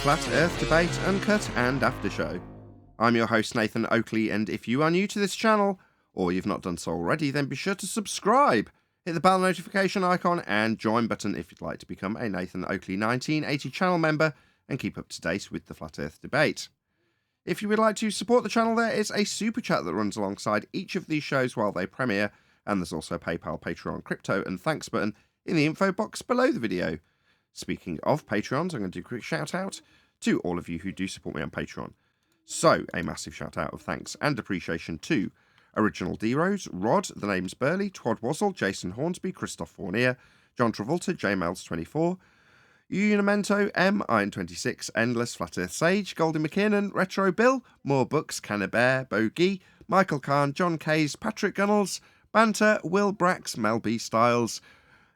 Flat Earth Debate Uncut and After Show. I'm your host Nathan Oakley, and if you are new to this channel, or you've not done so already, then be sure to subscribe, hit the bell notification icon and join button if you'd like to become a Nathan Oakley 1980 channel member and keep up to date with the Flat Earth Debate. If you would like to support the channel, there is a super chat that runs alongside each of these shows while they premiere, and there's also a PayPal, Patreon, crypto and thanks button in the info box below the video. Speaking of Patreons, I'm going to do a quick shout out to all of you who do support me on Patreon. So, a massive shout out of thanks and appreciation to Original D-Rose, Rod, The Name's Burley, Twad Wazzle, Jason Hornsby, Christoph Fournier, John Travolta, JMels24, Unimento, M, Iron26, Endless, Flat Earth Sage, Goldie McKinnon, Retro Bill, More Books, Canna Bear, Bogey, Michael Kahn, John Kays, Patrick Gunnels, Banter, Will Brax, Mel B. Styles,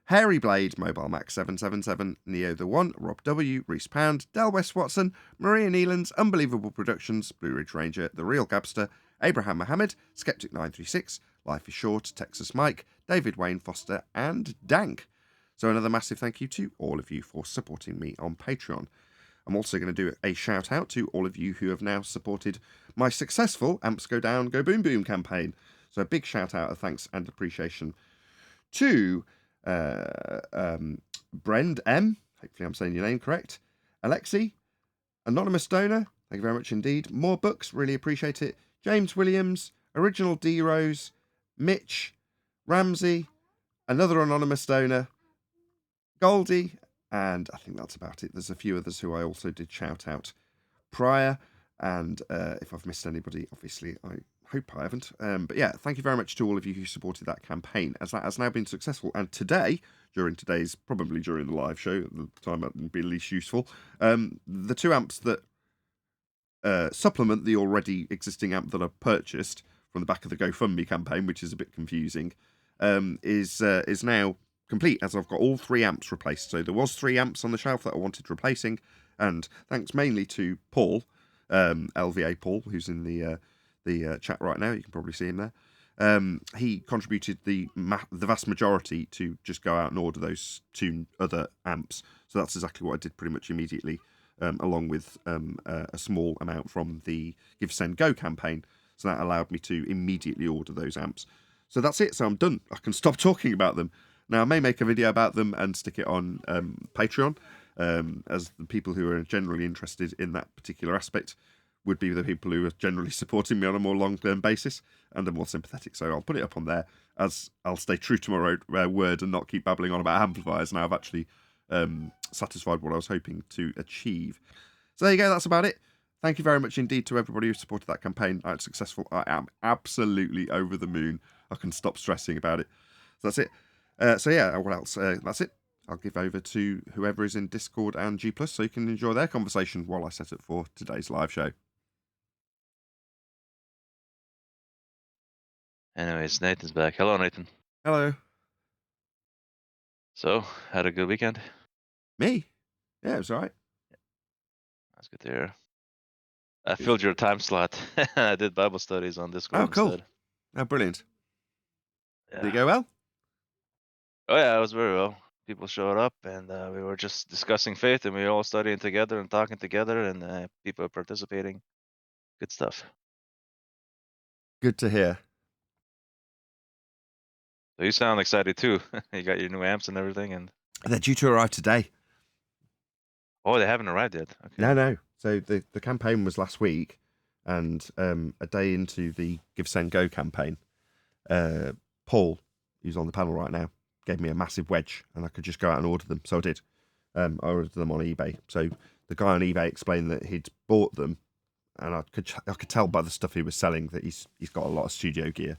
Hairy Blade, Mobile Max 777, Neo the One, Rob W, Reese Pound, Del West Watson, Maria Neelands, Unbelievable Productions, Blue Ridge Ranger, The Real Gabster, Abraham Mohammed, Skeptic 936, Life is Short, Texas Mike, David Wayne Foster, and Dank. So another massive thank you to all of you for supporting me on Patreon. I'm also going to do a shout out to all of you who have now supported my successful Amps Go Down, Go Boom Boom campaign. So a big shout out of thanks and appreciation to Brend M, hopefully I'm saying your name correct, Alexi, Anonymous Donor, thank you very much indeed, More Books, really appreciate it, James Williams, Original D-Rose, Mitch, Ramsey, another Anonymous Donor, Goldie, and I think that's about it. There's a few others who I also did shout out prior, and if I've missed anybody, obviously I hope I haven't. But yeah, thank you very much to all of you who supported that campaign, as that has now been successful. And today, probably during the live show, at the time that would be least useful, the two amps that supplement the already existing amp that I purchased from the back of the GoFundMe campaign, which is a bit confusing, is now complete, as I've got all three amps replaced. So there was 3 amps on the shelf that I wanted replacing, and thanks mainly to Paul, LVA Paul, who's in the chat right now. You can probably see him there. He contributed the vast majority to just go out and order those 2 other amps. So that's exactly what I did pretty much immediately, along with a small amount from the Give Send Go campaign. So that allowed me to immediately order those amps. So that's it. So I'm done. I can stop talking about them. Now, I may make a video about them and stick it on Patreon, as the people who are generally interested in that particular aspect would be the people who are generally supporting me on a more long-term basis and are more sympathetic. So I'll put it up on there, as I'll stay true to my word and not keep babbling on about amplifiers. Now I've actually satisfied what I was hoping to achieve. So there you go. That's about it. Thank you very much indeed to everybody who supported that campaign. It's successful. I am absolutely over the moon. I can stop stressing about it. So that's it. So yeah, what else? That's it. I'll give over to whoever is in Discord and G+, so you can enjoy their conversation while I set up for today's live show. Anyways, Nathan's back. Hello, Nathan. Hello. So, had a good weekend? Me? Yeah, it was all right. That's good to hear. I filled your time slot. I did Bible studies on Discord cool. instead. Oh, brilliant. Yeah. Did it go well? Oh yeah, it was very well. People showed up, and we were just discussing faith, and we were all studying together and talking together, and people participating. Good stuff. Good to hear. So you sound excited too. You got your new amps and everything, and They're due to arrive today. oh, they haven't arrived yet. Okay. No. So the campaign was last week, and a day into the Give Send Go campaign, Paul, who's on the panel right now, gave me a massive wedge, and I could just go out and order them. So I did. I ordered them on eBay. So the guy on eBay explained that he'd bought them, and I could tell by the stuff he was selling that he's got a lot of studio gear,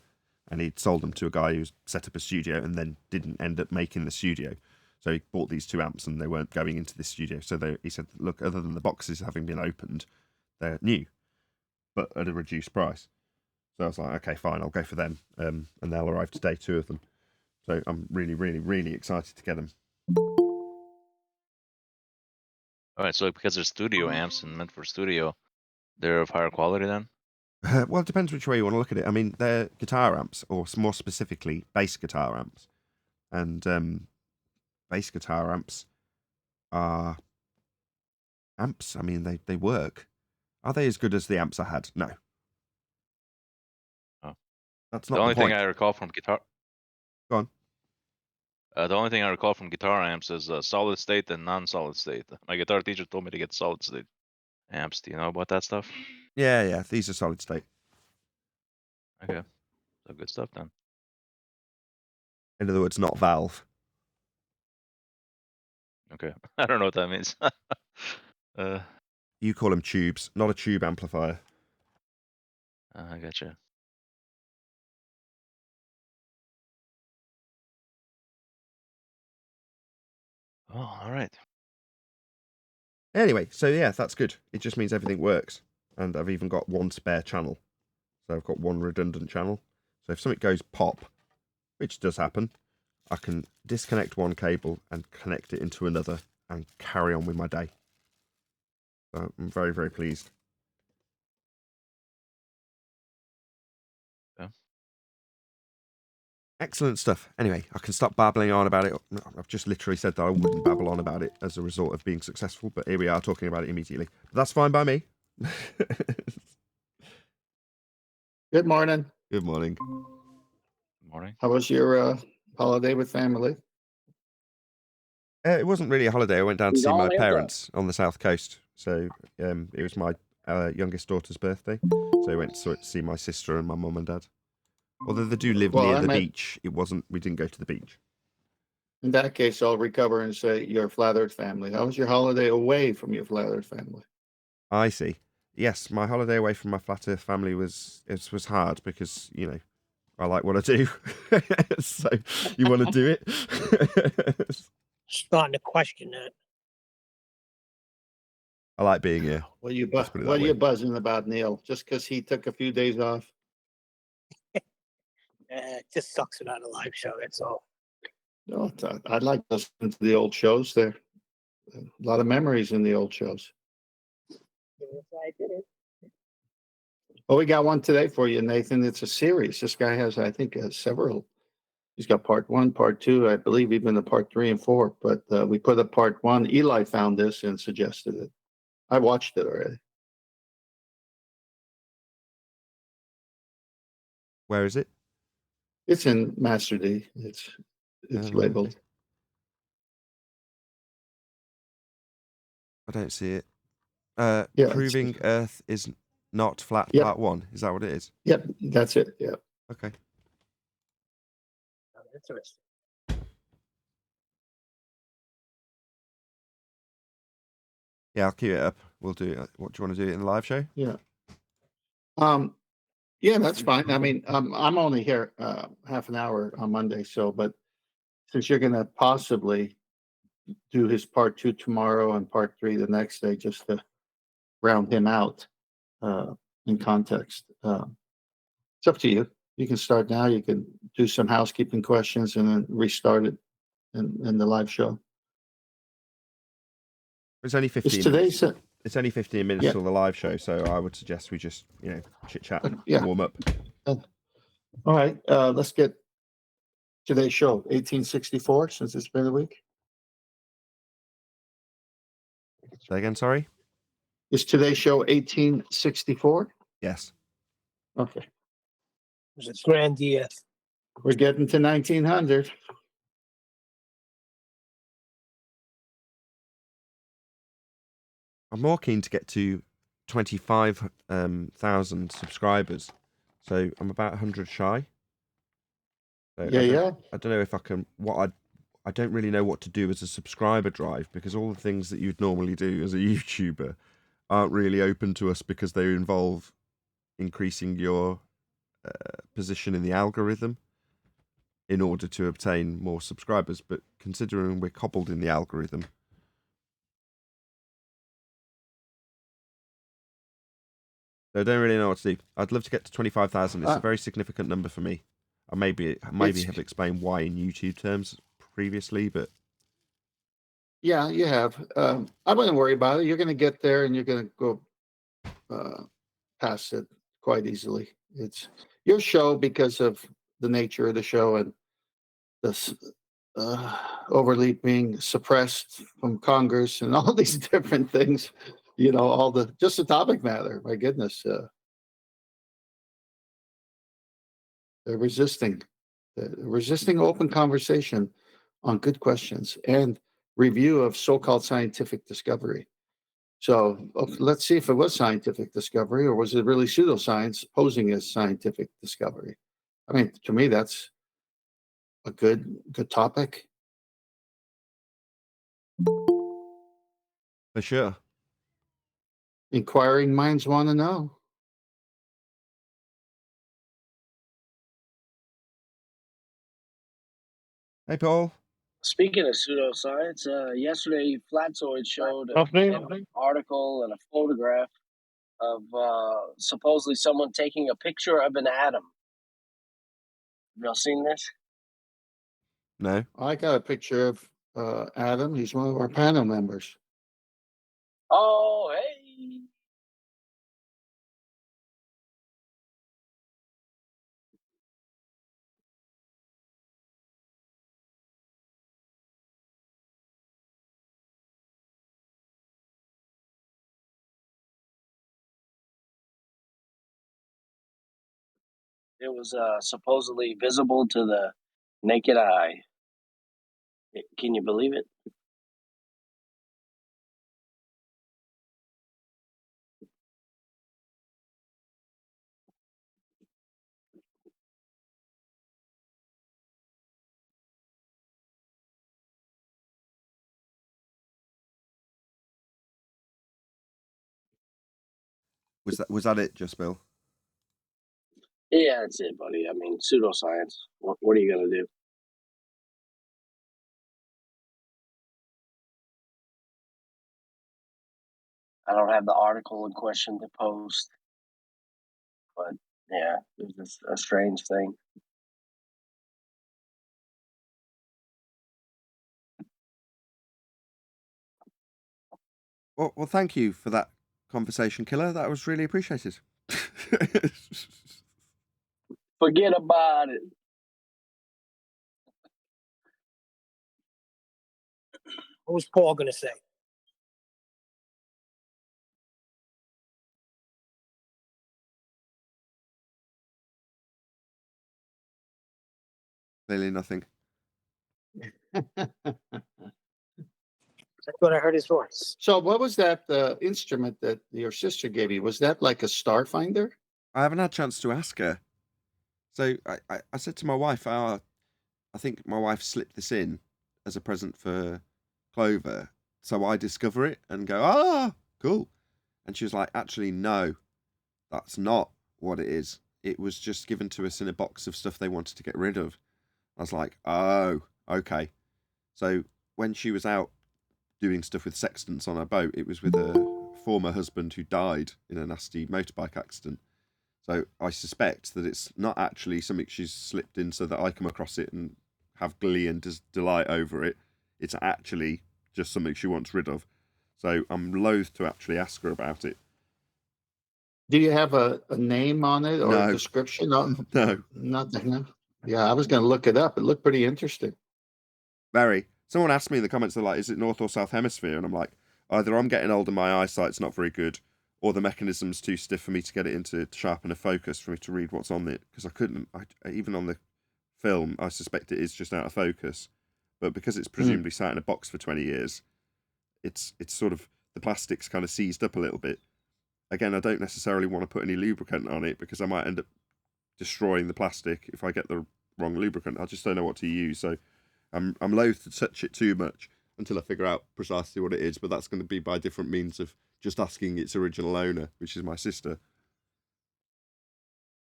and he'd sold them to a guy who's set up a studio and then didn't end up making the studio. So he bought these 2 amps and they weren't going into this studio. So he said, look, other than the boxes having been opened, they're new, but at a reduced price. So I was like, okay, fine, I'll go for them. And they'll arrive today, 2 of them. So I'm really, really, really excited to get them. All right. So because they're studio amps and meant for studio, they're of higher quality then? Well, it depends which way you want to look at it. I mean, they're guitar amps, or more specifically, bass guitar amps. And bass guitar amps are amps, I mean, they work. Are they as good as the amps I had? No. Oh. That's The not the only thing point. I recall from guitar. Go on. The only thing I recall from guitar amps is solid state and non-solid state. My guitar teacher told me to get solid state amps. Do you know about that stuff? Yeah, these are solid state. Okay, so good stuff then. In other words, not valve. Okay, I don't know what that means. You call them tubes, not a tube amplifier. I gotcha. Oh, all right. Anyway, so yeah, that's good. It just means everything works. And I've even got one spare channel. So I've got one redundant channel. So if something goes pop, which does happen, I can disconnect one cable and connect it into another and carry on with my day. So I'm very, very pleased. Yeah. Excellent stuff. Anyway, I can stop babbling on about it. I've just literally said that I wouldn't babble on about it as a result of being successful, but here we are talking about it immediately. But that's fine by me. Good morning. Good morning. Good morning. How was your holiday with family? It wasn't really a holiday. I went down to He's see all my in parents on the south coast. So it was my youngest daughter's birthday. So I went to see my sister and my mum and dad. Although they do live near the beach, we didn't go to the beach. In that case, I'll recover and say your flat earth family. How was your holiday away from your flat earth family? I see. Yes, my holiday away from my flat earth family was hard because, you know, I like what I do. So you want to do it? Starting to question that. I like being here. What are you, Let's put it that what are way. you buzzing about, Neil? Just because he took a few days off? It just sucks without a live show. That's all. No, I'd like to listen to the old shows there. A lot of memories in the old shows. I did it. Well, we got one today for you, Nathan. It's a series. This guy has, I think, several. He's got part 1, part 2, I believe even the part 3 and 4. But we put up part 1. Eli found this and suggested it. I watched it already. Where is it? It's in Master D. It's labeled. Okay. I don't see it. Proving Earth is not flat, Yep. part 1. Is that what it is? Yep, that's it. Yep. Okay. Interesting. Yeah, I'll keep it up. We'll do it. What do you want to do it in the live show? Yeah. Yeah, that's fine. I mean, I'm only here half an hour on Monday, but since you're going to possibly do his part 2 tomorrow and part 3 the next day, just to round him out in context, it's up to you. You can start now. You can do some housekeeping questions and then restart it in the live show. It's only 15 minutes. It's only 15 minutes Yeah. till the live show, so I would suggest we just, chit chat, Yeah. warm up. All right, let's get today's show, 1864, since it's been a week. Say again, sorry? Is today's show 1864? Yes. Okay. It was a grand year. We're getting to 1900. I'm more keen to get to 25,000 subscribers. So I'm about 100 shy. So Yeah. I don't know if I can. I don't really know what to do as a subscriber drive because all the things that you'd normally do as a YouTuber aren't really open to us because they involve increasing your position in the algorithm in order to obtain more subscribers. But considering we're cobbled in the algorithm, so I don't really know what to do. I'd love to get to 25,000. It's a very significant number for me. I maybe have explained why in YouTube terms previously, but Yeah, you have. I wouldn't worry about it. You're going to get there and you're going to go past it quite easily. It's your show because of the nature of the show and overly being suppressed from Congress and all these different things. All just the topic matter. My goodness, they're resisting. They're resisting open conversation on good questions and review of so-called scientific discovery. So let's see if it was scientific discovery or was it really pseudoscience posing as scientific discovery. I mean, to me, that's a good topic. For sure. Inquiring minds want to know. Hey, Paul. Speaking of pseudoscience, yesterday Flatzoid showed an article and a photograph of supposedly someone taking a picture of an atom. Have y'all seen this? No. I got a picture of Adam. He's one of our panel members. Oh, hey. It was supposedly visible to the naked eye. Can you believe it? Was that it, just Bill? Yeah, that's it, buddy. I mean, pseudoscience. What are you going to do? I don't have the article in question to post, but yeah, it was just a strange thing. Well, thank you for that conversation, Killer. That was really appreciated. Forget about it. What was Paul going to say? Clearly nothing. I thought I heard his voice. So what was that instrument that your sister gave you? Was that like a star finder? I haven't had a chance to ask her. So I said to my wife, I think my wife slipped this in as a present for Clover. So I discover it and go, cool. And she was like, actually, no, that's not what it is. It was just given to us in a box of stuff they wanted to get rid of. I was like, oh, okay. So when she was out doing stuff with sextants on her boat, it was with a former husband who died in a nasty motorbike accident. So I suspect that it's not actually something she's slipped in so that I come across it and have glee and delight over it. It's actually just something she wants rid of. So I'm loath to actually ask her about it. Do you have a name on it or No. a description? No. No. No. Yeah, I was going to look it up. It looked pretty interesting. Very. Someone asked me in the comments, they're like, is it North or South Hemisphere? And I'm like, either I'm getting older, my eyesight's not very good, or the mechanism's too stiff for me to get it into to sharpen a focus for me to read what's on it. Because I couldn't, even on the film, I suspect it is just out of focus. But because it's presumably sat in a box for 20 years, it's sort of, the plastic's kind of seized up a little bit. Again, I don't necessarily want to put any lubricant on it because I might end up destroying the plastic if I get the wrong lubricant. I just don't know what to use. So I'm loath to touch it too much until I figure out precisely what it is. But that's going to be by different means of just asking its original owner, which is my sister.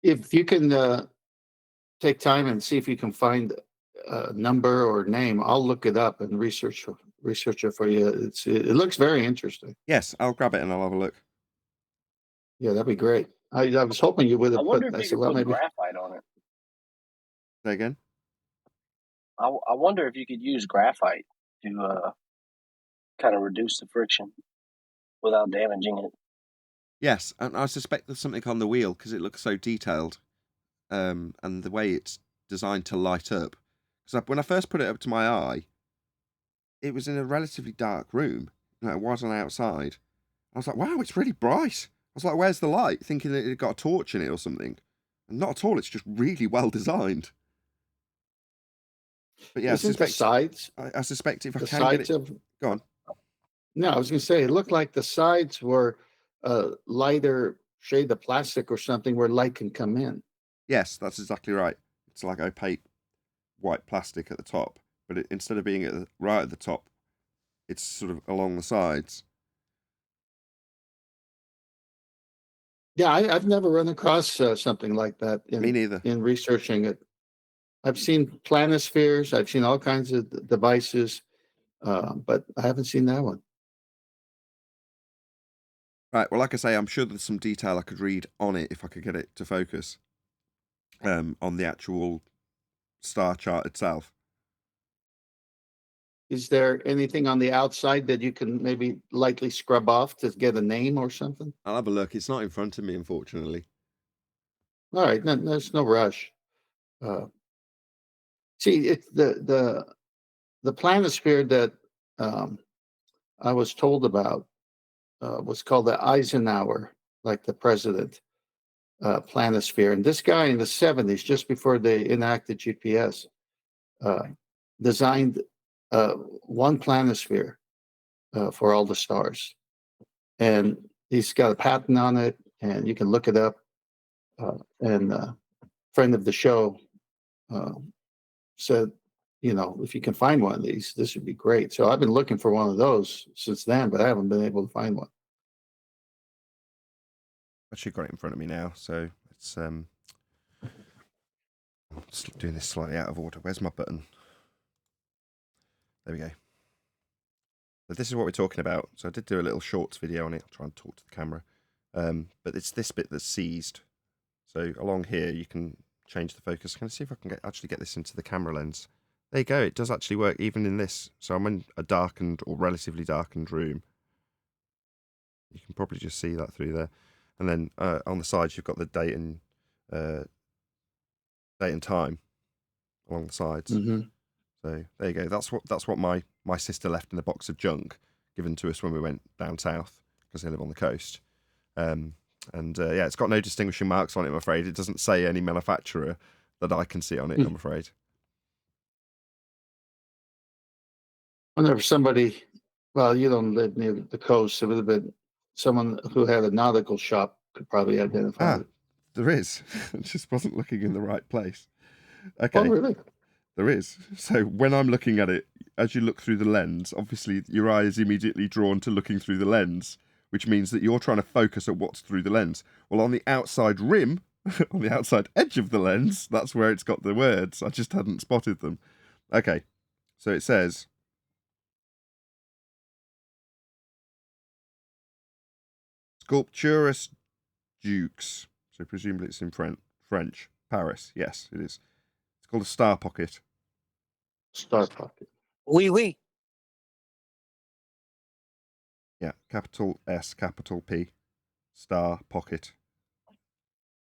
If you can take time and see if you can find a number or name, I'll look it up and research it for you. It looks very interesting. Yes, I'll grab it and I'll have a look. Yeah, that'd be great. I was hoping you would I have wonder put. if I you said, could well, put maybe. graphite on it. Say again? I wonder if you could use graphite to kind of reduce the friction without damaging it. Yes, and I suspect there's something on the wheel because it looks so detailed, and the way it's designed to light up Because when I first put it up to my eye, it was in a relatively dark room. It wasn't outside. I was like, wow, it's really bright. I was like, where's the light? Thinking that it got a torch in it or something. And not at all. It's just really well designed. But yeah, Isn't the sides? I suspect if I The can get sides it. of. Go on. No, I was going to say it looked like the sides were a lighter shade of plastic or something where light can come in. Yes, that's exactly right. It's like opaque white plastic at the top, but instead of being right at the top, it's sort of along the sides. Yeah, I've never run across something like that Me neither. in researching it. I've seen planispheres, I've seen all kinds of devices, but I haven't seen that one. Right. Well, like I say, I'm sure there's some detail I could read on it if I could get it to focus on the actual star chart itself. Is there anything on the outside that you can maybe lightly scrub off to get a name or something? I'll have a look. It's not in front of me, unfortunately. All right, there's no rush. See, it's the planisphere that I was told about was called the Eisenhower, like the president planisphere. And this guy in the 70s, just before they enacted GPS, designed one planisphere for all the stars. And he's got a patent on it, and you can look it up. And a friend of the show said, if you can find one of these, this would be great. So I've been looking for one of those since then, but I haven't been able to find one. I've actually got it in front of me now, so it's I'm just doing this slightly out of order. Where's my button? There we go. But this is what we're talking about. So I did do a little shorts video on it. I'll try and talk to the camera. But it's this bit that's seized. So along here, you can change the focus. Can I see if I can actually get this into the camera lens? There you go. It does actually work even in this. So I'm in a darkened or relatively darkened room. You can probably just see that through there. And then on the sides, you've got the date and time along the sides. Mm-hmm. So there you go. That's what my sister left in a box of junk given to us when we went down south because they live on the coast. Yeah, it's got no distinguishing marks on it, I'm afraid. It doesn't say any manufacturer that I can see on it, I'm afraid. I wonder if somebody, well, you don't live near the coast, it would have been someone who had a nautical shop could probably identify it. There is. I just wasn't looking in the right place. Okay. Oh, really? There is. So when I'm looking at it, as you look through the lens, obviously your eye is immediately drawn to looking through the lens, which means that you're trying to focus at what's through the lens. Well, on the outside rim, on the outside edge of the lens, that's where it's got the words. I just hadn't spotted them. Okay. So it says, Sculpturus Dukes. So presumably it's in French. Paris. Yes, it is. It's called a star pocket. Star pocket. Oui, oui. Yeah, capital S, capital P, star pocket.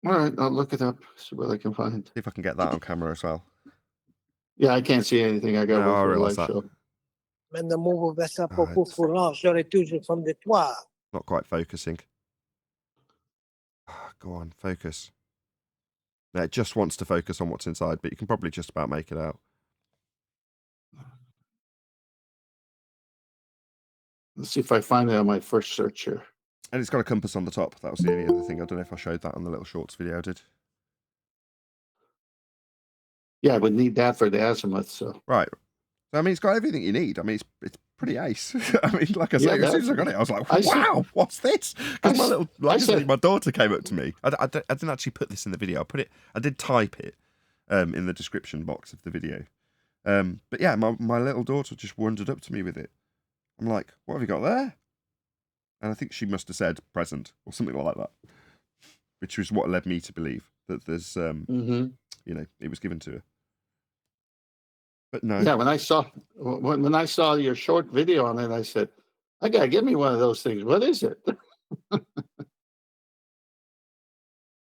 All right, I'll look it up, see what I can find. See if I can get that on camera as well. Yeah, I can't see anything. I got No, I one for a realise live that. show. Mais ne mourrai ça pas Ah, pour fourrant, j'aurais toujours from de toi. Not quite focusing. Go on, focus. No, it just wants to focus on what's inside, but you can probably just about make it out. Let's see if I find it on my first search here. And it's got a compass on the top. That was the only other thing. I don't know if I showed that on the little shorts video I did. Yeah, I would need that for the azimuth. So Right. So, I mean, it's got everything you need. I mean, it's pretty ace. I mean, like I say, as soon as I got it, I was like, wow, what's this? Because my daughter came up to me. I didn't actually put this in the video. I did type it in the description box of the video. But yeah, my little daughter just wandered up to me with it. I'm like, what have you got there? And I think she must have said present or something like that, which was what led me to believe that there's, it was given to her. But no. Yeah, when I saw your short video on it, I said, I gotta get me one of those things. What is it?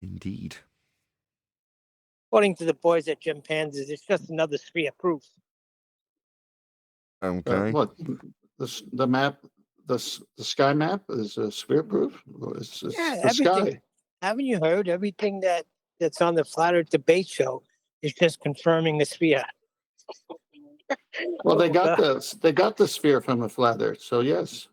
Indeed. According to the boys at Chimpanzees, it's just another sphere proof. Okay. What the map, the sky map is sphere proof. It's Yeah, the everything. sky. Haven't you heard? Everything that's on the Flat Earth debate show is just confirming the sphere. Well, they got the sphere from a flat Earth, so yes.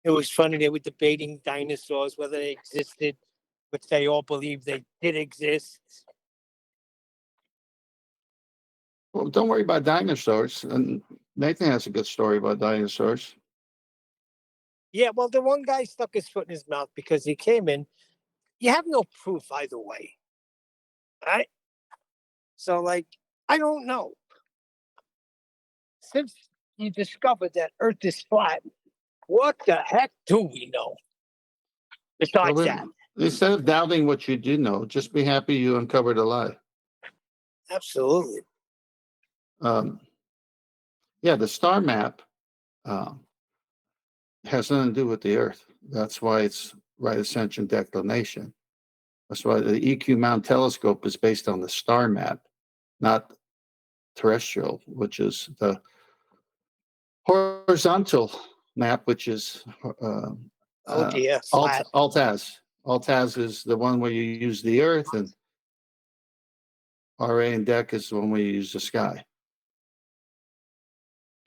It was funny. They were debating dinosaurs, whether they existed, which they all believe they did exist. Well, don't worry about dinosaurs. And Nathan has a good story about dinosaurs. Yeah, well, the one guy stuck his foot in his mouth because he came in. You have no proof either way. Right? So, like, I don't know. Since you discovered that Earth is flat, what the heck do we know? Besides Well, that. Instead of doubting what you do know, just be happy you uncovered a lie. Absolutely. Yeah, the star map has nothing to do with the Earth. That's why it's right ascension declination. That's why the EQ Mount telescope is based on the star map, not terrestrial, which is the horizontal map, which is Oh dear, flat. Altaz. Altaz is the one where you use the Earth, and RA and DEC is the one where you use the sky.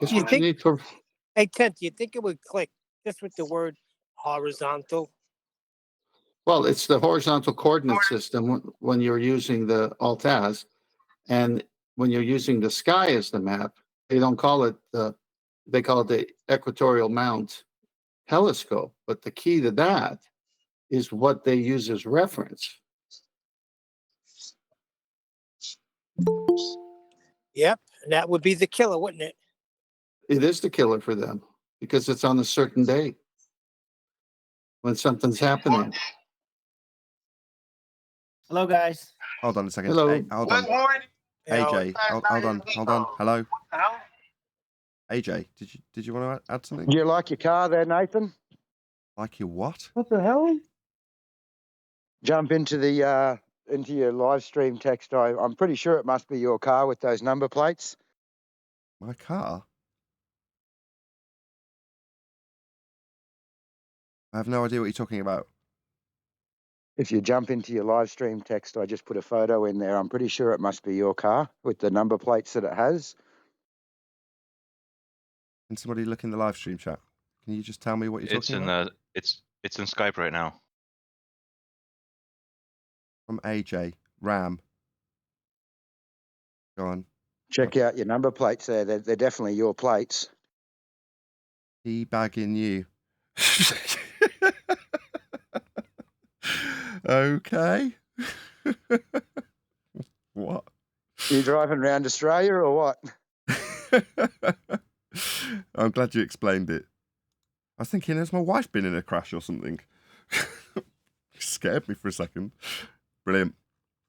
Guess You what think- you need for Hey, Ted, do you think it would click just with the word horizontal? Well, it's the horizontal coordinate system when you're using the Altaz, and when you're using the sky as the map, they don't call it they call it the equatorial mount telescope. But the key to that is what they use as reference. Yep, and that would be the killer, wouldn't it? It is the killer for them because it's on a certain day when something's happening. Hello, guys. Hold on a second. Hello. Hey, hold on. AJ, hold on. Hello, AJ. Did you want to add something? Do you like your car there, Nathan? Like your what? What the hell? Jump into the into your live stream text. I'm pretty sure it must be your car with those number plates. My car? I have no idea what you're talking about. If you jump into your live stream text, I just put a photo in there. I'm pretty sure it must be your car with the number plates that it has. Can somebody look in the live stream chat? Can you just tell me what you're It's talking in about? it's in Skype right now. From AJ Ram. Go on. Check out your number plates there. They're definitely your plates. Teabagging you. Okay. What? You driving around Australia or what? I'm glad you explained it. I was thinking, has my wife been in a crash or something? Scared me for a second. Brilliant.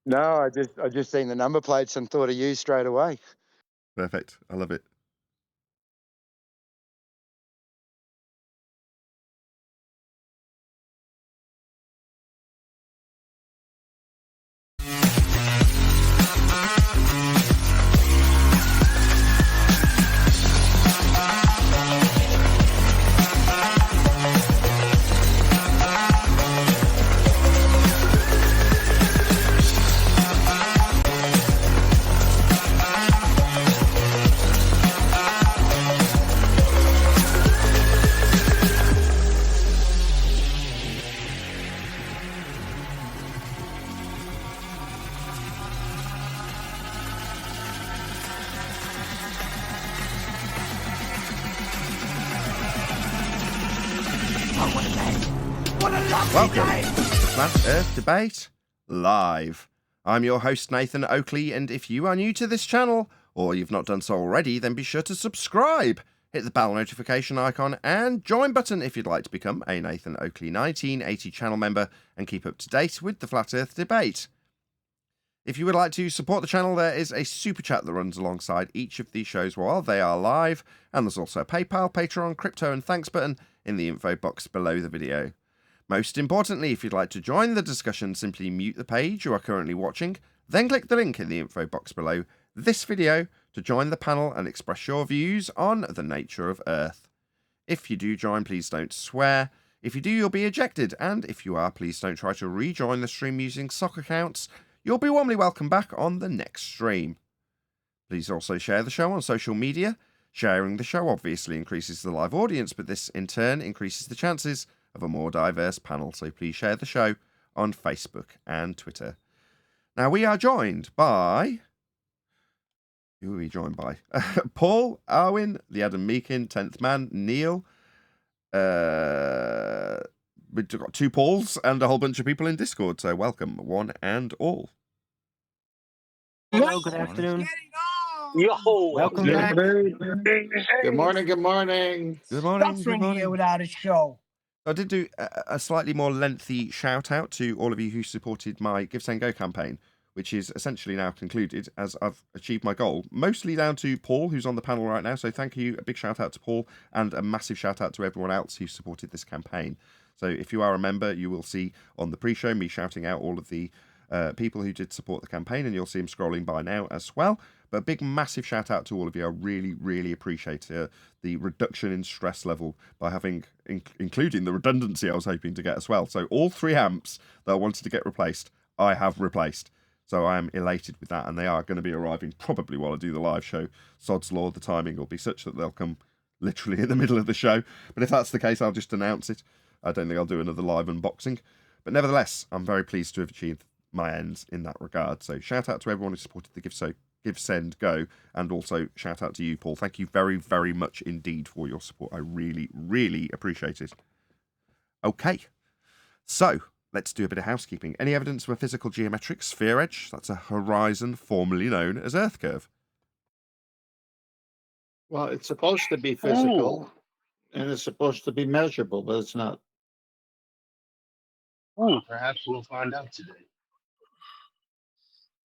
No, I just seen the number plates and thought of you straight away. Perfect. I love it. Welcome to the Flat Earth Debate Live. I'm your host, Nathan Oakley, and if you are new to this channel, or you've not done so already, then be sure to subscribe. Hit the bell notification icon and join button if you'd like to become a Nathan Oakley 1980 channel member and keep up to date with the Flat Earth Debate. If you would like to support the channel, there is a super chat that runs alongside each of these shows while they are live, and there's also a PayPal, Patreon, crypto and thanks button in the info box below the video. Most importantly, if you'd like to join the discussion, simply mute the page you are currently watching, then click the link in the info box below this video to join the panel and express your views on the nature of Earth. If you do join, please don't swear. If you do, you'll be ejected, and if you are, please don't try to rejoin the stream using sock accounts. You'll be warmly welcome back on the next stream. Please also share the show on social media. Sharing the show obviously increases the live audience, but this in turn increases the chances of a more diverse panel, so please share the show on Facebook and Twitter. Now, we are joined by... Who are we joined by? Paul, Arwin, the Adam Meakin, 10th Man, Neil. We've got 2 Pauls and a whole bunch of people in Discord, so welcome, one and all. Hello, good afternoon. Yo, Welcome back. Good morning. Good morning. Good morning, good Suffering morning. here without a show. I did do a slightly more lengthy shout out to all of you who supported my Give, Send, Go campaign, which is essentially now concluded as I've achieved my goal, mostly down to Paul, who's on the panel right now. So thank you. A big shout out to Paul and a massive shout out to everyone else who supported this campaign. So if you are a member, you will see on the pre-show me shouting out all of the people who did support the campaign, and you'll see them scrolling by now as well. But a big, massive shout out to all of you. I really, really appreciate the reduction in stress level by having, including the redundancy I was hoping to get as well. So all 3 amps that I wanted to get replaced, I have replaced. So I am elated with that, and they are going to be arriving probably while I do the live show. Sod's law, the timing will be such that they'll come literally in the middle of the show. But if that's the case, I'll just announce it. I don't think I'll do another live unboxing. But nevertheless, I'm very pleased to have achieved my ends in that regard. So shout out to everyone who supported the Give, Send, Go, and also shout out to you, Paul. Thank you very, very much indeed for your support. I really, really appreciate it. Okay, so let's do a bit of housekeeping. Any evidence of a physical geometric sphere edge? That's a horizon formerly known as Earth curve. Well, it's supposed to be physical and it's supposed to be measurable, but it's not. Perhaps we'll find out today.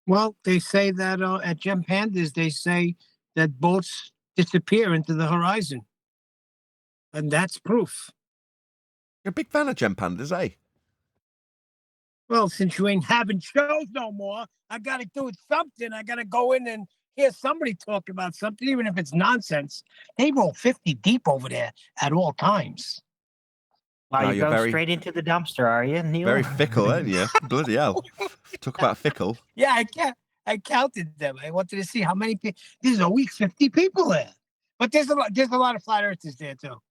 Well, they say that at Gem Pandas, they say that boats disappear into the horizon. And that's proof. You're a big fan of Gem Pandas, eh? Well, since you ain't having shows no more, I got to do something. I got to go in and hear somebody talk about something, even if it's nonsense. They roll 50 deep over there at all times. Wow, Wow, you're you're going very- straight into the dumpster, are you, Neil? Very fickle, aren't you? Bloody hell. Talk about fickle. Yeah, I counted them. I wanted to see how many people. There's a week 50 people there, but there's a lot of flat earthers there too.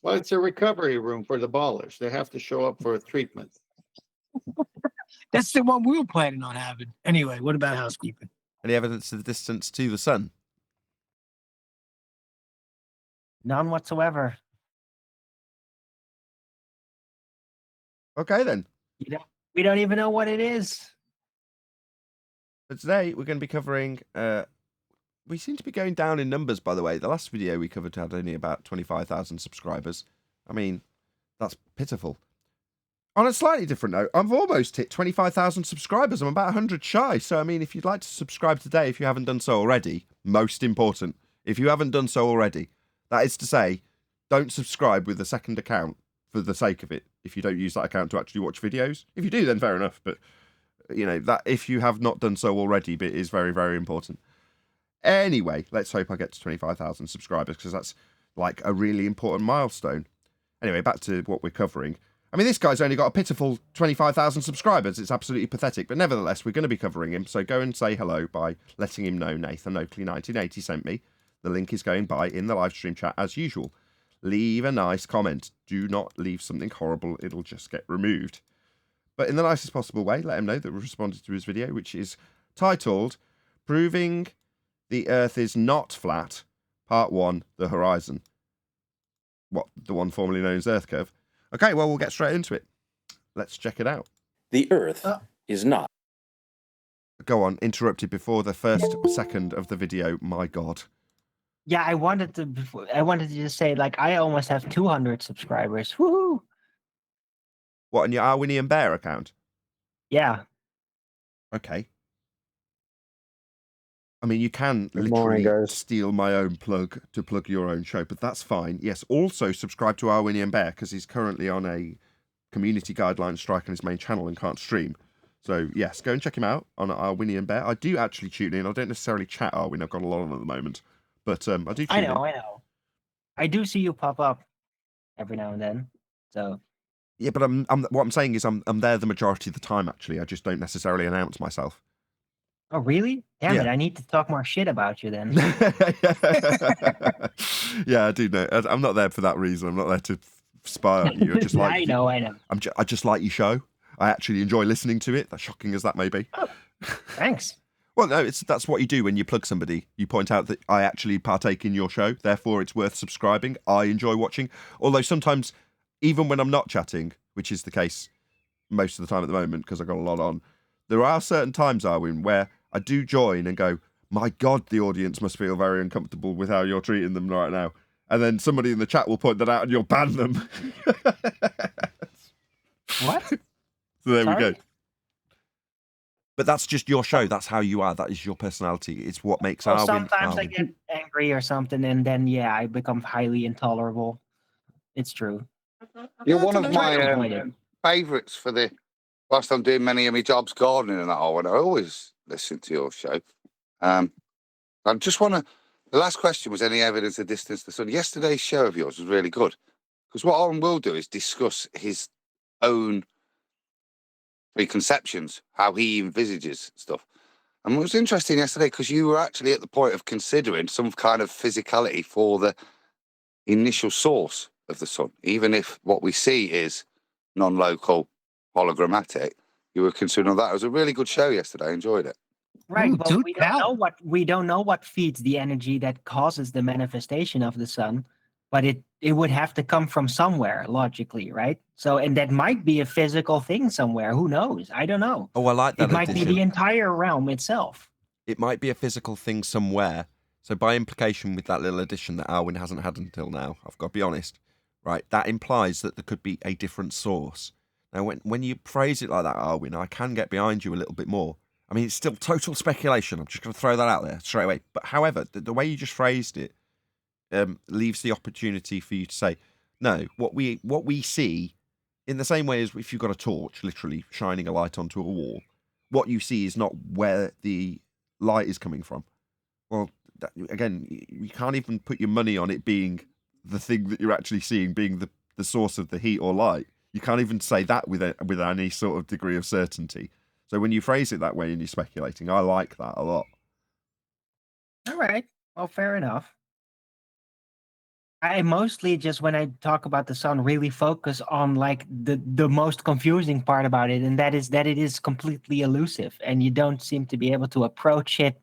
Well, it's a recovery room for the ballers. They have to show up for a treatment. That's the one we were planning on having. Anyway, what about housekeeping? Any evidence of the distance to the sun? None whatsoever. Okay, then. We don't even know what it is. But today we're going to be covering. We seem to be going down in numbers, by the way. The last video we covered had only about 25,000 subscribers. I mean, that's pitiful. On a slightly different note, I've almost hit 25,000 subscribers. I'm about 100 shy. So, I mean, if you'd like to subscribe today, if you haven't done so already, most important, if you haven't done so already, that is to say, don't subscribe with a second account for the sake of it. If you don't use that account to actually watch videos. If you do, then fair enough. But, you know, that if you have not done so already, bit is very, very important. Anyway, let's hope I get to 25,000 subscribers because that's like a really important milestone. Anyway, back to what we're covering. I mean, this guy's only got a pitiful 25,000 subscribers. It's absolutely pathetic. But nevertheless, we're going to be covering him. So go and say hello by letting him know Nathan Oakley 1980 sent me. The link is going by in the live stream chat as usual. Leave a nice comment. Do not leave something horrible. It'll just get removed. But in the nicest possible way, let him know that we responded to his video, which is titled Proving the Earth is Not Flat, Part 1, The Horizon. What, the one formerly known as Earth Curve? Okay, well, we'll get straight into it. Let's check it out. The Earth is not. Go on, interrupted before the first second of the video. My God. Yeah, I wanted to just say, like, I almost have 200 subscribers. Woohoo! What, on your Arwinian Bear account? Yeah. Okay. I mean, you can Good morning, literally guys. steal my own plug to plug your own show, but that's fine. Yes, also subscribe to Arwinian Bear because he's currently on a community guideline strike on his main channel and can't stream. So, yes, go and check him out on Arwinian Bear. I do actually tune in. I don't necessarily chat Arwin. I've got a lot on at the moment. But I do tune I in. know. I do see you pop up every now and then. So Yeah, but what I'm saying is I'm there the majority of the time, actually. I just don't necessarily announce myself. Oh, really? Damn Yeah. it. I need to talk more shit about you then. Yeah, I do know. I'm not there for that reason. I'm not there to spy on you. I just like I know. I just like your show. I actually enjoy listening to it, as shocking as that may be. Oh, thanks. Well, no, that's what you do when you plug somebody. You point out that I actually partake in your show, therefore it's worth subscribing. I enjoy watching. Although sometimes, even when I'm not chatting, which is the case most of the time at the moment because I've got a lot on, there are certain times, Arwin, where I do join and go, my God, the audience must feel very uncomfortable with how you're treating them right now. And then somebody in the chat will point that out and you'll ban them. What? So there Sorry? we go. But that's just your show. That's how you are. That is your personality. It's what makes Arwin. Sometimes I Arwin. get angry or something, and then I become highly intolerable. It's true. You're one of Try to my avoid it. favourites for the. Whilst I'm doing many of my jobs, gardening and that, I always listen to your show. I just want to. The last question was any evidence of distance to the sun. Yesterday's show of yours was really good because what Owen will do is discuss his own preconceptions, how he envisages stuff. And it was interesting yesterday because you were actually at the point of considering some kind of physicality for the initial source of the sun, even if what we see is non-local, hologrammatic. You were considering that. It was a really good show yesterday. I enjoyed it. Right, Ooh, but do we don't know what feeds the energy that causes the manifestation of the sun, but it would have to come from somewhere logically, right? So, and that might be a physical thing somewhere. Who knows? I don't know. Oh, I like that It might be addition. the entire realm itself. It might be a physical thing somewhere. So by implication with that little addition that Arwin hasn't had until now, I've got to be honest, right? That implies that there could be a different source. Now, when you phrase it like that, Arwin, I can get behind you a little bit more. I mean, it's still total speculation. I'm just going to throw that out there straight away. But however, the way you just phrased it leaves the opportunity for you to say, no, what we see, in the same way as if you've got a torch, literally shining a light onto a wall, what you see is not where the light is coming from. Well, again, you can't even put your money on it being the thing that you're actually seeing being the source of the heat or light. You can't even say that with any sort of degree of certainty. So when you phrase it that way and you're speculating, I like that a lot. All right. Well, fair enough. I mostly just, when I talk about the sun, really focus on like the most confusing part about it, and that is that it is completely elusive, and you don't seem to be able to approach it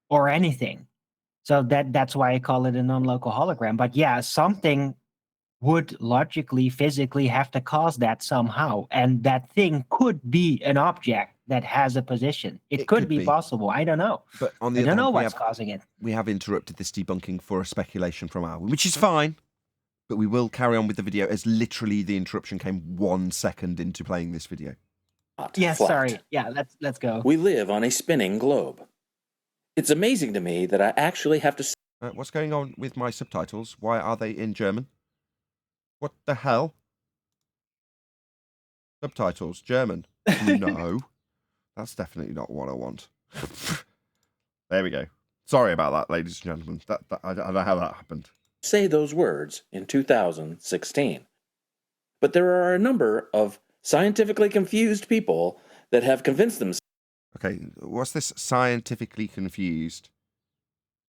or anything. So that's why I call it a non-local hologram. But yeah, something would logically, physically have to cause that somehow, and that thing could be an object that has a position. It could be possible. I don't know. But on the I other don't hand, know what's causing it. We have interrupted this debunking for a speculation from Arwin, which is fine. But we will carry on with the video as literally the interruption came 1 second into playing this video. Yes, flat. sorry. Yeah, let's go. We live on a spinning globe. It's amazing to me that I actually have to. What's going on with my subtitles? Why are they in German? What the hell? Subtitles, German. No, that's definitely not what I want. There we go. Sorry about that, ladies and gentlemen. I don't know how that happened. Say those words in 2016. But there are a number of scientifically confused people that have convinced themselves. Okay, what's this scientifically confused?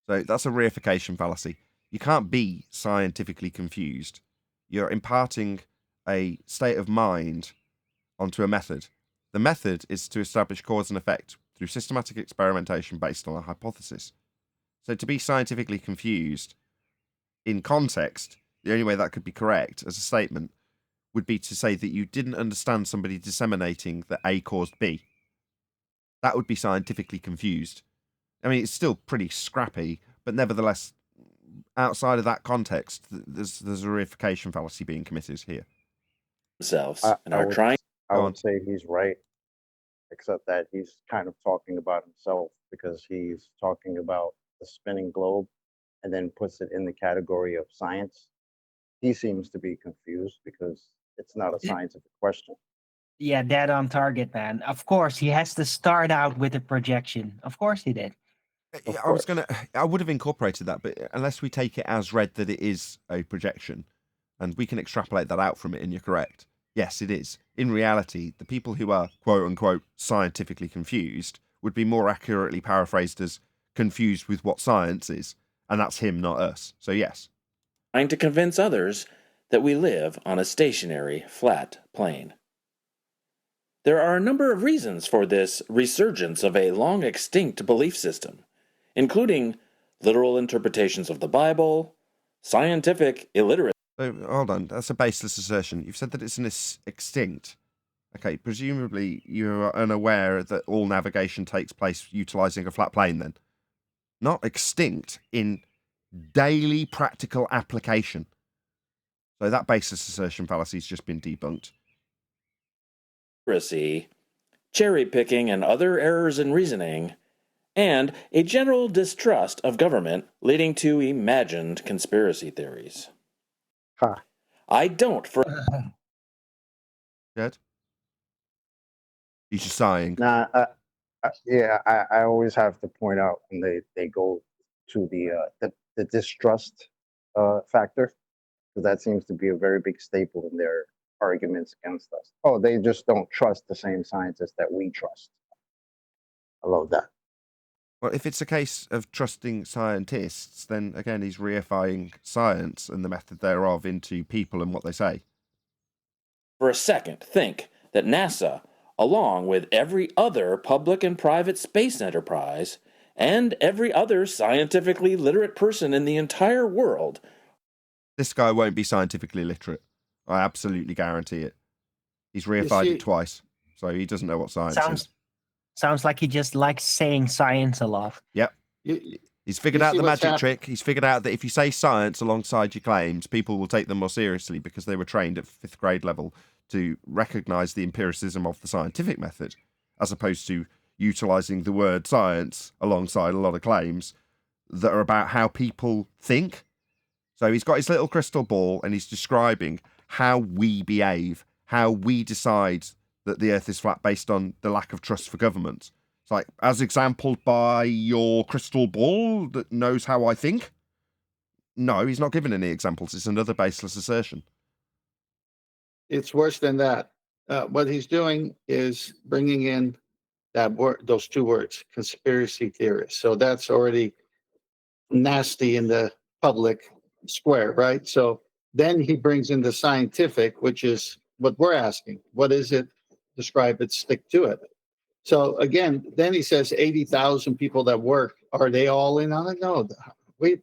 So that's a reification fallacy. You can't be scientifically confused. You're imparting a state of mind onto a method. The method is to establish cause and effect through systematic experimentation based on a hypothesis. So to be scientifically confused, in context, the only way that could be correct as a statement would be to say that you didn't understand somebody disseminating that A caused B. That would be scientifically confused. I mean, it's still pretty scrappy, but nevertheless, outside of that context, there's a reification fallacy being committed here. And are trying. I would say he's right. except that he's kind of talking about himself because he's talking about the spinning globe and then puts it in the category of science. He seems to be confused because it's not a scientific question. Yeah, dead on target, man. Of course, he has to start out with a projection. Of course he did. I would have incorporated that, but unless we take it as read that it is a projection, and we can extrapolate that out from it, and you're correct. Yes, it is. In reality, the people who are quote unquote scientifically confused would be more accurately paraphrased as confused with what science is, and that's him, not us. So yes. Trying to convince others that we live on a stationary, flat plane. There are a number of reasons for this resurgence of a long-extinct belief system, including literal interpretations of the Bible, scientific illiteracy. So, hold on, that's a baseless assertion. You've said that it's an extinct. Okay, presumably you are unaware that all navigation takes place utilising a flat plane then. Not extinct in daily practical application. So that baseless assertion fallacy has just been debunked. Cherry picking and other errors in reasoning, and a general distrust of government leading to imagined conspiracy theories. Huh. I don't for Good. He's just sighing. Nah, I always have to point out when they go to the distrust factor, because that seems to be a very big staple in their arguments against us. Oh, they just don't trust the same scientists that we trust. I love that. Well, if it's a case of trusting scientists, then again, he's reifying science and the method thereof into people and what they say. For a second, think that NASA, along with every other public and private space enterprise, and every other scientifically literate person in the entire world. This guy won't be scientifically literate. I absolutely guarantee it. He's reified it twice, so he doesn't know what science is. Sounds like he just likes saying science a lot. Yep. He's figured out the magic trick. He's figured out that if you say science alongside your claims, people will take them more seriously because they were trained at 5th grade level to recognise the empiricism of the scientific method, as opposed to utilising the word science alongside a lot of claims that are about how people think. So he's got his little crystal ball and he's describing how we behave, how we decide that the earth is flat based on the lack of trust for government. It's like, as exampled by your crystal ball that knows how I think? No, he's not given any examples. It's another baseless assertion. It's worse than that. What he's doing is bringing in that word, those two words, conspiracy theorists. So that's already nasty in the public square, right? So then he brings in the scientific, which is what we're asking. What is it? Describe it, stick to it. So again, then he says 80,000 people that work. Are they all in on it? No. Wait,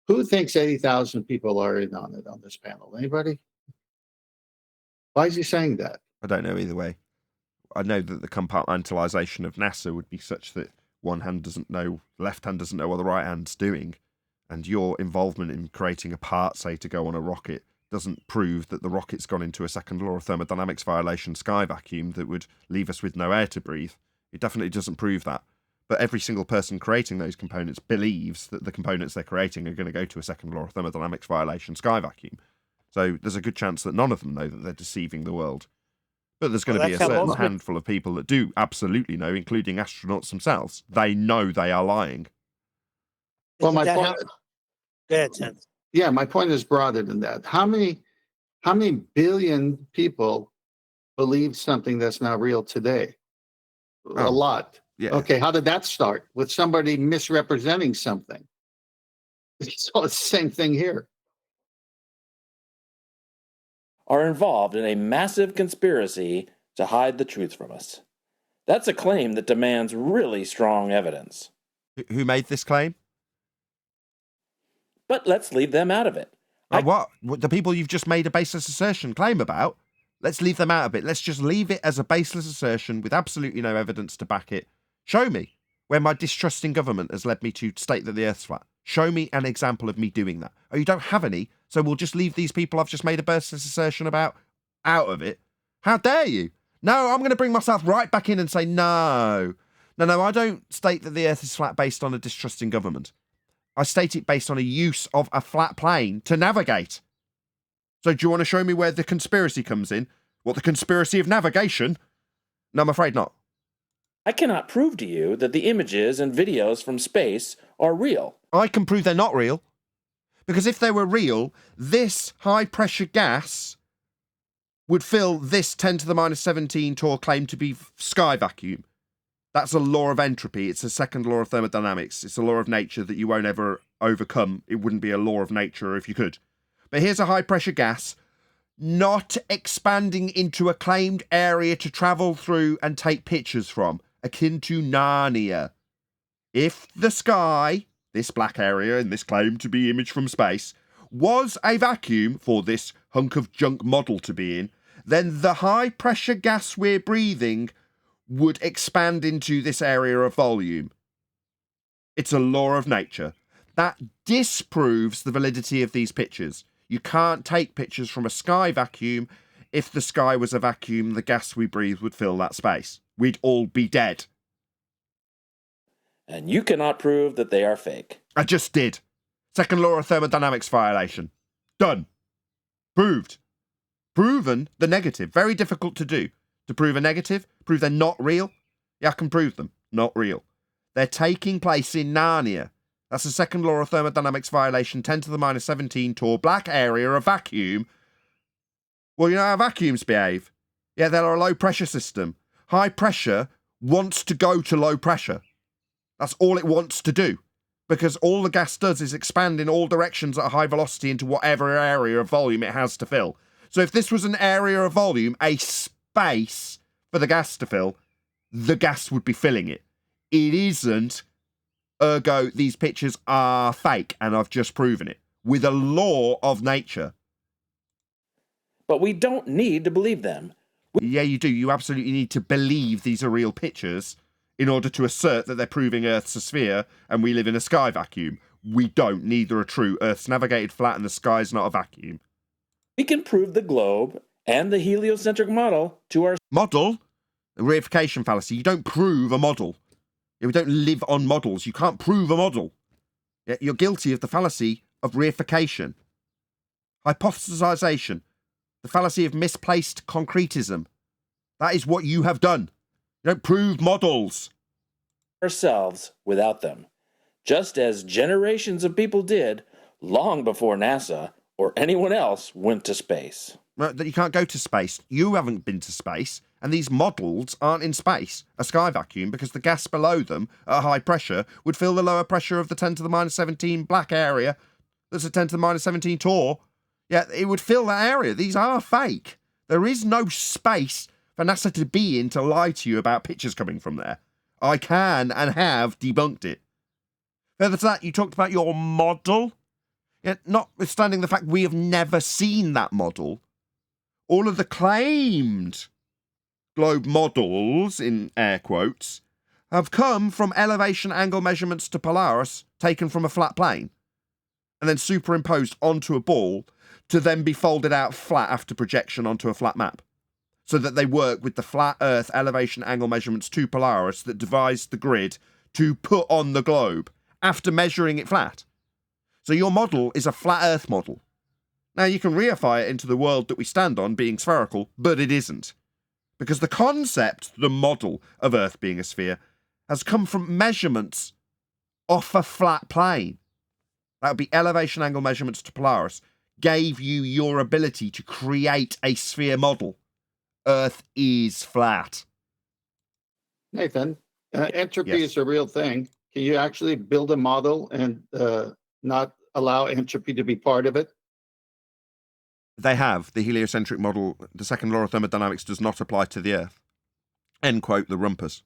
who thinks 80,000 people are in on it on this panel? Anybody? Why is he saying that? I don't know either way. I know that the compartmentalization of NASA would be such that one hand doesn't know, the left hand doesn't know what the right hand's doing. And your involvement in creating a part, say, to go on a rocket doesn't prove that the rocket's gone into a second law of thermodynamics violation sky vacuum that would leave us with no air to breathe. It definitely doesn't prove that. But every single person creating those components believes that the components they're creating are going to go to a second law of thermodynamics violation sky vacuum. So there's a good chance that none of them know that they're deceiving the world. But there's going to be a certain handful of people that do absolutely know, including astronauts themselves. They know they are lying. Well, my point. Go ahead, Tim. Yeah, my point is broader than that. How many billion people believe something that's not real today? A lot. Yeah. Okay, how did that start? With somebody misrepresenting something. So it's the same thing here. Are involved in a massive conspiracy to hide the truth from us. That's a claim that demands really strong evidence. Who made this claim? But let's leave them out of it. What? The people you've just made a baseless assertion claim about? Let's leave them out of it. Let's just leave it as a baseless assertion with absolutely no evidence to back it. Show me where my distrust in government has led me to state that the Earth's flat. Show me an example of me doing that. Oh, you don't have any, so we'll just leave these people I've just made a baseless assertion about out of it? How dare you? No, I'm going to bring myself right back in and say no. No, I don't state that the Earth is flat based on a distrusting government. I state it based on a use of a flat plane to navigate. So do you want to show me where the conspiracy comes in? What, the conspiracy of navigation? No, I'm afraid not. I cannot prove to you that the images and videos from space are real. I can prove they're not real. Because if they were real, this high-pressure gas would fill this 10 to the minus 17 torr claimed to be sky vacuum. That's a law of entropy. It's a second law of thermodynamics. It's a law of nature that you won't ever overcome. It wouldn't be a law of nature if you could. But here's a high-pressure gas not expanding into a claimed area to travel through and take pictures from, akin to Narnia. If the sky, this black area in this claim to be image from space, was a vacuum for this hunk of junk model to be in, then the high-pressure gas we're breathing would expand into this area of volume. It's a law of nature. That disproves the validity of these pictures. You can't take pictures from a sky vacuum. If the sky was a vacuum, the gas we breathe would fill that space. We'd all be dead. And you cannot prove that they are fake. I just did. Second law of thermodynamics violation. Done. Proved. Proven the negative. Very difficult to do. To prove a negative, prove they're not real. Yeah, I can prove them. Not real. They're taking place in Narnia. That's a second law of thermodynamics violation, 10 to the minus 17 torr, black area, a vacuum. Well, you know how vacuums behave? Yeah, they're a low pressure system. High pressure wants to go to low pressure. That's all it wants to do. Because all the gas does is expand in all directions at a high velocity into whatever area of volume it has to fill. So if this was an area of volume, a space for the gas to fill, the gas would be filling it. It isn't. Ergo, these pictures are fake, and I've just proven it. With a law of nature. But we don't need to believe them. Yeah, you do. You absolutely need to believe these are real pictures in order to assert that they're proving Earth's a sphere and we live in a sky vacuum. We don't. Neither are true. Earth's navigated flat and the sky's not a vacuum. We can prove the globe and the heliocentric model to our... Model? A reification fallacy. You don't prove a model. We don't live on models. You can't prove a model. You're guilty of the fallacy of reification. Hypothesization. The fallacy of misplaced concretism. That is what you have done. You don't prove models. Ourselves without them. Just as generations of people did long before NASA or anyone else went to space. That you can't go to space. You haven't been to space. And these models aren't in space, a sky vacuum, because the gas below them at high pressure would fill the lower pressure of the 10 to the minus 17 black area. That's a 10 to the minus 17 torr. Yeah, it would fill that area. These are fake. There is no space for NASA to be in to lie to you about pictures coming from there. I can and have debunked it. Further to that, you talked about your model. Yeah, notwithstanding the fact we have never seen that model, all of the claimed globe models, in air quotes, have come from elevation angle measurements to Polaris taken from a flat plane and then superimposed onto a ball to then be folded out flat after projection onto a flat map, so that they work with the flat Earth elevation angle measurements to Polaris that devised the grid to put on the globe after measuring it flat. So your model is a flat Earth model. Now you can reify it into the world that we stand on being spherical, but it isn't. Because the concept, the model of Earth being a sphere, has come from measurements off a flat plane. That would be elevation angle measurements to Polaris, gave you your ability to create a sphere model. Earth is flat. Nathan, entropy Yes. is a real thing. Can you actually build a model and not allow entropy to be part of it? They have. The heliocentric model, the second law of thermodynamics does not apply to the Earth. End quote, the rumpus.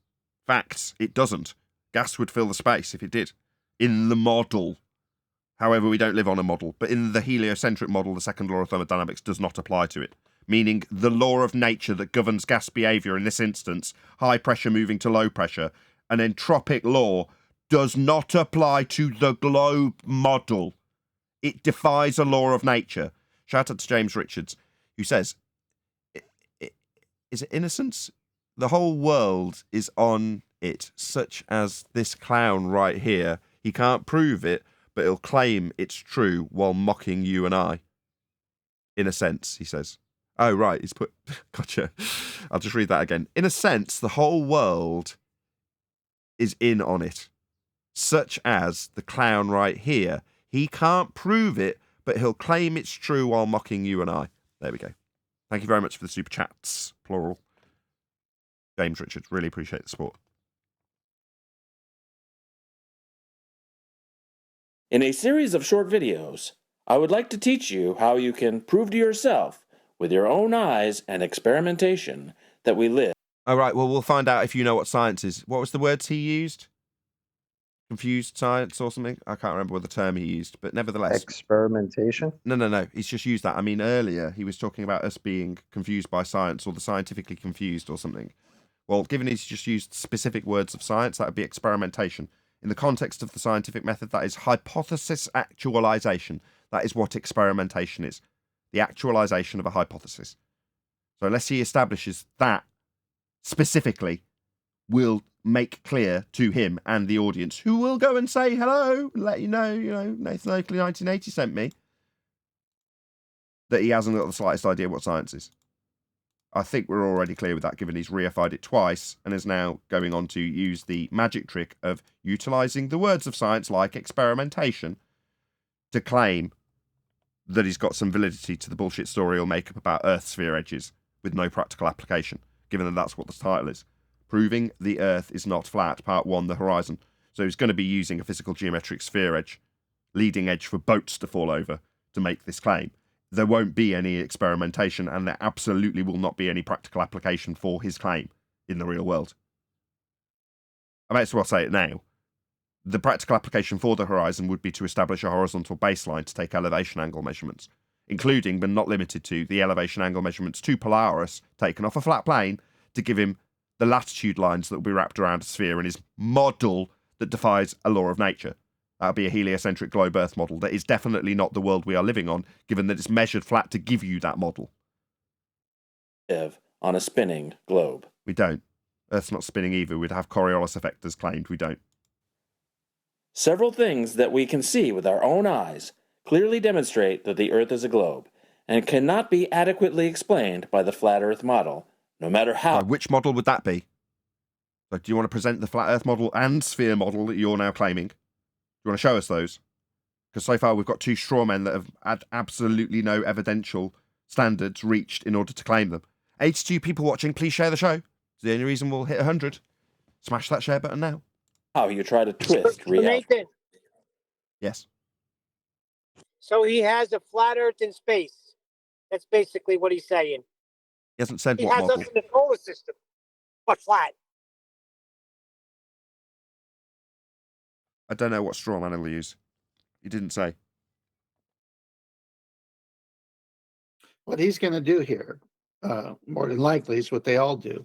Facts, it doesn't. Gas would fill the space if it did. In the model. However, we don't live on a model. But in the heliocentric model, the second law of thermodynamics does not apply to it. Meaning the law of nature that governs gas behaviour in this instance, high pressure moving to low pressure, an entropic law, does not apply to the globe model. It defies a law of nature. Shout out to James Richards, who says, is it innocence? The whole world is on it, such as this clown right here. He can't prove it, but he'll claim it's true while mocking you and I. In a sense, he says. Oh, right, he's put... Gotcha. I'll just read that again. In a sense, the whole world is in on it, such as the clown right here. He can't prove it, but he'll claim it's true while mocking you and I. There we go. Thank you very much for the super chats, plural. James Richards, really appreciate the support. In a series of short videos, I would like to teach you how you can prove to yourself with your own eyes and experimentation that we live. All right, well, we'll find out if you know what science is. What was the words he used? Confused science or something? I can't remember what the term he used, but nevertheless. Experimentation? No. He's just used that. I mean, earlier he was talking about us being confused by science or the scientifically confused or something. Well, given he's just used specific words of science, that would be experimentation. In the context of the scientific method, that is hypothesis actualization. That is what experimentation is. The actualization of a hypothesis. So unless he establishes that specifically, will make clear to him and the audience, who will go and say hello and let you know, Nathan Oakley 1980 sent me, that he hasn't got the slightest idea what science is. I think we're already clear with that, given he's reified it twice and is now going on to use the magic trick of utilising the words of science like experimentation to claim that he's got some validity to the bullshit story he'll make up about Earth sphere edges with no practical application, given that that's what the title is. Proving the Earth is not flat, part 1, the horizon. So he's going to be using a physical geometric sphere edge, leading edge for boats to fall over, to make this claim. There won't be any experimentation, and there absolutely will not be any practical application for his claim in the real world. I may as well say it now. The practical application for the horizon would be to establish a horizontal baseline to take elevation angle measurements, including but not limited to the elevation angle measurements to Polaris taken off a flat plane to give him the latitude lines that will be wrapped around a sphere in his model that defies a law of nature. That'll be a heliocentric globe Earth model that is definitely not the world we are living on, given that it's measured flat to give you that model. Live on a spinning globe. We don't. Earth's not spinning either. We'd have Coriolis effect as claimed. We don't. Several things that we can see with our own eyes clearly demonstrate that the Earth is a globe and cannot be adequately explained by the flat Earth model, no matter how... Which model would that be? Like, do you want to present the flat Earth model and sphere model that you're now claiming? Do you want to show us those? Because so far we've got 2 straw men that have had absolutely no evidential standards reached in order to claim them. 82 people watching, please share the show. It's the only reason we'll hit 100. Smash that share button now. How you try to twist reality. Nathan, Yes. so he has a flat Earth in space. That's basically what he's saying. He hasn't said He what has model. us in the solar system, but flat. I don't know what straw man he'll use. He didn't say. What he's going to do here, more than likely, is what they all do.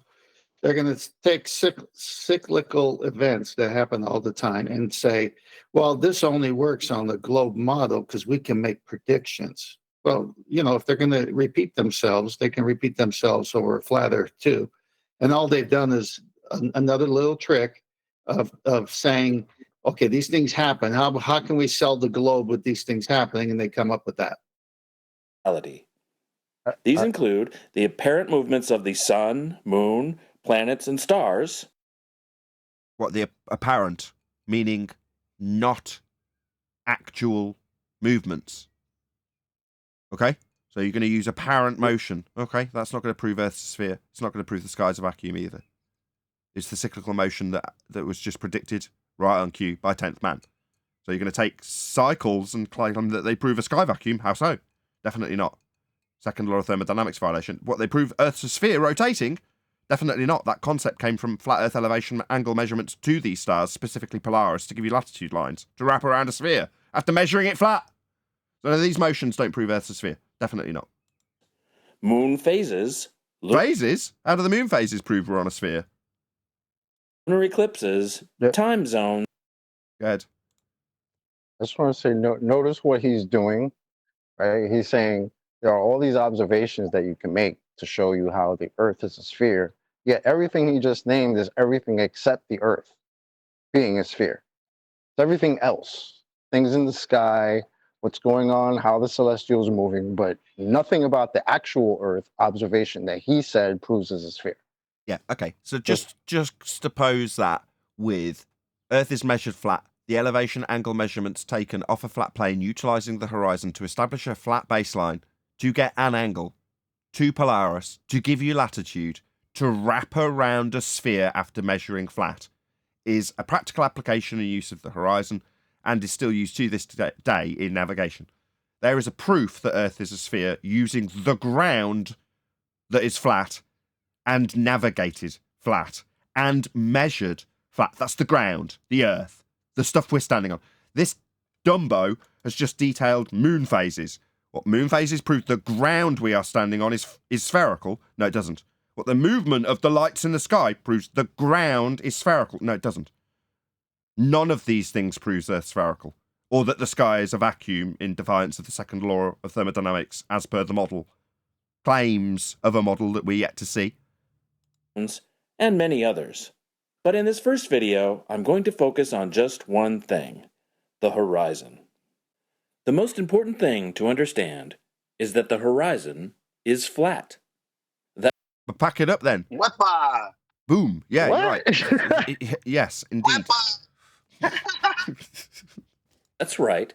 They're going to take cyclical events that happen all the time and say, well, this only works on the globe model because we can make predictions. Well, if they're going to repeat themselves, they can repeat themselves over a flat Earth too. And all they've done is another little trick of saying, okay, these things happen. How can we sell the globe with these things happening? And they come up with that. These include the apparent movements of the sun, moon, planets, and stars. What, the apparent, meaning not actual movements. Okay? So you're going to use apparent motion. Okay, that's not going to prove Earth's a sphere. It's not going to prove the sky's a vacuum either. It's the cyclical motion that was just predicted right on cue by 10th man. So you're going to take cycles and claim that they prove a sky vacuum. How so? Definitely not. Second law of thermodynamics violation. What, they prove Earth's a sphere rotating? Definitely not. That concept came from flat Earth elevation angle measurements to these stars, specifically Polaris, to give you latitude lines, to wrap around a sphere, after measuring it flat. So these motions don't prove Earth's a sphere. Definitely not. Moon phases. Phases? How do the moon phases prove we're on a sphere? Lunar eclipses. Time zone. Go ahead. I just want to say, notice what he's doing, right? He's saying there are all these observations that you can make to show you how the Earth is a sphere. Yet everything he just named is everything except the Earth being a sphere. It's everything else, things in the sky, what's going on, how the celestials are moving, but nothing about the actual Earth observation that he said proves as a sphere. Yeah, okay. So just juxtapose that with Earth is measured flat. The elevation angle measurements taken off a flat plane utilizing the horizon to establish a flat baseline to get an angle to Polaris to give you latitude to wrap around a sphere after measuring flat is a practical application and use of the horizon and is still used to this day in navigation. There is a proof that Earth is a sphere using the ground that is flat and navigated flat and measured flat. That's the ground, the Earth, the stuff we're standing on. This Dumbo has just detailed moon phases. What moon phases prove the ground we are standing on is spherical. No, it doesn't. What the movement of the lights in the sky proves the ground is spherical. No, it doesn't. None of these things proves they're spherical, or that the sky is a vacuum in defiance of the second law of thermodynamics as per the model. Claims of a model that we're yet to see. And many others. But in this first video, I'm going to focus on just one thing, the horizon. The most important thing to understand is that the horizon is flat. But pack it up then. Wepa! Boom. Yeah, What? you're right. Yes, indeed. That's right.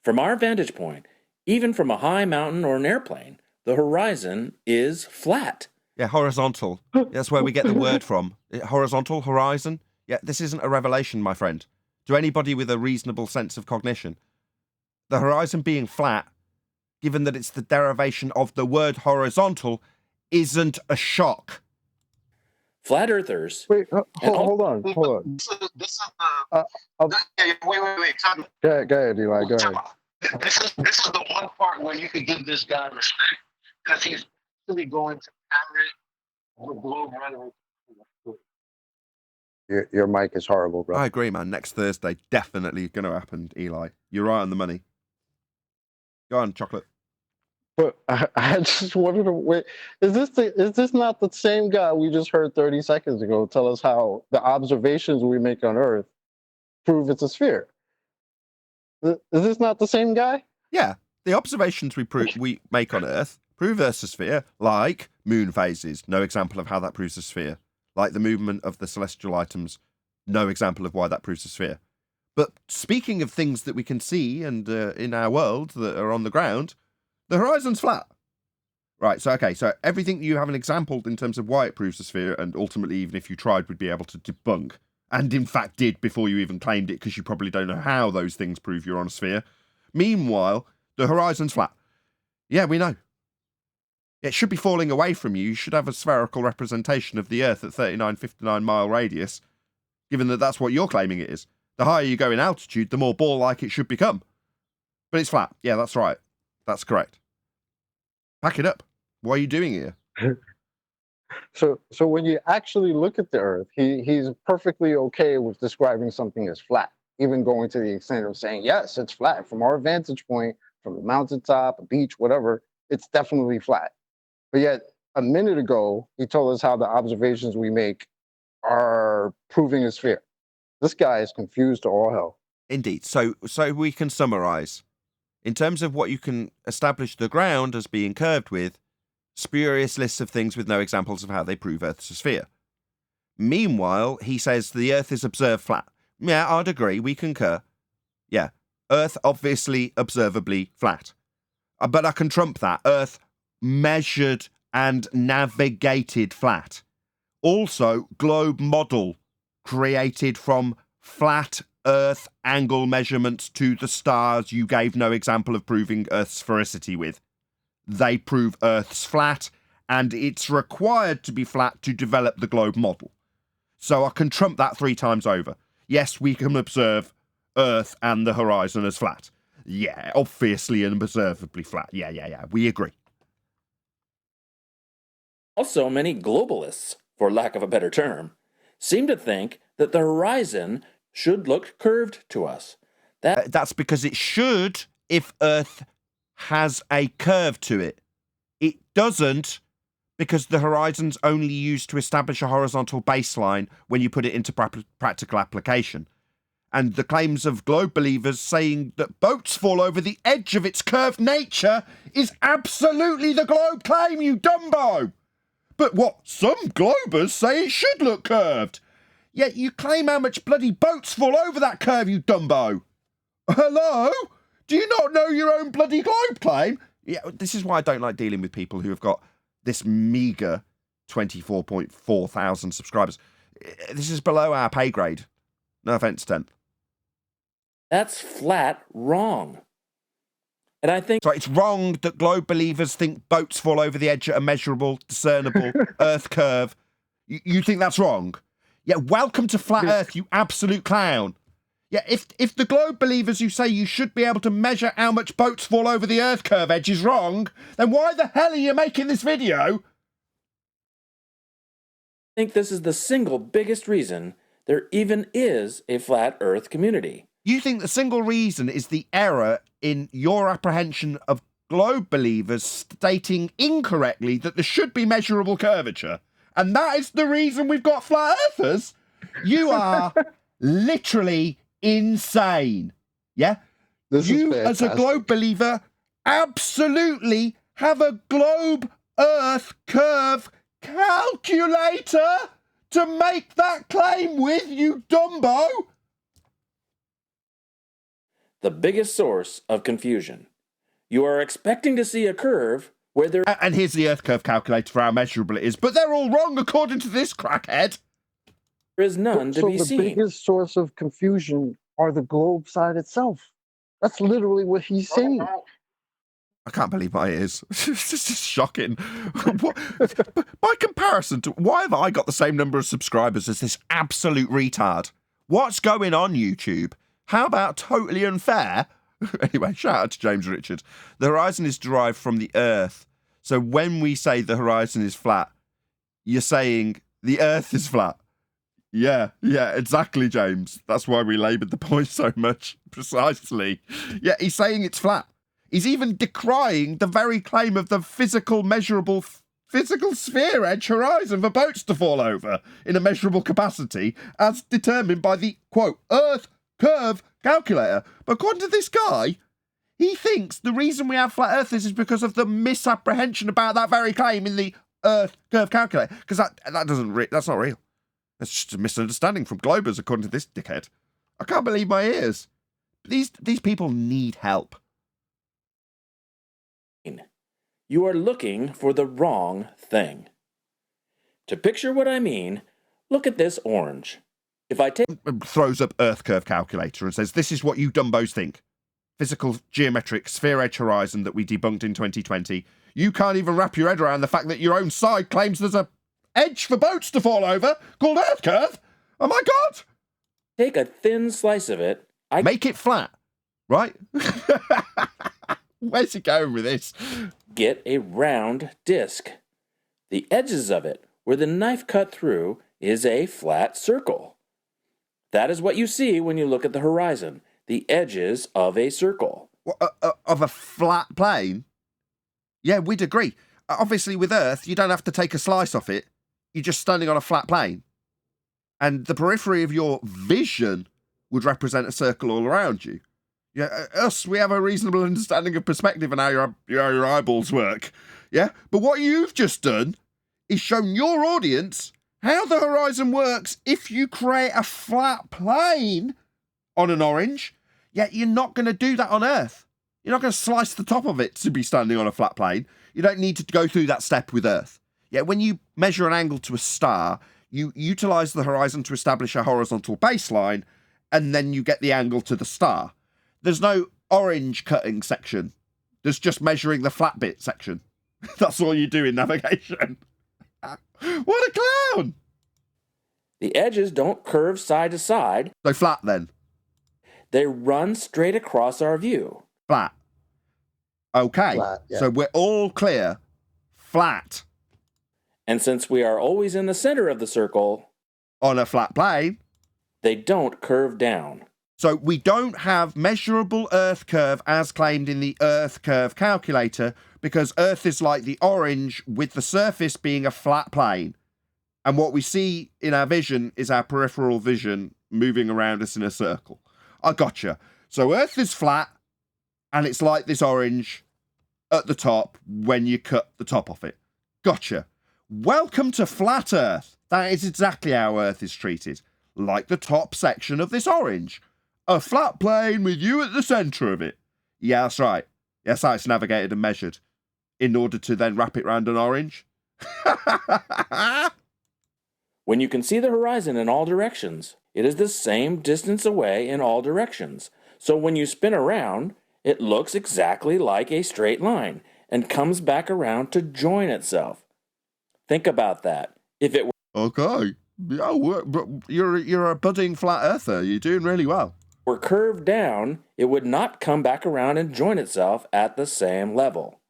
From our vantage point, even from a high mountain or an airplane, the horizon is flat. Yeah, horizontal. That's where we get the word from. Horizontal, horizon. Yeah, this isn't a revelation, my friend. To anybody with a reasonable sense of cognition, the horizon being flat, given that it's the derivation of the word horizontal, isn't a shock. Flat earthers. Wait, hold on. This is wait. Time. Go ahead, Eli. Go ahead. This is the one part where you could give this guy respect because he's really going to carry the globe running. Your mic is horrible, bro. I agree, man. Next Thursday, definitely going to happen, Eli. You're right on the money. Go on, chocolate. But I just wanted to wait. Is this not the same guy we just heard 30 seconds ago tell us how the observations we make on Earth prove it's a sphere? Is this not the same guy? Yeah, the observations we make on Earth prove Earth's a sphere, like moon phases. No example of how that proves a sphere. Like the movement of the celestial items. No example of why that proves a sphere. But speaking of things that we can see and in our world that are on the ground, the horizon's flat. Right, so everything you haven't exampled in terms of why it proves a sphere, and ultimately even if you tried would be able to debunk, and in fact did before you even claimed it because you probably don't know how those things prove you're on a sphere. Meanwhile, the horizon's flat. Yeah, we know. It should be falling away from you. You should have a spherical representation of the Earth at 3959 mile radius, given that that's what you're claiming it is. The higher you go in altitude, the more ball-like it should become. But it's flat. Yeah, that's right. That's correct. Pack it up. What are you doing here? So when you actually look at the Earth, he's perfectly okay with describing something as flat, even going to the extent of saying, yes, it's flat. From our vantage point, from the mountaintop, a beach, whatever, it's definitely flat. But yet, a minute ago, he told us how the observations we make are proving a sphere. This guy is confused to all hell. Indeed. So we can summarize. In terms of what you can establish the ground as being curved with, spurious lists of things with no examples of how they prove Earth's a sphere. Meanwhile, he says the Earth is observed flat. Yeah, I'd agree. We concur. Yeah, Earth obviously observably flat. But I can trump that. Earth measured and navigated flat. Also, globe model created from flat Earth angle measurements to the stars you gave no example of proving Earth's sphericity with. They prove Earth's flat, and it's required to be flat to develop the globe model. So I can trump that 3 times over. Yes, we can observe Earth and the horizon as flat. Yeah, obviously and observably flat. Yeah, we agree. Also, many globalists, for lack of a better term, seem to think that the horizon should look curved to us. That's because it should if Earth has a curve to it. It doesn't, because the horizon's only used to establish a horizontal baseline when you put it into practical application. And the claims of globe believers saying that boats fall over the edge of its curved nature is absolutely the globe claim, you dumbo! But what some globers say it should look curved. Yet you claim how much bloody boats fall over that curve, you dumbo! Hello? Do you not know your own bloody globe claim? Yeah, this is why I don't like dealing with people who have got this meagre 24.4 thousand subscribers. This is below our pay grade. No offence, 10th. That's flat wrong. And I think... So it's wrong that globe believers think boats fall over the edge at a measurable, discernible Earth curve. You think that's wrong? Yeah, welcome to Flat Earth, you absolute clown. Yeah, if the globe believers who say you should be able to measure how much boats fall over the Earth curve edge is wrong, then why the hell are you making this video? I think this is the single biggest reason there even is a flat Earth community. You think the single reason is the error in your apprehension of globe believers stating incorrectly that there should be measurable curvature, and that is the reason we've got flat earthers? You are literally insane. Yeah? You, as a globe believer, absolutely have a globe Earth curve calculator to make that claim with, you dumbo. The biggest source of confusion. You are expecting to see a curve where there... And here's the Earth curve calculator for how measurable it is, but they're all wrong according to this crackhead. There is none to be seen. So the biggest source of confusion are the globe side itself. That's literally what he's saying. I can't believe my ears. This is shocking. By comparison to... Why have I got the same number of subscribers as this absolute retard? What's going on, YouTube? How about totally unfair? Anyway, shout out to James Richard. The horizon is derived from the Earth. So when we say the horizon is flat, you're saying the Earth is flat. Yeah, exactly, James. That's why we laboured the point so much. Precisely. Yeah, he's saying it's flat. He's even decrying the very claim of the physical, measurable, physical sphere edge horizon for boats to fall over in a measurable capacity as determined by the, quote, Earth curve calculator. But according to this guy, he thinks the reason we have flat earthers is because of the misapprehension about that very claim in the Earth curve calculator. Because that's not real. That's just a misunderstanding from globers, according to this dickhead. I can't believe my ears. These people need help. You are looking for the wrong thing. To picture what I mean, look at this orange. If I take... Throws up Earth curve calculator and says, this is what you dumbos think. Physical geometric sphere edge horizon that we debunked in 2020. You can't even wrap your head around the fact that your own side claims there's a edge for boats to fall over called Earth curve. Oh my God. Take a thin slice of it. Make it flat, right? Where's he going with this? Get a round disc. The edges of it, where the knife cut through, is a flat circle. That is what you see when you look at the horizon, the edges of a circle. Of a flat plane? Yeah, we'd agree. Obviously, with Earth, you don't have to take a slice off it. You're just standing on a flat plane. And the periphery of your vision would represent a circle all around you. Yeah, us, we have a reasonable understanding of perspective and how your eyeballs work. Yeah? But what you've just done is shown your audience how the horizon works if you create a flat plane on an orange, yet you're not going to do that on Earth. You're not going to slice the top of it to be standing on a flat plane. You don't need to go through that step with Earth. Yet when you measure an angle to a star, you utilise the horizon to establish a horizontal baseline, and then you get the angle to the star. There's no orange cutting section. There's just measuring the flat bit section. That's all you do in navigation. What a clown! The edges don't curve side to side. So flat then? They run straight across our view. Flat. Okay, Flat, yeah. So we're all clear. Flat. And since we are always in the center of the circle... On a flat plane. They don't curve down. So we don't have measurable Earth curve as claimed in the Earth curve calculator because Earth is like the orange with the surface being a flat plane. And what we see in our vision is our peripheral vision moving around us in a circle. I gotcha. So Earth is flat and it's like this orange at the top when you cut the top off it. Gotcha. Welcome to Flat Earth. That is exactly how Earth is treated. Like the top section of this orange. A flat plane with you at the centre of it. Yeah, that's right. That's how it's navigated and measured. In order to then wrap it round an orange. When you can see the horizon in all directions, it is the same distance away in all directions. So when you spin around, it looks exactly like a straight line and comes back around to join itself. Think about that. If it were Okay. Yeah, you're a budding flat earther. You're doing really well. curved down, it would not come back around and join itself at the same level.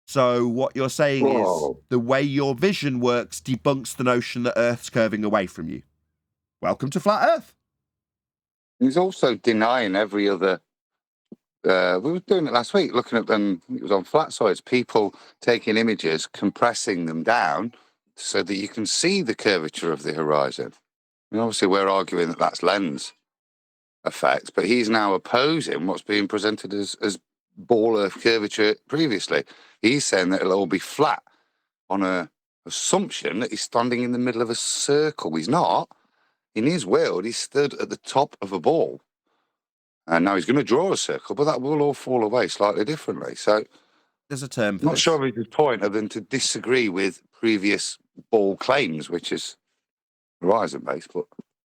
So what you're saying is the way your vision works debunks the notion that Earth's curving away from you. Welcome to Flat Earth. He's also denying every other. We were doing it last week, looking at them. It was on flat sides. People taking images, compressing them down so that you can see the curvature of the horizon. And obviously, we're arguing that that's lens effect, but he's now opposing what's being presented as ball Earth curvature previously. He's saying that it'll all be flat on a assumption that he's standing in the middle of a circle. He's not. In his world, he's stood at the top of a ball. And now he's going to draw a circle, but that will all fall away slightly differently. So there's a term for not this. sure of his point other than to disagree with previous ball claims, which is horizon-based. But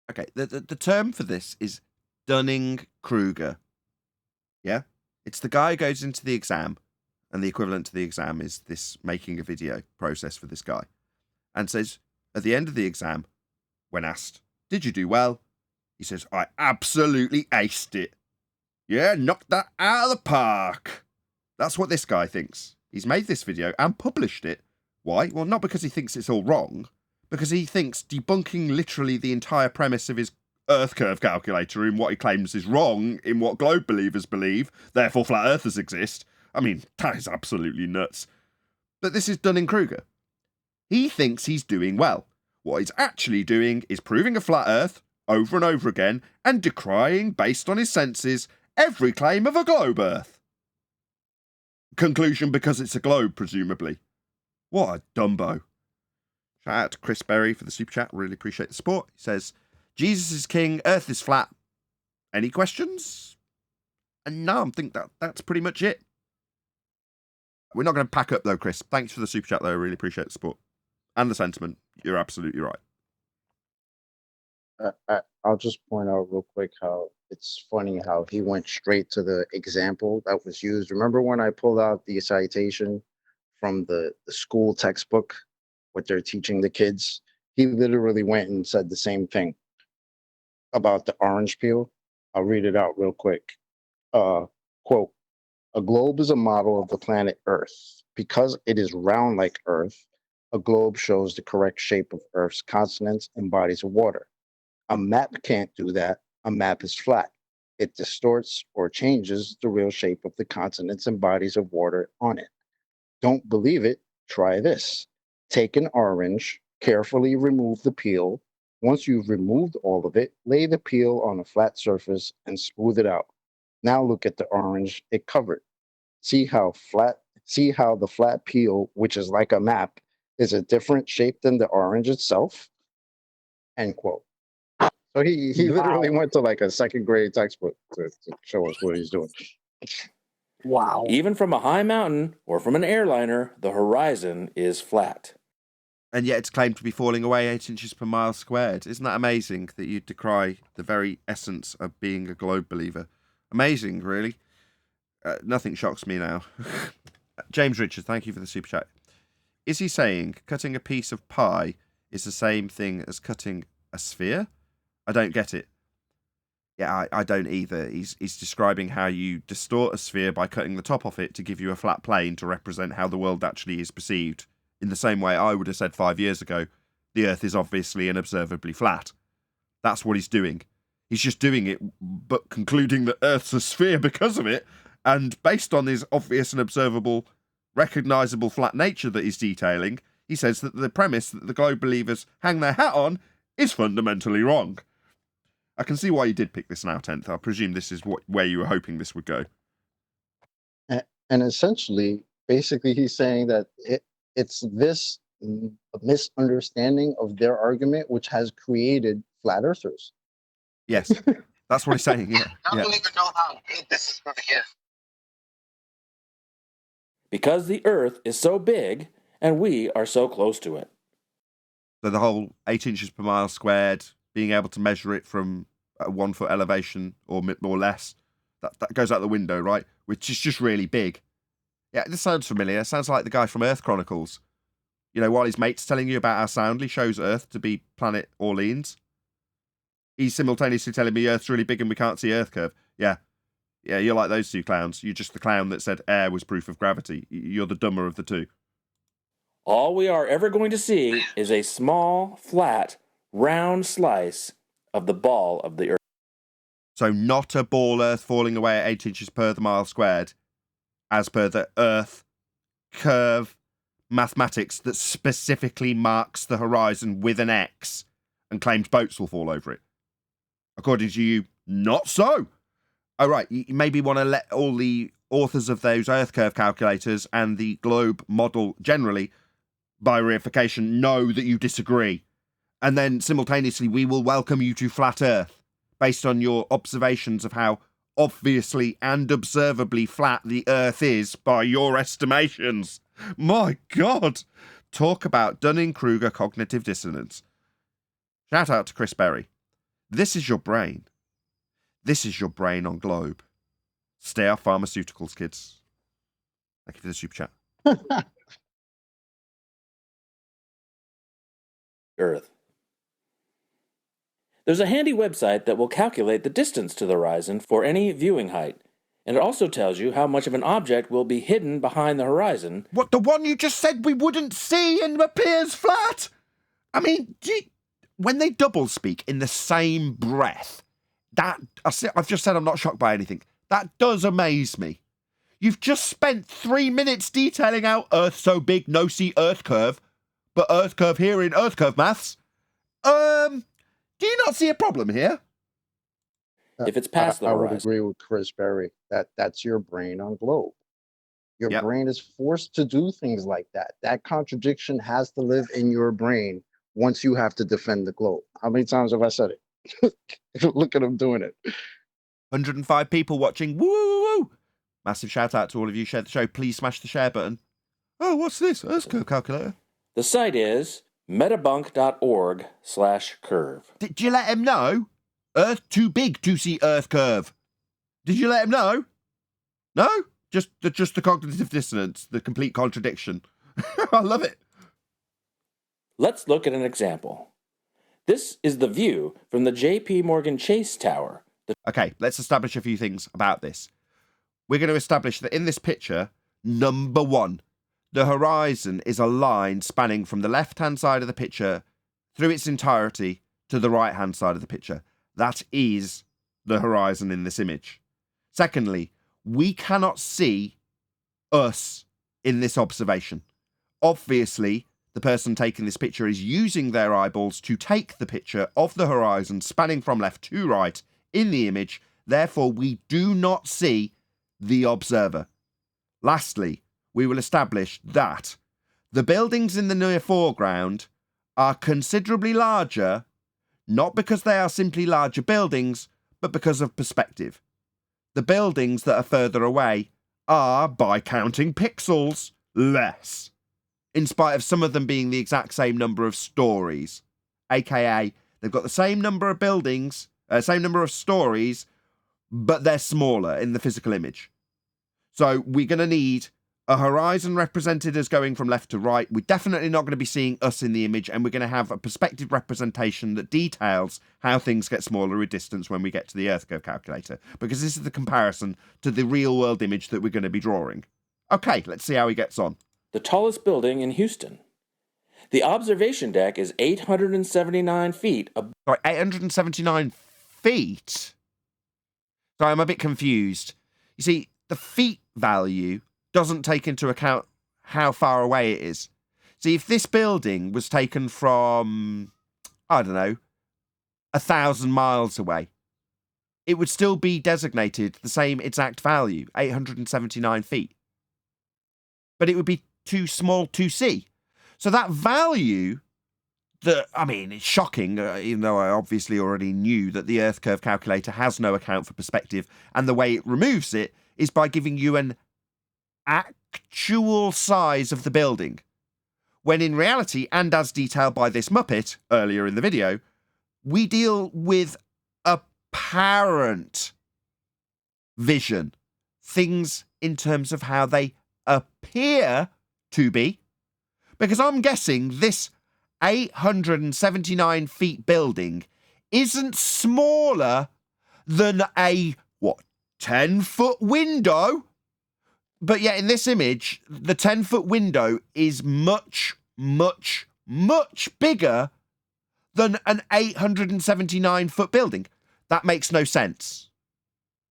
okay, the term for this is Dunning-Kruger. Yeah? It's the guy who goes into the exam, and the equivalent to the exam is this making a video process for this guy, and says, at the end of the exam, when asked, did you do well? He says, I absolutely aced it. Yeah, knocked that out of the park. That's what this guy thinks. He's made this video and published it. Why? Well, not because he thinks it's all wrong, because he thinks debunking literally the entire premise of his Earth curve calculator in what he claims is wrong in what globe believers believe, therefore flat earthers exist. I mean, that is absolutely nuts. But this is Dunning-Kruger. He thinks he's doing well. What he's actually doing is proving a flat earth over and over again and decrying, based on his senses, every claim of a globe earth. Conclusion, because it's a globe, presumably. What a dumbo. Shout out to Chris Berry for the super chat. Really appreciate the support. He says, Jesus is king, earth is flat. Any questions? And no, I think that's pretty much it. We're not going to pack up though, Chris. Thanks for the super chat though. I really appreciate the support. And the sentiment. You're absolutely right. I'll just point out real quick how it's funny how he went straight to the example that was used. Remember when I pulled out the citation from the school textbook, what they're teaching the kids? He literally went and said the same thing about the orange peel. I'll read it out real quick. Quote, a globe is a model of the planet Earth. Because it is round like Earth, a globe shows the correct shape of Earth's continents and bodies of water. A map can't do that. A map is flat. It distorts or changes the real shape of the continents and bodies of water on it. Don't believe it? Try this. Take an orange, carefully remove the peel. Once you've removed all of it, lay the peel on a flat surface and smooth it out. Now look at the orange it covered. See how the flat peel, which is like a map, is a different shape than the orange itself? End quote. So he literally went to like a second grade textbook to show us what he's doing. Wow. Even from a high mountain or from an airliner, the horizon is flat. And yet it's claimed to be falling away 8 inches per mile squared. Isn't that amazing that you decry the very essence of being a globe believer? Amazing, really. Nothing shocks me now. James Richards, thank you for the super chat. Is he saying cutting a piece of pie is the same thing as cutting a sphere? I don't get it. Yeah, I don't either. He's describing how you distort a sphere by cutting the top off it to give you a flat plane to represent how the world actually is perceived. In the same way I would have said 5 years ago, the Earth is obviously and observably flat. That's what he's doing. He's just doing it, but concluding that Earth's a sphere because of it. And based on his obvious and observable, recognisable flat nature that he's detailing, he says that the premise that the globe believers hang their hat on is fundamentally wrong. I can see why you did pick this now, 10th. I presume this is where you were hoping this would go. And essentially, basically, he's saying that it's this misunderstanding of their argument which has created flat earthers. Yes, that's what he's saying. Yeah, I don't even know how good this is going to get. Because the Earth is so big and we are so close to it. So the whole 8 inches per mile squared, being able to measure it from a 1 foot elevation or less, that goes out the window, right? Which is just really big. Yeah, this sounds familiar. It sounds like the guy from Earth Chronicles. You know, while his mate's telling you about how soundly shows Earth to be planet Orleans, he's simultaneously telling me Earth's really big and we can't see Earth curve. Yeah, you're like those two clowns. You're just the clown that said air was proof of gravity. You're the dumber of the two. All we are ever going to see is a small, flat, round slice of the ball of the Earth. So not a ball Earth falling away at 8 inches per the mile squared, as per the Earth curve mathematics that specifically marks the horizon with an X and claims boats will fall over it. According to you, not so. Oh, right. You maybe want to let all the authors of those Earth curve calculators and the globe model generally, by reification, know that you disagree. And then simultaneously, we will welcome you to Flat Earth based on your observations of how obviously and observably flat the Earth is by your estimations. My God. Talk about Dunning-Kruger cognitive dissonance. Shout out to Chris Berry. This is your brain. This is your brain on globe. Stay off pharmaceuticals, kids. Thank you for the super chat. Earth. There's a handy website that will calculate the distance to the horizon for any viewing height, and it also tells you how much of an object will be hidden behind the horizon. What, the one you just said we wouldn't see and appears flat? I mean, when they double speak in the same breath, I've just said I'm not shocked by anything. That does amaze me. You've just spent 3 minutes detailing out Earth so big, no see Earth curve, but Earth curve here in Earth curve maths. Do you not see a problem here? If it's past the I horizon. would agree with Chris Berry that's your brain on globe. Your brain is forced to do things like that. That contradiction has to live in your brain once you have to defend the globe. How many times have I said it? Look at him doing it. 105 people watching. Woo, woo, woo. Massive shout out to all of you. Share the show. Please smash the share button. Oh, what's this? Earth curve calculator. The site is metabunk.org/curve. Did you let him know? Earth too big to see Earth curve. Did you let him know? No? Just the cognitive dissonance, the complete contradiction. I love it. Let's look at an example. This is the view from the J.P. Morgan Chase Tower. Okay, let's establish a few things about this. We're going to establish that in this picture, number one, the horizon is a line spanning from the left-hand side of the picture through its entirety to the right-hand side of the picture. That is the horizon in this image. Secondly, we cannot see us in this observation. Obviously, the person taking this picture is using their eyeballs to take the picture of the horizon spanning from left to right in the image. Therefore, we do not see the observer. Lastly, we will establish that the buildings in the near foreground are considerably larger, not because they are simply larger buildings, but because of perspective. The buildings that are further away are, by counting pixels, less, in spite of some of them being the exact same number of stories. AKA, they've got the same number of buildings, same number of stories, but they're smaller in the physical image. So we're going to need a horizon represented as going from left to right. We're definitely not going to be seeing us in the image, and we're going to have a perspective representation that details how things get smaller with distance when we get to the Earth curve calculator, because this is the comparison to the real world image that we're going to be drawing. Okay, let's see how he gets on. The tallest building in Houston. The observation deck is 879 feet. 879 feet. So I'm a bit confused. You see, the feet value doesn't take into account how far away it is. See, if this building was taken from, I don't know, 1,000 miles away, it would still be designated the same exact value, 879 feet. But it would be too small to see. So that value, it's shocking, even though I obviously already knew that the Earth curve calculator has no account for perspective, and the way it removes it is by giving you an actual size of the building. When in reality, and as detailed by this Muppet earlier in the video, we deal with apparent vision. Things in terms of how they appear to be. Because I'm guessing this 879 feet building isn't smaller than a, 10-foot window? But yet in this image, the 10-foot window is much, much, much bigger than an 879-foot building. That makes no sense.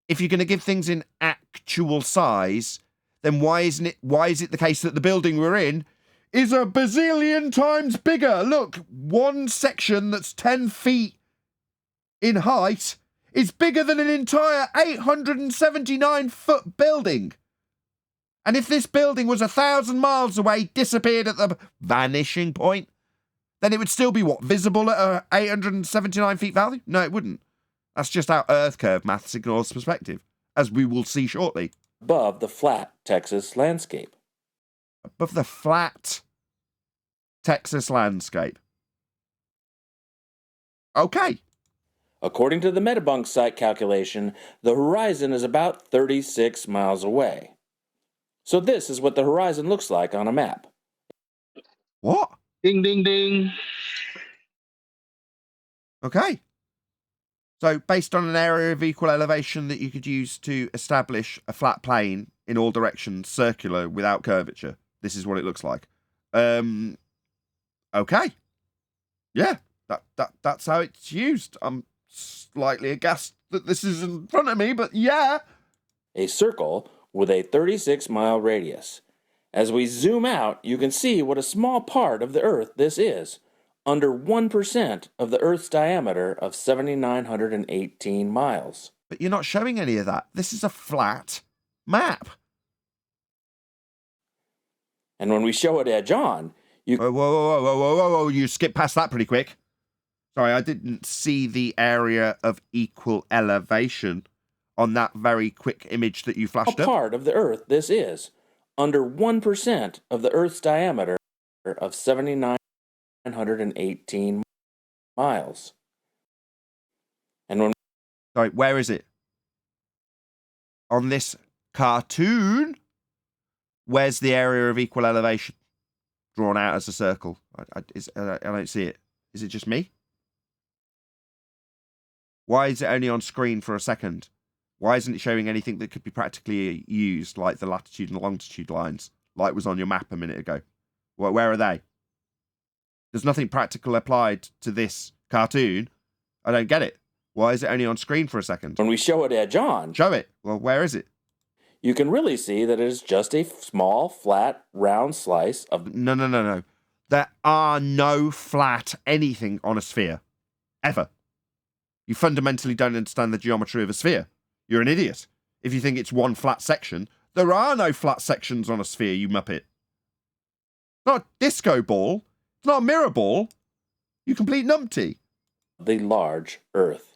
If you're going to give things in actual size, then why is it the case that the building we're in is a bazillion times bigger? Look, one section that's 10 feet in height is bigger than an entire 879-foot building. And if this building was 1,000 miles away, disappeared at the vanishing point, then it would still be, visible at a 879 feet value? No, it wouldn't. That's just how Earth curve maths ignores perspective, as we will see shortly. Above the flat Texas landscape. Above the flat Texas landscape. Okay. According to the Metabunk site calculation, the horizon is about 36 miles away. So this is what the horizon looks like on a map. What? Ding, ding, ding. Okay. So based on an area of equal elevation that you could use to establish a flat plane in all directions, circular, without curvature, this is what it looks like. Okay. Yeah, that's how it's used. I'm slightly aghast that this is in front of me, but yeah. A circle with a 36-mile radius. As we zoom out, you can see what a small part of the Earth this is. Under 1% of the Earth's diameter of 7,918 miles. But you're not showing any of that. This is a flat map. And when we show it edge on, you... Whoa, you skip past that pretty quick. Sorry, I didn't see the area of equal elevation on that very quick image that you flashed up. Part of the Earth this is. Under 1% of the Earth's diameter of 7,918 miles. And when... Sorry, where is it? On this cartoon? Where's the area of equal elevation? Drawn out as a circle. I don't see it. Is it just me? Why is it only on screen for a second? Why isn't it showing anything that could be practically used, like the latitude and longitude lines, like was on your map a minute ago? Where are they? There's nothing practical applied to this cartoon. I don't get it. Why is it only on screen for a second? When we show it edge on... Show it. Well, where is it? You can really see that it is just a small, flat, round slice of... No. There are no flat anything on a sphere. Ever. You fundamentally don't understand the geometry of a sphere. You're an idiot. If you think it's one flat section, there are no flat sections on a sphere, you muppet. It's not a disco ball. It's not a mirror ball. You complete numpty. The large Earth.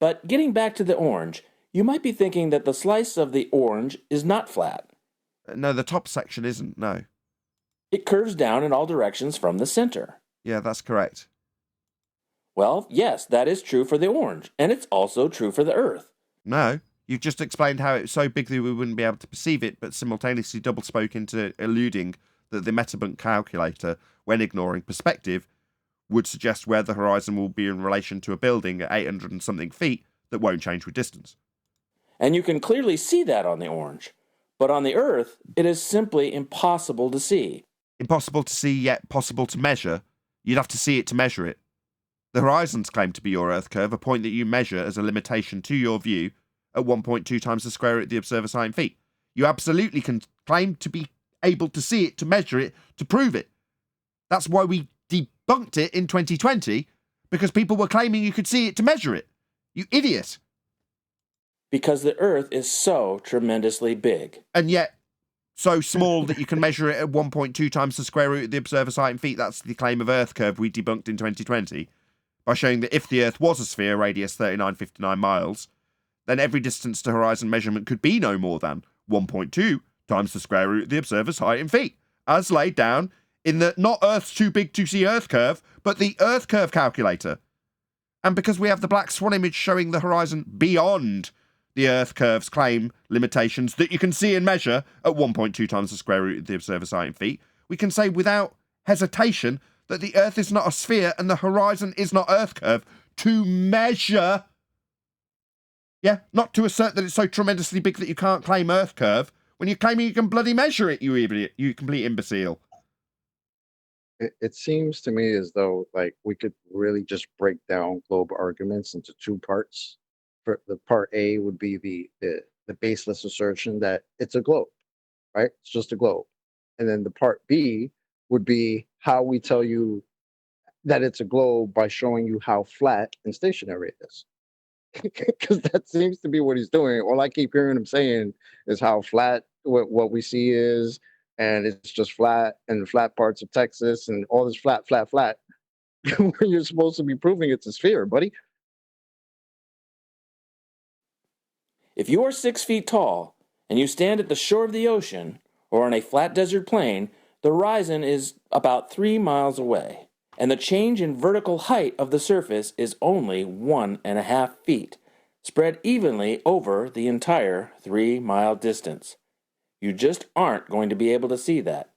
But getting back to the orange, you might be thinking that the slice of the orange is not flat. No, the top section isn't, no. It curves down in all directions from the center. Yeah, that's correct. Well, yes, that is true for the orange, and it's also true for the Earth. No, you've just explained how it's so big that we wouldn't be able to perceive it, but simultaneously double spoke into alluding that the Metabunk calculator, when ignoring perspective, would suggest where the horizon will be in relation to a building at 800 and something feet that won't change with distance. And you can clearly see that on the orange. But on the Earth, it is simply impossible to see. Impossible to see, yet possible to measure. You'd have to see it to measure it. The horizon's claim to be your Earth curve, a point that you measure as a limitation to your view at 1.2 times the square root of the observer site in feet. You absolutely can claim to be able to see it, to measure it, to prove it. That's why we debunked it in 2020, because people were claiming you could see it to measure it. You idiot. Because the Earth is so tremendously big. And yet so small that you can measure it at 1.2 times the square root of the observer site in feet. That's the claim of Earth curve we debunked in 2020 by showing that if the Earth was a sphere, radius 3959 miles, then every distance to horizon measurement could be no more than 1.2 times the square root of the observer's height in feet, as laid down in the not Earth's too big to see Earth curve, but the Earth curve calculator. And because we have the black swan image showing the horizon beyond the Earth curve's claim limitations that you can see and measure at 1.2 times the square root of the observer's height in feet, we can say without hesitation that the Earth is not a sphere and the horizon is not Earth curve to measure. Yeah, not to assert that it's so tremendously big that you can't claim Earth curve when you're claiming you can bloody measure it, you idiot, you complete imbecile. It seems to me as though like we could really just break down globe arguments into two parts. For the part A would be the baseless assertion that it's a globe, right? It's just a globe. And then the part B would be how we tell you that it's a globe by showing you how flat and stationary it is. Because that seems to be what he's doing. All I keep hearing him saying is how flat what we see is, and it's just flat, and the flat parts of Texas, and all this flat. When you're supposed to be proving it's a sphere, buddy. If you are 6 feet tall and you stand at the shore of the ocean or on a flat desert plain, the horizon is about 3 miles away, and the change in vertical height of the surface is only 1.5 feet, spread evenly over the entire 3-mile distance. You just aren't going to be able to see that.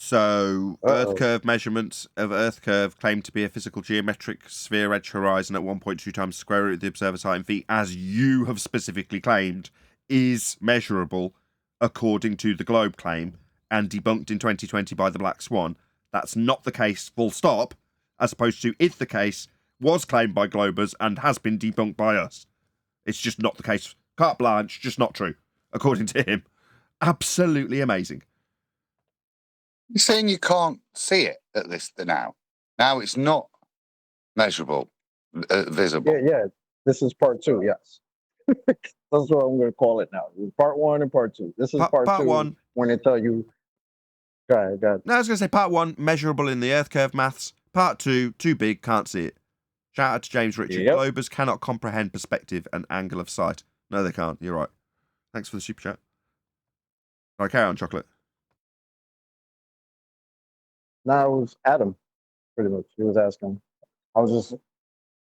So, Earth curve measurements of Earth curve claim to be a physical geometric sphere edge horizon at 1.2 times the square root of the observer's height in feet, as you have specifically claimed, is measurable according to the globe claim and debunked in 2020 by the Black Swan. That's not the case, full stop, as opposed to is the case, was claimed by Globers and has been debunked by us. It's just not the case. Carte blanche, just not true, according to him. Absolutely amazing. You're saying you can't see it at this now. Now it's not measurable, visible. Yeah. This is part 2. Yes, that's what I'm going to call it now. Part 1 and part 2. This is part 2. 1. When they tell you, go ahead. No, I was going to say part 1, measurable in the Earth curve maths. Part 2, too big, can't see it. Shout out to James Richard. Yep. Globers cannot comprehend perspective and angle of sight. No, they can't. You're right. Thanks for the super chat. All right, carry on, Chocolate. No, it was Adam, pretty much. He was asking. I was just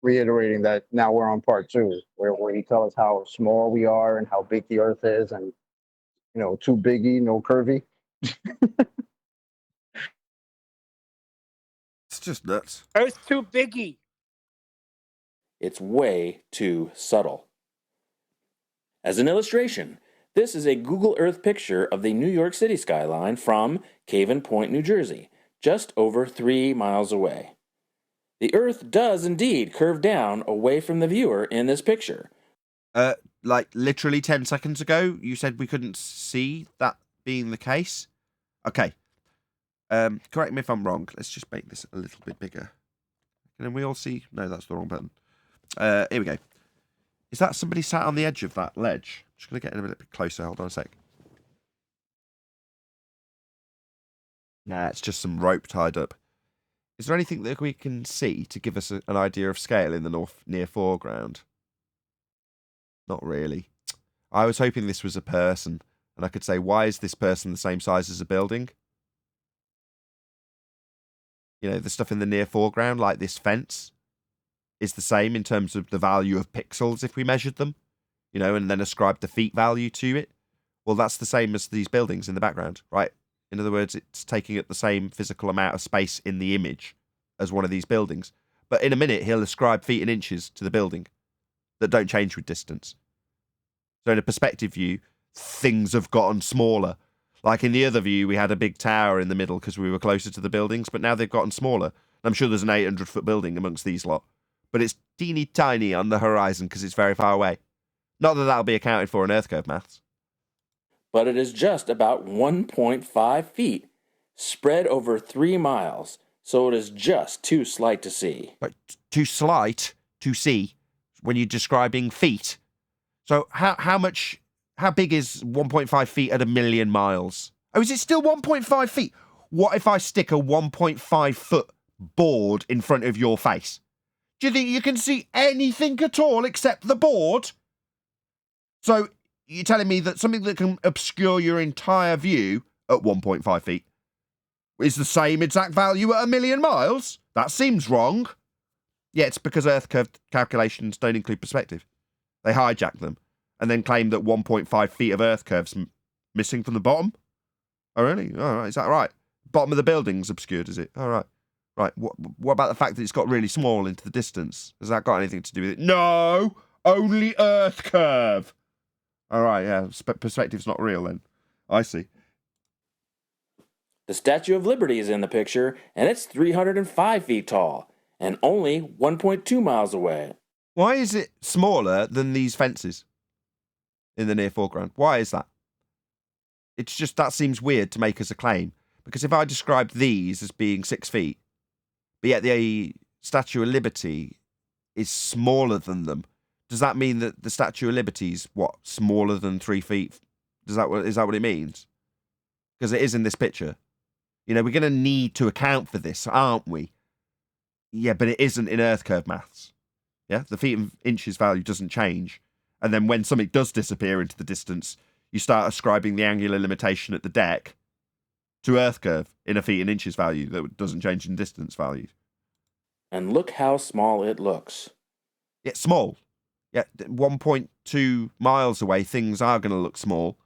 reiterating that now we're on part 2, where he tells us how small we are and how big the Earth is, and too biggy, no curvy. It's just nuts. Earth's too biggy. It's way too subtle. As an illustration, this is a Google Earth picture of the New York City skyline from Caven Point, New Jersey, just over 3 miles away. The Earth does indeed curve down away from the viewer in this picture. Like literally 10 seconds ago, you said we couldn't see that being the case. Okay. Correct me if I'm wrong. Let's just make this a little bit bigger. And then we all see... No, that's the wrong button. Here we go. Is that somebody sat on the edge of that ledge? I'm just going to get in a bit closer. Hold on a sec. Nah, it's just some rope tied up. Is there anything that we can see to give us an idea of scale in the near foreground? Not really. I was hoping this was a person, and I could say, why is this person the same size as a building? The stuff in the near foreground, like this fence, is the same in terms of the value of pixels if we measured them, and then ascribed the feet value to it. Well, that's the same as these buildings in the background, right? In other words, it's taking up the same physical amount of space in the image as one of these buildings. But in a minute, he'll ascribe feet and inches to the building that don't change with distance. So in a perspective view, things have gotten smaller. Like in the other view, we had a big tower in the middle because we were closer to the buildings, but now they've gotten smaller. I'm sure there's an 800-foot building amongst these lot. But it's teeny tiny on the horizon because it's very far away. Not that that'll be accounted for in Earth curve maths. But it is just about 1.5 feet, spread over 3 miles, so it is just too slight to see. But too slight to see when you're describing feet. So how big is 1.5 feet at 1,000,000 miles? Oh, is it still 1.5 feet? What if I stick a 1.5 foot board in front of your face? Do you think you can see anything at all except the board? So you're telling me that something that can obscure your entire view at 1.5 feet is the same exact value at 1,000,000 miles? That seems wrong. Yeah, it's because Earth curve calculations don't include perspective. They hijack them and then claim that 1.5 feet of Earth curve's missing from the bottom. Oh, really? All right, is that right? Bottom of the building's obscured, is it? All right. Right, what about the fact that it's got really small into the distance? Has that got anything to do with it? No! Only Earth curve! All right, yeah, perspective's not real then. I see. The Statue of Liberty is in the picture, and it's 305 feet tall, and only 1.2 miles away. Why is it smaller than these fences in the near foreground? Why is that? It's just, that seems weird to make as a claim. Because if I described these as being 6 feet, but yet the Statue of Liberty is smaller than them, does that mean that the Statue of Liberty is, what, smaller than 3 feet? Is that what it means? Because it is in this picture. You know, we're going to need to account for this, aren't we? Yeah, but it isn't in Earth curve maths. Yeah, the feet and inches value doesn't change. And then when something does disappear into the distance, you start ascribing the angular limitation at the deck to Earth curve in a feet and inches value that doesn't change in distance value. And look how small it looks. Yeah, small. Yeah, 1.2 miles away, things are going to look small.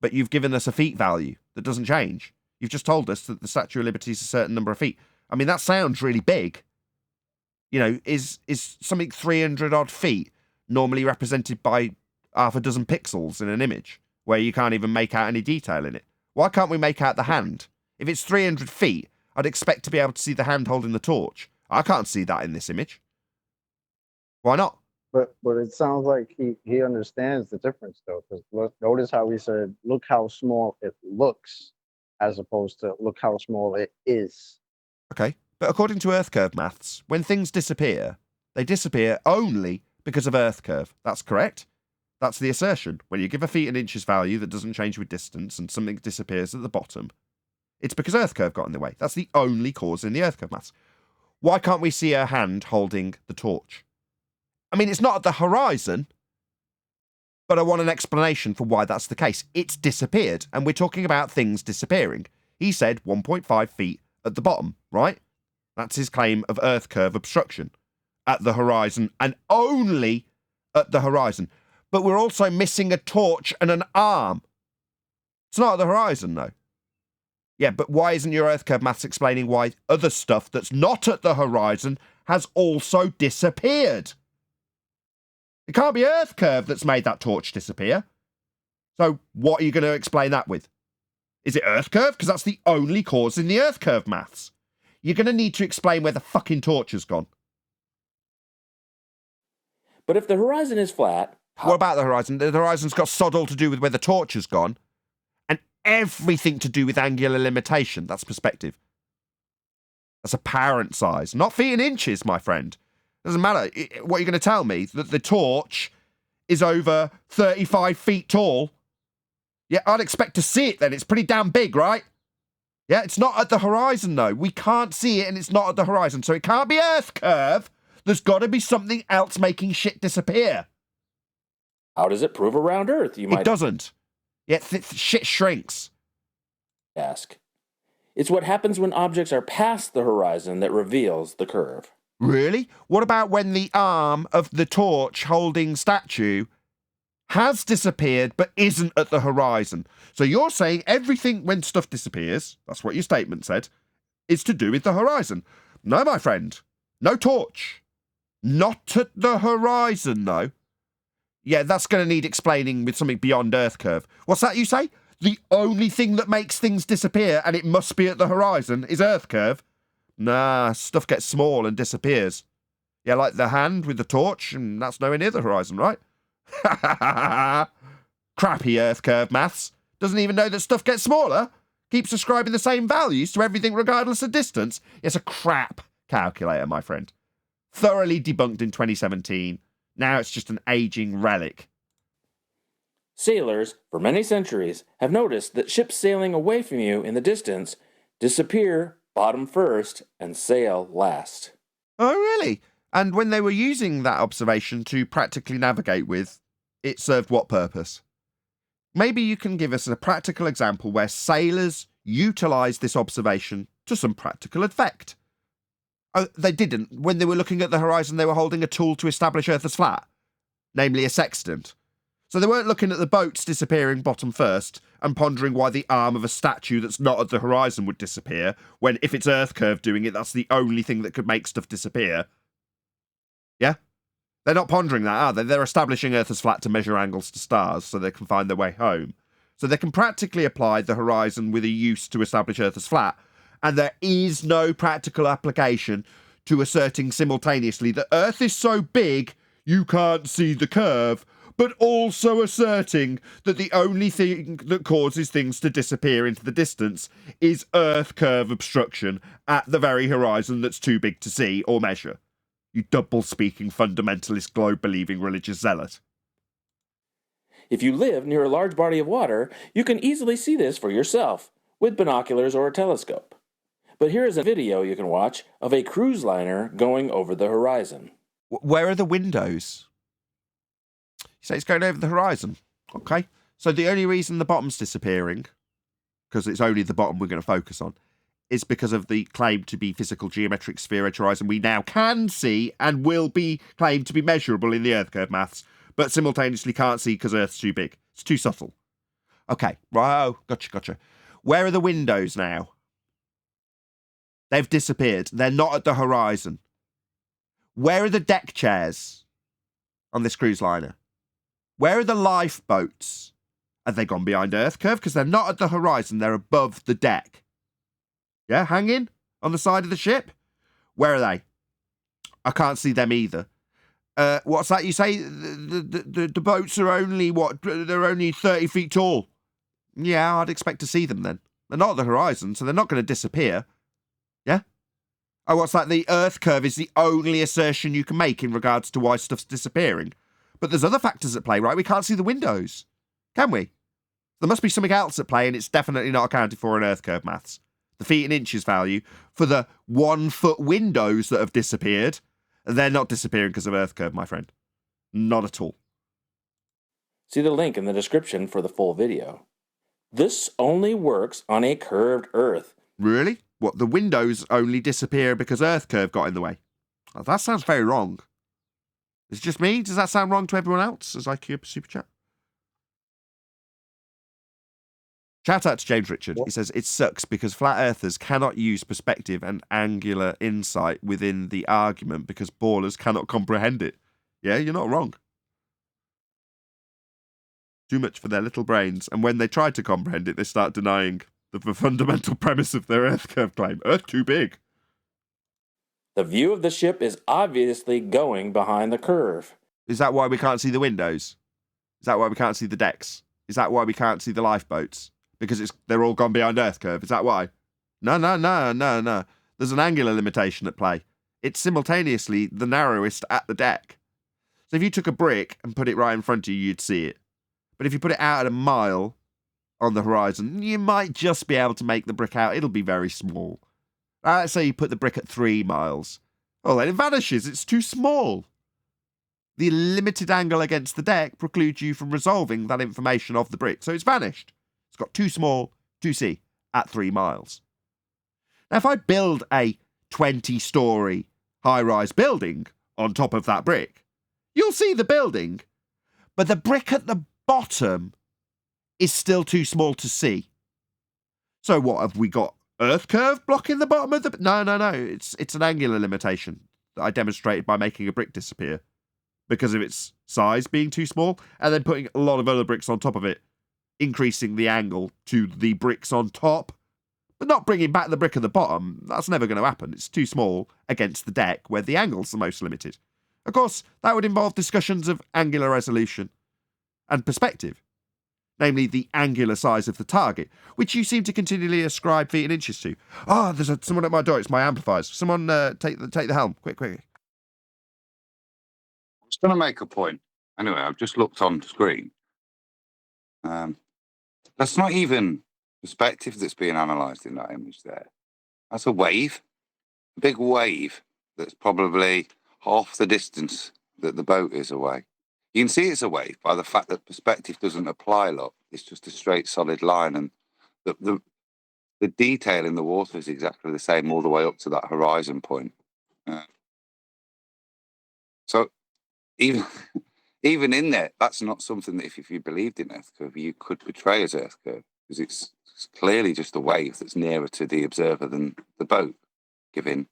But you've given us a feet value that doesn't change. You've just told us that the Statue of Liberty is a certain number of feet. I mean, that sounds really big. You know, is something 300 odd feet normally represented by half a dozen pixels in an image where you can't even make out any detail in it? Why can't we make out the hand? If it's 300 feet, I'd expect to be able to see the hand holding the torch. I can't see that in this image. Why not? But it sounds like he understands the difference though, because notice how he said, "Look how small it looks," as opposed to "Look how small it is." Okay, but according to Earth curve maths, when things disappear, they disappear only because of Earth curve. That's correct. That's the assertion. When you give a feet and inches value that doesn't change with distance and something disappears at the bottom, it's because Earth curve got in the way. That's the only cause in the Earth curve maths. Why can't we see a hand holding the torch? I mean, it's not at the horizon, but I want an explanation for why that's the case. It's disappeared, and we're talking about things disappearing. He said 1.5 feet at the bottom, right? That's his claim of Earth curve obstruction at the horizon, and only at the horizon. But we're also missing a torch and an arm. It's not at the horizon, though. Yeah, but why isn't your Earth curve maths explaining why other stuff that's not at the horizon has also disappeared? It can't be Earth curve that's made that torch disappear. So what are you going to explain that with? Is it Earth curve? Because that's the only cause in the Earth curve maths. You're going to need to explain where the fucking torch has gone. But if the horizon is flat... What about the horizon? The horizon's got sod all to do with where the torch has gone. And everything to do with angular limitation. That's perspective. That's apparent size. Not feet and inches, my friend. Doesn't matter. What are you going to tell me? That the torch is over 35 feet tall? Yeah, I'd expect to see it then. It's pretty damn big, right? Yeah, it's not at the horizon, though. We can't see it, and it's not at the horizon. So it can't be Earth curve. There's got to be something else making shit disappear. How does it prove around Earth? You might It doesn't. Yeah, shit shrinks. Ask. It's what happens when objects are past the horizon that reveals the curve. Really? What about when the arm of the torch holding statue has disappeared but isn't at the horizon? So you're saying everything when stuff disappears, that's what your statement said, is to do with the horizon. No, my friend. No torch. Not at the horizon, though. Yeah, that's going to need explaining with something beyond Earth curve. What's that you say? The only thing that makes things disappear, and it must be at the horizon, is Earth curve? Nah, stuff gets small and disappears. Yeah, like the hand with the torch, and that's nowhere near the horizon, right? Crappy Earth curve maths. Doesn't even know that stuff gets smaller. Keeps ascribing the same values to everything regardless of distance. It's a crap calculator, my friend. Thoroughly debunked in 2017. Now it's just an aging relic. Sailors, for many centuries, have noticed that ships sailing away from you in the distance disappear bottom first and sail last. Oh, really? And when they were using that observation to practically navigate with, it served what purpose? Maybe you can give us a practical example where sailors utilised this observation to some practical effect. Oh, they didn't. When they were looking at the horizon, they were holding a tool to establish Earth as flat, namely a sextant. So they weren't looking at the boats disappearing bottom first and pondering why the arm of a statue that's not at the horizon would disappear, when if it's Earth curve doing it, that's the only thing that could make stuff disappear. Yeah? They're not pondering that, are they? They're establishing Earth as flat to measure angles to stars so they can find their way home. So they can practically apply the horizon with a use to establish Earth as flat, and there is no practical application to asserting simultaneously that Earth is so big you can't see the curve, but also asserting that the only thing that causes things to disappear into the distance is Earth curve obstruction at the very horizon that's too big to see or measure. You double-speaking, fundamentalist, globe-believing religious zealot. If you live near a large body of water, you can easily see this for yourself, with binoculars or a telescope. But here is a video you can watch of a cruise liner going over the horizon. Where are the windows? You say it's going over the horizon. Okay. So the only reason the bottom's disappearing, because it's only the bottom we're going to focus on, is because of the claim to be physical geometric sphere edge horizon we now can see and will be claimed to be measurable in the Earth curve maths, but simultaneously can't see because Earth's too big. It's too subtle. Okay, right, oh, gotcha. Where are the windows now? They've disappeared. They're not at the horizon. Where are the deck chairs on this cruise liner? Where are the lifeboats? Have they gone behind Earth curve? Because they're not at the horizon. They're above the deck. Yeah, hanging on the side of the ship? Where are they? I can't see them either. What's that you say? The boats are only, they're only 30 feet tall. Yeah, I'd expect to see them then. They're not at the horizon, so they're not going to disappear. Yeah? Oh, what's that? The Earth curve is the only assertion you can make in regards to why stuff's disappearing. But there's other factors at play, right? We can't see the windows. Can we? There must be something else at play, and it's definitely not accounted for in Earth curve maths. The feet and inches value for the 1 foot windows that have disappeared, they're not disappearing because of Earth curve, my friend. Not at all. See the link in the description for the full video. This only works on a curved Earth. Really? What, the windows only disappear because Earth curve got in the way? Oh, that sounds very wrong. Is it just me? Does that sound wrong to everyone else as I queue up a super chat? Shout out to James Richard. He says, it sucks because flat earthers cannot use perspective and angular insight within the argument because ballers cannot comprehend it. Yeah, you're not wrong. Too much for their little brains. And when they try to comprehend it, they start denying the fundamental premise of their Earth curve claim. Earth too big. The view of the ship is obviously going behind the curve. Is that why we can't see the windows? Is that why we can't see the decks? Is that why we can't see the lifeboats? Because they're all gone behind Earth curve. Is that why? No. There's an angular limitation at play. It's simultaneously the narrowest at the deck. So if you took a brick and put it right in front of you, you'd see it. But if you put it out at a mile on the horizon, you might just be able to make the brick out. It'll be very small. Let's say you put the brick at 3 miles. Oh, then it vanishes. It's too small. The limited angle against the deck precludes you from resolving that information of the brick. So it's vanished. It's got too small to see at 3 miles. Now, if I build a 20-story high-rise building on top of that brick, you'll see the building, but the brick at the bottom is still too small to see. So what, have we got Earth curve blocking the bottom of the... No. It's an angular limitation that I demonstrated by making a brick disappear because of its size being too small and then putting a lot of other bricks on top of it, increasing the angle to the bricks on top But not bringing back the brick at the bottom, that's never going to happen. It's too small against the deck where the angle's the most limited. Of course, that would involve discussions of angular resolution and perspective, namely the angular size of the target, which you seem to continually ascribe feet and inches to. Oh, there's someone at my door. It's my amplifiers. Someone take the helm. Quick. I was going to make a point. Anyway, I've just looked on the screen. That's not even perspective that's being analysed in that image there. That's a wave, a big wave that's probably half the distance that the boat is away. You can see it's a wave by the fact that perspective doesn't apply. Look, it's just a straight, solid line, and the detail in the water is exactly the same all the way up to that horizon point. So even in there, that's not something that if you believed in Earth curve, you could portray as Earth curve, because it's clearly just a wave that's nearer to the observer than the boat, giving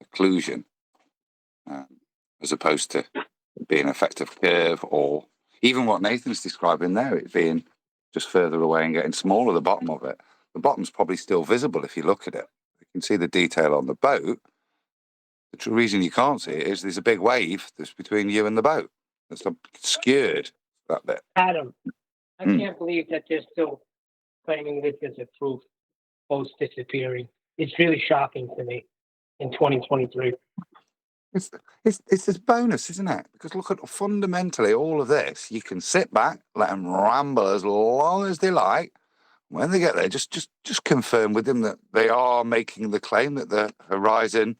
occlusion, as opposed to being an effective curve, or even what Nathan's describing there, it being just further away and getting smaller, the bottom of it. The bottom's probably still visible if you look at it. You can see the detail on the boat. The true reason you can't see it is there's a big wave that's between you and the boat. It's obscured, that bit. Adam, I can't believe that they're still claiming this as a proof post disappearing. It's really shocking to me in 2023. It's this bonus, isn't it? Because look at fundamentally all of this. You can sit back, let them ramble as long as they like. When they get there, just confirm with them that they are making the claim that the horizon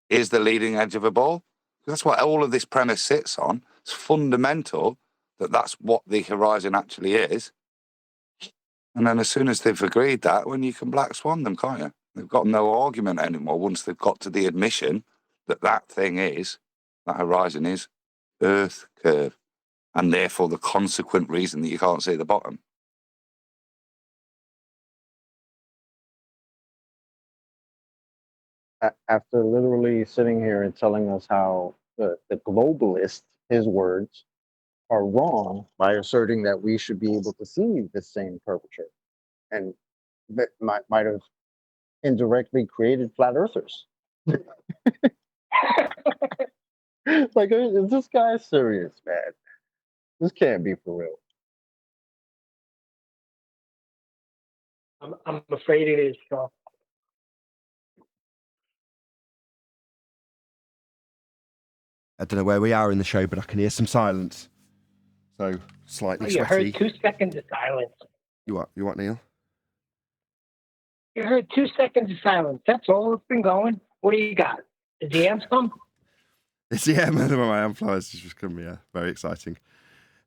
is the leading edge of a ball. That's what all of this premise sits on. It's fundamental that that's what the horizon actually is. And then as soon as they've agreed that, when you can black swan them, can't you? They've got no argument anymore once they've got to the admission that that thing is, that horizon is Earth curve, and therefore the consequent reason that you can't see the bottom. After literally sitting here and telling us how the globalists, his words, are wrong by asserting that we should be able to see the same curvature, and that might have indirectly created flat earthers. Like, is this guy serious, man? This can't be for real. I'm afraid it is, Shaw. I don't know where we are in the show, but I can hear some silence. So slightly You sweaty. heard 2 seconds of silence. You what, Neil? You heard 2 seconds of silence. That's all it's been going. What do you got? The DMs come? It's my amplifiers is just coming. Yeah, very exciting.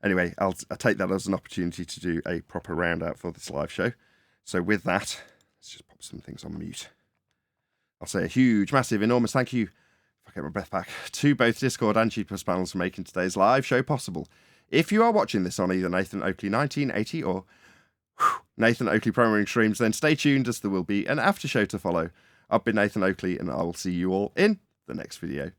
Anyway, I'll take that as an opportunity to do a proper round out for this live show. So with that, let's just pop some things on mute. I'll say a huge, massive, enormous thank you, if I get my breath back, to both Discord and G Plus panels for making today's live show possible. If you are watching this on either Nathan Oakley 1980 or Nathan Oakley Programming Streams, then stay tuned as there will be an after show to follow. I've been Nathan Oakley, and I will see you all in the next video.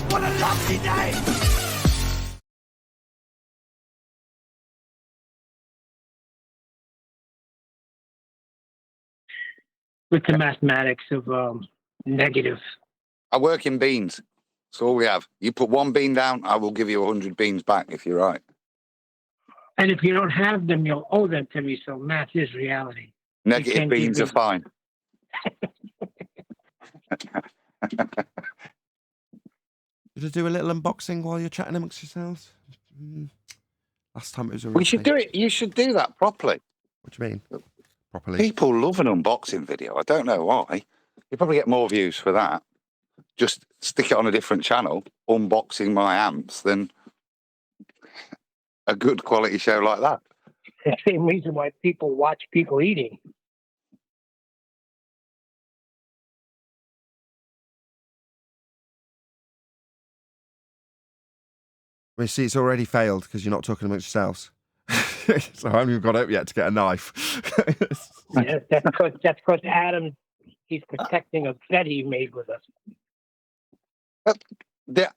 What a lovely day! With the mathematics of negative. I work in beans. That's all we have. You put 1 bean down, I will give you 100 beans back if you're right. And if you don't have them, you'll owe them to me. So math is reality. Negative beans are fine. Did I do a little unboxing while you're chatting amongst yourselves? Last time it was a We should do it. You should do that properly. What do you mean? Properly? People love an unboxing video. I don't know why. You probably get more views for that. just stick it on a different channel, unboxing my amps, than a good quality show like that. The same reason why people watch people eating. We see it's already failed because you're not talking amongst yourselves. So I haven't even got up yet to get a knife. Yeah, that's because Adam, he's protecting a bet he made with us.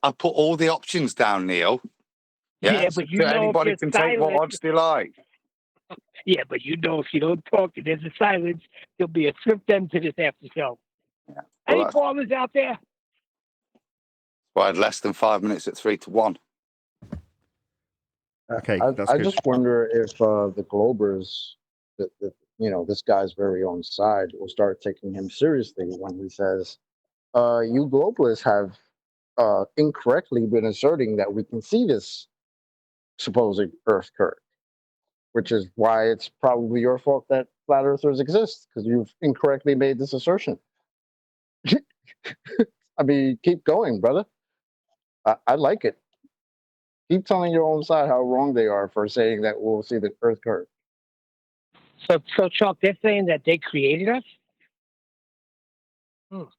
I put all the options down, Neil. Yeah, but you so know if anybody you're can take what silent- odds they like. Yeah, but you know if you don't talk, there's a silence. There'll be a swift end to this after show. Well, Any that's callers out there? why I had less than 5 minutes at 3-1. Okay, I, that's I good. just wonder if the Globers, this guy's very own side, will start taking him seriously when he says, "You globalists have incorrectly been asserting that we can see this supposed Earth curve, which is why it's probably your fault that flat Earthers exist because you've incorrectly made this assertion." I mean, keep going, brother. I like it. Keep telling your own side how wrong they are for saying that we'll see the Earth curve. So Chuck, they're saying that they created us? Well,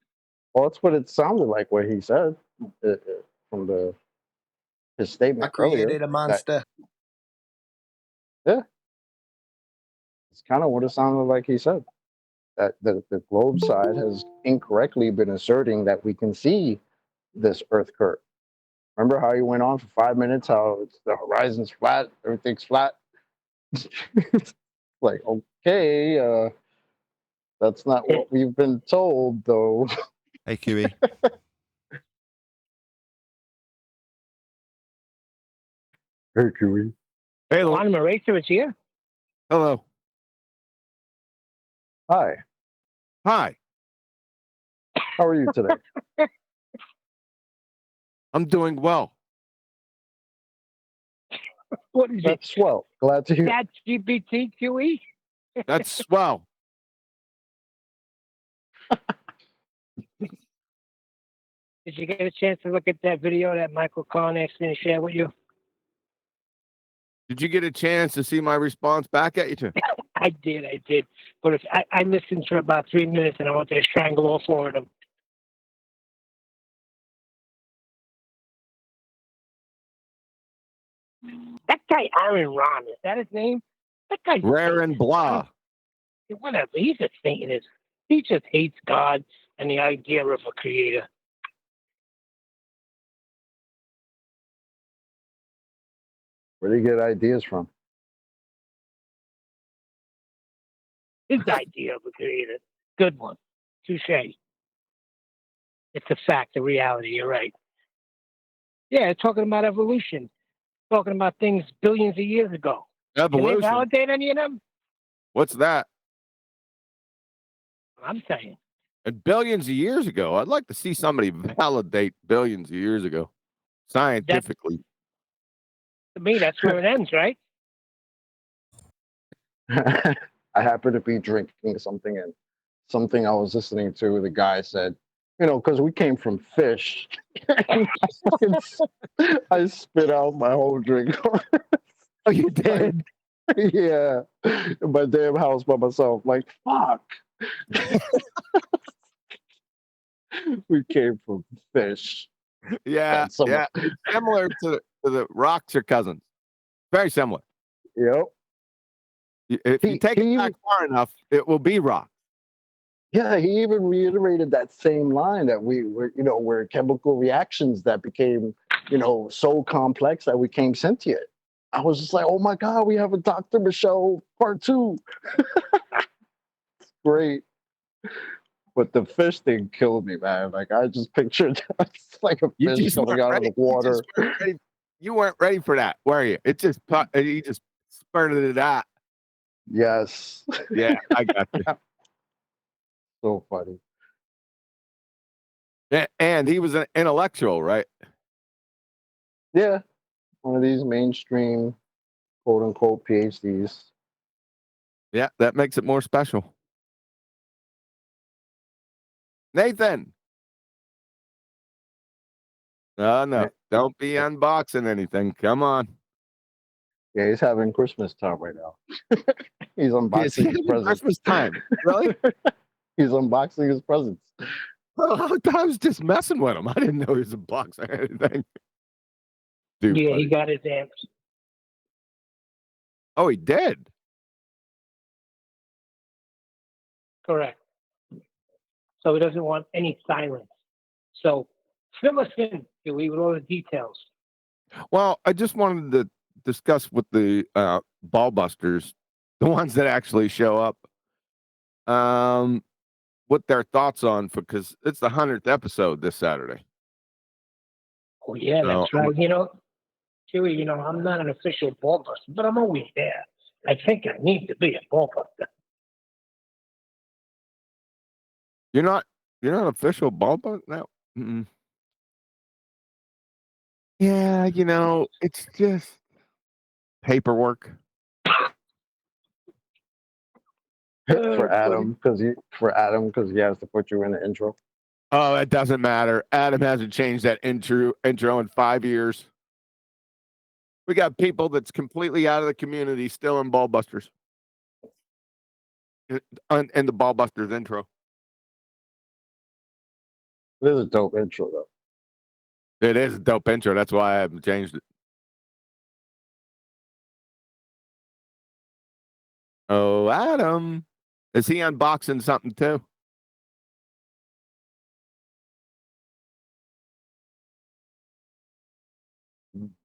that's what it sounded like what he said from his statement I created earlier. a monster. Yeah, it's kind of what it sounded like he said. That the globe side has incorrectly been asserting that we can see this Earth curve. Remember how he went on for 5 minutes? How the horizon's flat, everything's flat. Like, okay, that's not what we've been told, though. Hey, QE. Hey, QE. Hey, Quantum Eraser is here. Hello. Hi. Hi. How are you today? I'm doing well. What is That's swell. Glad to hear. That GBTQE? That's swell. Did you get a chance to look at that video that Michael Kahn asked me to share with you? Did you get a chance to see my response back at you too? I did. But if I listened for about 3 minutes and I wanted to strangle all four of them. That guy Aaron Ron, is that his name? That guy Rare and blah. whatever. He's just thinking it. He just hates God and the idea of a creator. Where do you get ideas from? His idea of a creator. Good one. Touche. It's a fact, a reality. You're right. Yeah, talking about evolution. Talking about things billions of years ago. Can they Evolution. validate any of them? What's that? I'm saying. And billions of years ago. I'd like to see somebody validate billions of years ago scientifically. To me, that's where it ends, right? I happened to be drinking something, and something I was listening to, the guy said, because we came from fish. I spit out my whole drink. Oh, you did? Yeah. In my damn house by myself. Like, fuck. We came from fish. Yeah. Yeah. It's similar to the rocks are cousins. Very similar. Yep. If you take it back far enough, it will be rock. Yeah, he even reiterated that same line that we're chemical reactions that became, so complex that we became sentient. I was just like, oh my God, we have a Dr. Michelle part 2. It's great. But the fish thing killed me, man. Like, I just pictured it's like a fish coming out of the water. You weren't ready for that, were you? He just spurted it out. Yes. Yeah, I got you. So funny. And he was an intellectual, right? Yeah. One of these mainstream, quote unquote, PhDs. Yeah, that makes it more special. Nathan. Oh, no. Don't be unboxing anything. Come on. Yeah, he's having Christmas time right now. He's It's unboxing his presents. Christmas time. Really? He's unboxing his presents. Oh, I was just messing with him. I didn't know he was unboxing anything. Dude, Yeah, buddy. he got his amps. Oh, he did? Correct. So he doesn't want any silence. So fill us in, Dewey, with all the details. Well, I just wanted to discuss with the ball busters, the ones that actually show up, what their thoughts on, because it's the 100th episode this Saturday. Oh, yeah, So, that's right. You know, Dewey, you know, I'm not an official ball buster, but I'm always there. I think I need to be a ball buster. You're not official ball buster now? Mm-mm. Yeah, you know, it's just paperwork. for Adam because he has to put you in the intro. Oh, it doesn't matter. Adam hasn't changed that intro in 5 years. We got people that's completely out of the community still in Ballbusters. And the Ballbusters intro. It is a dope intro though. It is a dope intro. That's why I haven't changed it. Oh, Adam. Is he unboxing something too?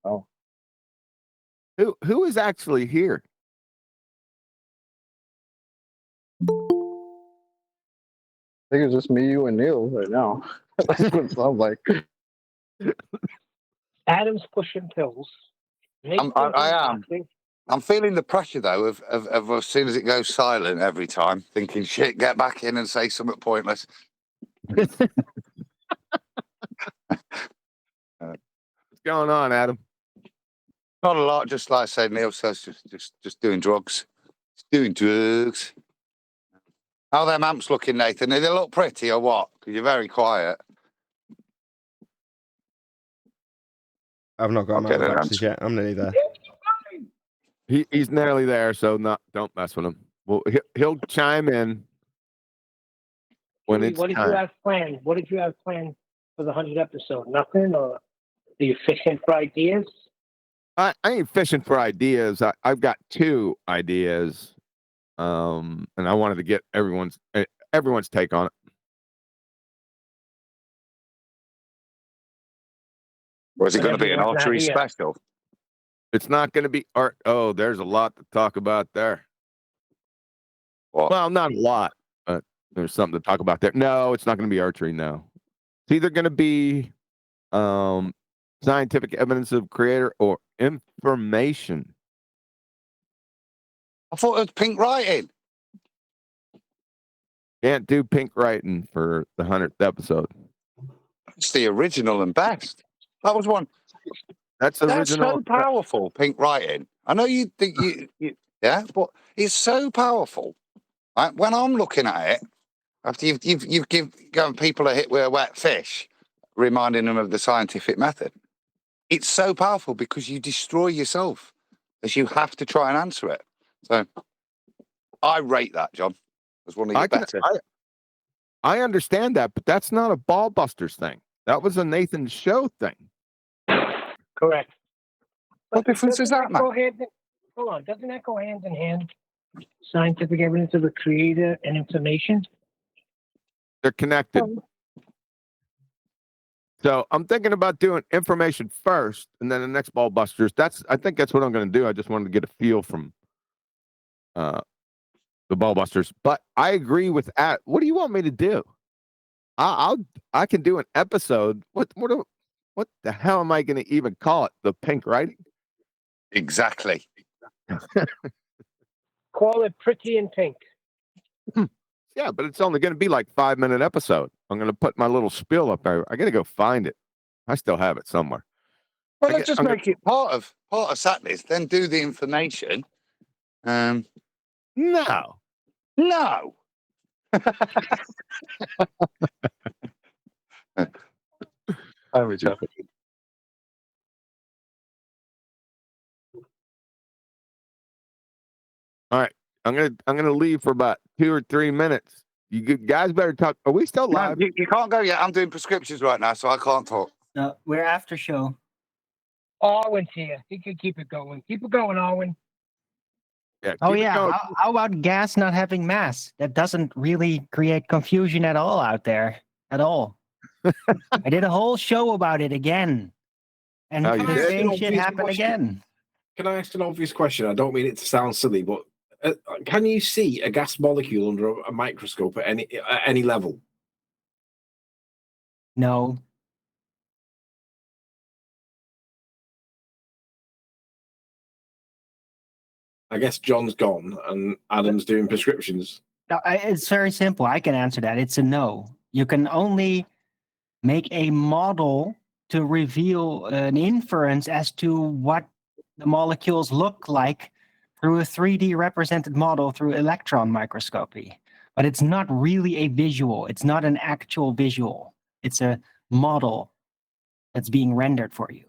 Oh. Who is actually here? I think it's just me, you, and Neil right now. That's what it sounds like. Adam's pushing pills. I am. I'm feeling the pressure though of as soon as it goes silent every time, thinking, shit, get back in and say something pointless. What's going on, Adam? Not a lot, just like I said, Neil says, just doing drugs. Just doing drugs. How are them amps looking, Nathan? Do they look pretty or what? Because you're very quiet. I've not got Okay, my then, boxes yet. I'm nearly there. He's nearly there, so don't mess with him. Well, he'll chime in when Dewey, it's what did time. you have planned? What did you have planned for the 100th episode? Nothing? Or are you fishing for ideas? I ain't fishing for ideas. I've got 2 ideas, and I wanted to get everyone's take on it. Or is it But going to be an everyone's not archery here. special? It's not going to be art. Oh, there's a lot to talk about there. What? Well, not a lot, but there's something to talk about there. No, it's not going to be archery. No, it's either going to be scientific evidence of creator or information. I thought it was pink writing. Can't do pink writing for the 100th episode. It's the original and best. That was one. That's That's original. so powerful, pink writing. I know you think you yeah, but it's so powerful. Right? When I'm looking at it, after you've given people a hit with a wet fish, reminding them of the scientific method, it's so powerful because you destroy yourself as you have to try and answer it. So I rate that, John, as one of your better. I understand that, but that's not a Ballbusters thing. That was a Nathan Show thing. Correct. What difference does that make? Hold on. Doesn't that go hand in hand? Scientific evidence of the creator and information? They're connected. So I'm thinking about doing information first, and then the next Ballbusters. I think that's what I'm going to do. I just wanted to get a feel from the Ballbusters. But I agree with what do you want me to do? I can do an episode. What the hell am I going to even call it? The pink writing? Exactly. Call it Pretty in Pink. Yeah, but it's only going to be like 5-minute episode. I'm going to put my little spiel up there. I got to go find it. I still have it somewhere. Well, let's just make it part of Saturdays. Then do the information. No. No. I'm joking. I'm gonna leave for about 2 or 3 minutes. You guys better talk. Are we still No, live? you can't go yet. I'm doing prescriptions right now, so I can't talk. No, we're after show. Arwen's here. He can keep it going. Keep it going, Arwen. Yeah. Oh keep it yeah. going. How about gas not having mass? That doesn't really create confusion at all out there. At all. I did a whole show about it again. And Oh, you the did? same shit happened again. Can I ask an obvious question? I don't mean it to sound silly, but can you see a gas molecule under a microscope at any level? No. I guess John's gone and Adam's doing prescriptions. No, it's very simple. I can answer that. It's a no. You can only make a model to reveal an inference as to what the molecules look like through a 3D represented model through electron microscopy. But it's not really a visual. It's not an actual visual. It's a model that's being rendered for you.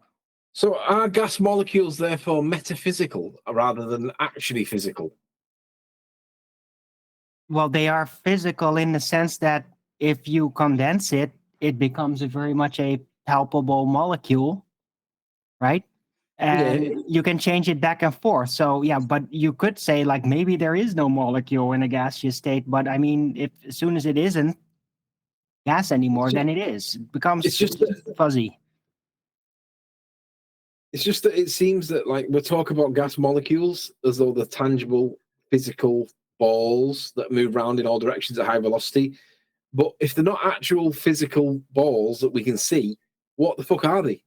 So are gas molecules therefore metaphysical rather than actually physical? Well, they are physical in the sense that if you condense it, it becomes very much a palpable molecule, right? And you can change it back and forth. So yeah, but you could say like maybe there is no molecule in a gaseous state, but I mean, if as soon as it isn't gas anymore, then it is. It becomes It's just fuzzy. It's just that it seems that like we talk about gas molecules as though they're tangible, physical balls that move around in all directions at high velocity. But if they're not actual physical balls that we can see, what the fuck are they?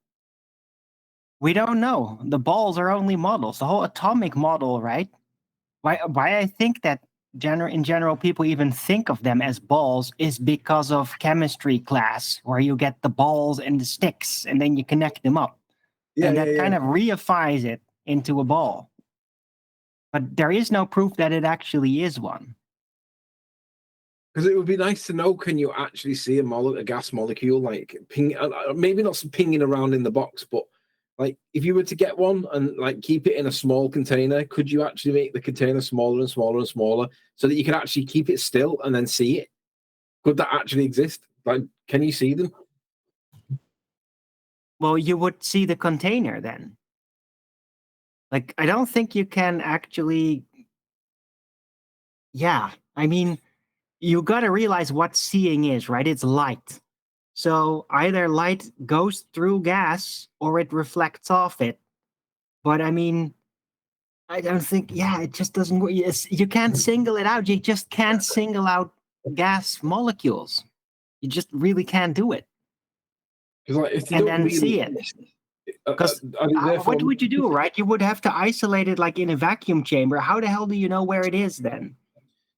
We don't know. The balls are only models. The whole atomic model, right? Why I think that in general people even think of them as balls is because of chemistry class, where you get the balls and the sticks and then you connect them up. And that kind of reifies it into a ball. But there is no proof that it actually is one. Because it would be nice to know, can you actually see a gas molecule like ping? Maybe not pinging around in the box, but like if you were to get one and like keep it in a small container, could you actually make the container smaller and smaller and smaller so that you can actually keep it still and then see it? Could that actually exist? Like, can you see them? Well, you would see the container then. Like, I don't think you can actually. Yeah, I mean, you got to realize what seeing is, right? It's light. So either light goes through gas or it reflects off it. But I mean, I don't think, it just doesn't work. You can't single it out. You just can't single out gas molecules. You just really can't do it. Like, if and then see it. Because what would you do, right? You would have to isolate it like in a vacuum chamber. How the hell do you know where it is then?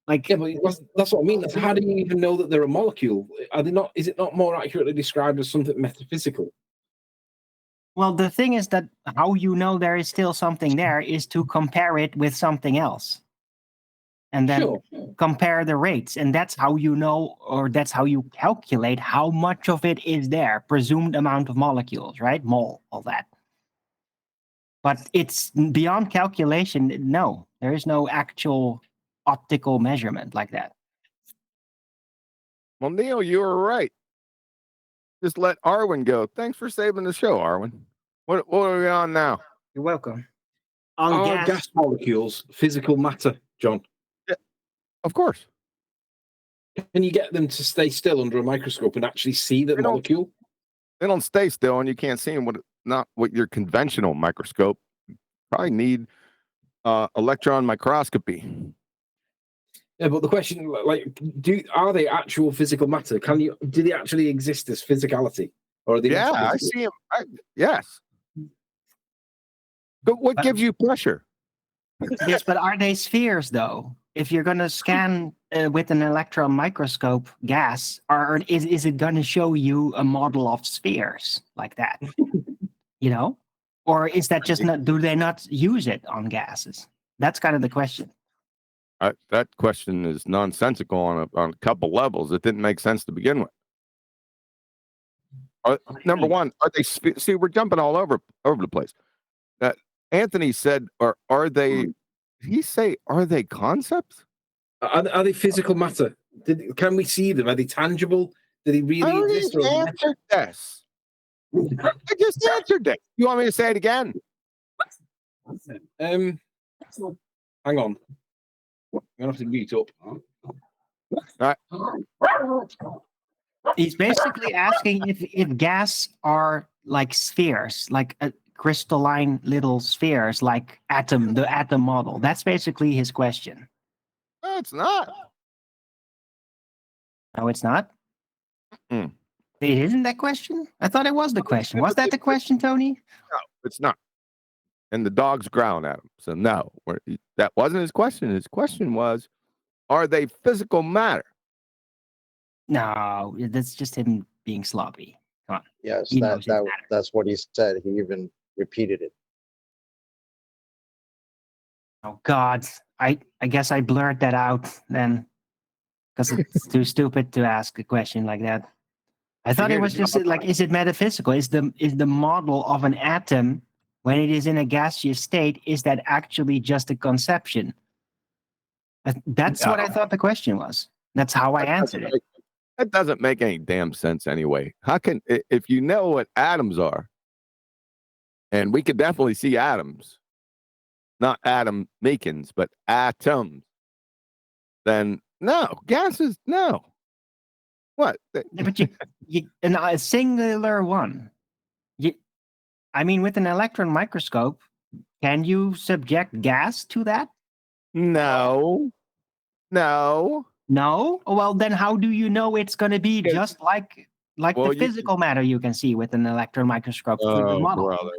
Like, yeah, but that's what I mean. How do you even know that they're a molecule? Are they not? Is it not more accurately described as something metaphysical? Well, the thing is that how you know there is still something there is to compare it with something else. And then compare the rates. And that's how you know, or that's how you calculate how much of it is there, presumed amount of molecules, right? Mole, all that. But it's beyond calculation. No, there is no actual optical measurement like that. Well, Neil, you were right. Just let Arwen go. Thanks for saving the show, Arwen. What are we on now? You're welcome. Are gas molecules physical matter, John? Yeah, of course. Can you get them to stay still under a microscope and actually see the molecule? They don't stay still, and you can't see them with your conventional microscope. You probably need electron microscopy. Yeah, but the question, like, are they actual physical matter? Do they actually exist as physicality, or are they? Yeah, I see them. Yes. But what gives you pressure? Yes, but are they spheres though? If you're going to scan with an electron microscope gas, is it going to show you a model of spheres like that? You know, or is that just not? Do they not use it on gases? That's kind of the question. That question is nonsensical on a couple levels. It didn't make sense to begin with. Number one, are they? See, we're jumping all over the place. Anthony said, "Are they he say, are they concepts? Are they physical matter? Can we see them? Are they tangible? Do they I really already exist? Or answered this. I just answered it. You want me to say it again? hang on. I'm gonna have to mute up. He's basically asking if gas are like spheres, like crystalline little spheres, like the atom model. That's basically his question. No, it's not. No, it's not. Mm. It isn't that question? I thought it was the question. Was that the question, Tony? No, it's not. And the dog's growling at him. So no, that wasn't his question. His question was, are they physical matter? No, that's just him being sloppy. Come on. Yes, He knows it's matter. that's what he said. He even repeated it. Oh God, I guess I blurred that out then, because it's too stupid to ask a question like that. I thought it was just like, is it metaphysical? Is the model of an atom when it is in a gaseous state, is that actually just a conception? That's what I thought the question was. That's how I answered it. That doesn't make any damn sense anyway. How can, if you know what atoms are, and we could definitely see atoms, not atom makings, but atoms, then no, gases, no. What? Yeah, but you in a singular one. I mean, with an electron microscope, can you subject gas to that? No. No. Well, then how do you know it's going to be just like the physical matter you can see with an electron microscope through the model? Brother.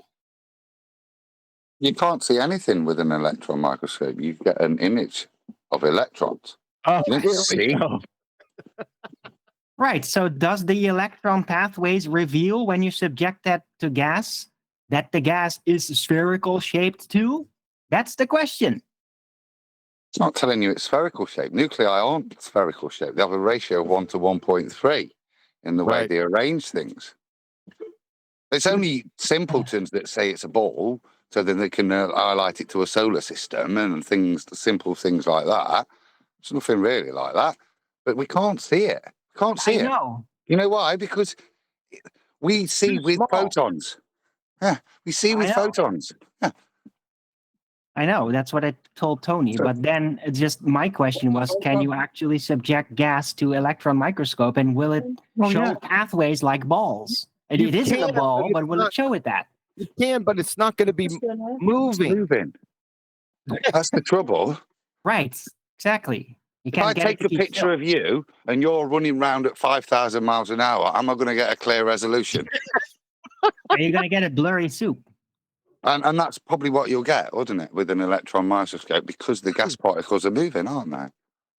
You can't see anything with an electron microscope. You get an image of electrons. Oh, you don't see. Right. So does the electron pathways reveal when you subject that to gas that the gas is spherical shaped too? That's the question. It's not telling you it's spherical shape. Nuclei aren't spherical shape. They have a ratio of 1 to 1.3 in the way they arrange things. It's only simpletons that say it's a ball, so then they can highlight it to a solar system and simple things like that. There's nothing really like that. But we can't see it. We can't see it. know. You know why? Because we see with photons. Yeah, we see with photons. Yeah. I know, that's what I told Tony. But then just my question was, can you actually subject gas to electron microscope and will it show pathways like balls? It isn't a ball, but will it show it that? You can, but it's not going to be moving. That's the trouble. Right, exactly. If I take a picture of you and you're running around at 5,000 miles an hour, am I going to get a clear resolution? Are you going to get a blurry soup? And that's probably what you'll get, wouldn't it, with an electron microscope, because the gas particles are moving, aren't they?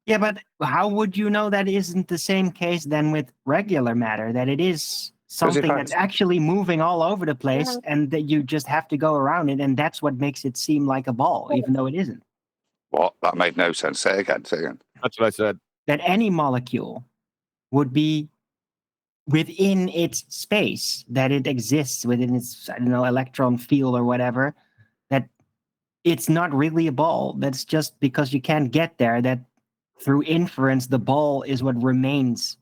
Yeah, but how would you know that isn't the same case then with regular matter, that it is something that's actually moving all over the place and that you just have to go around it, and that's what makes it seem like a ball, even though it isn't? What? That made no sense. Say again. That's what I said. That any molecule would be within its space, that it exists within its, I don't know, electron field or whatever, that it's not really a ball. That's just because you can't get there, that through inference, the ball is what remains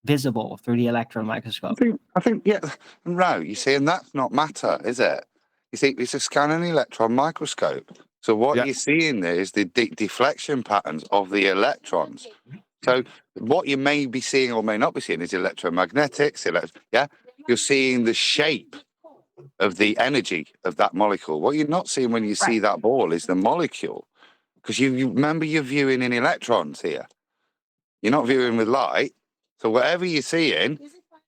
visible through the electron microscope. I think, yeah, no, you see, and that's not matter, is it? You see, it's a scanning electron microscope. So what you're seeing there is the deflection patterns of the electrons. So what you may be seeing or may not be seeing is electromagnetics. You're seeing the shape of the energy of that molecule. What you're not seeing when you see that ball is the molecule, because you remember you're viewing in electrons here. You're not viewing with light. So whatever you're seeing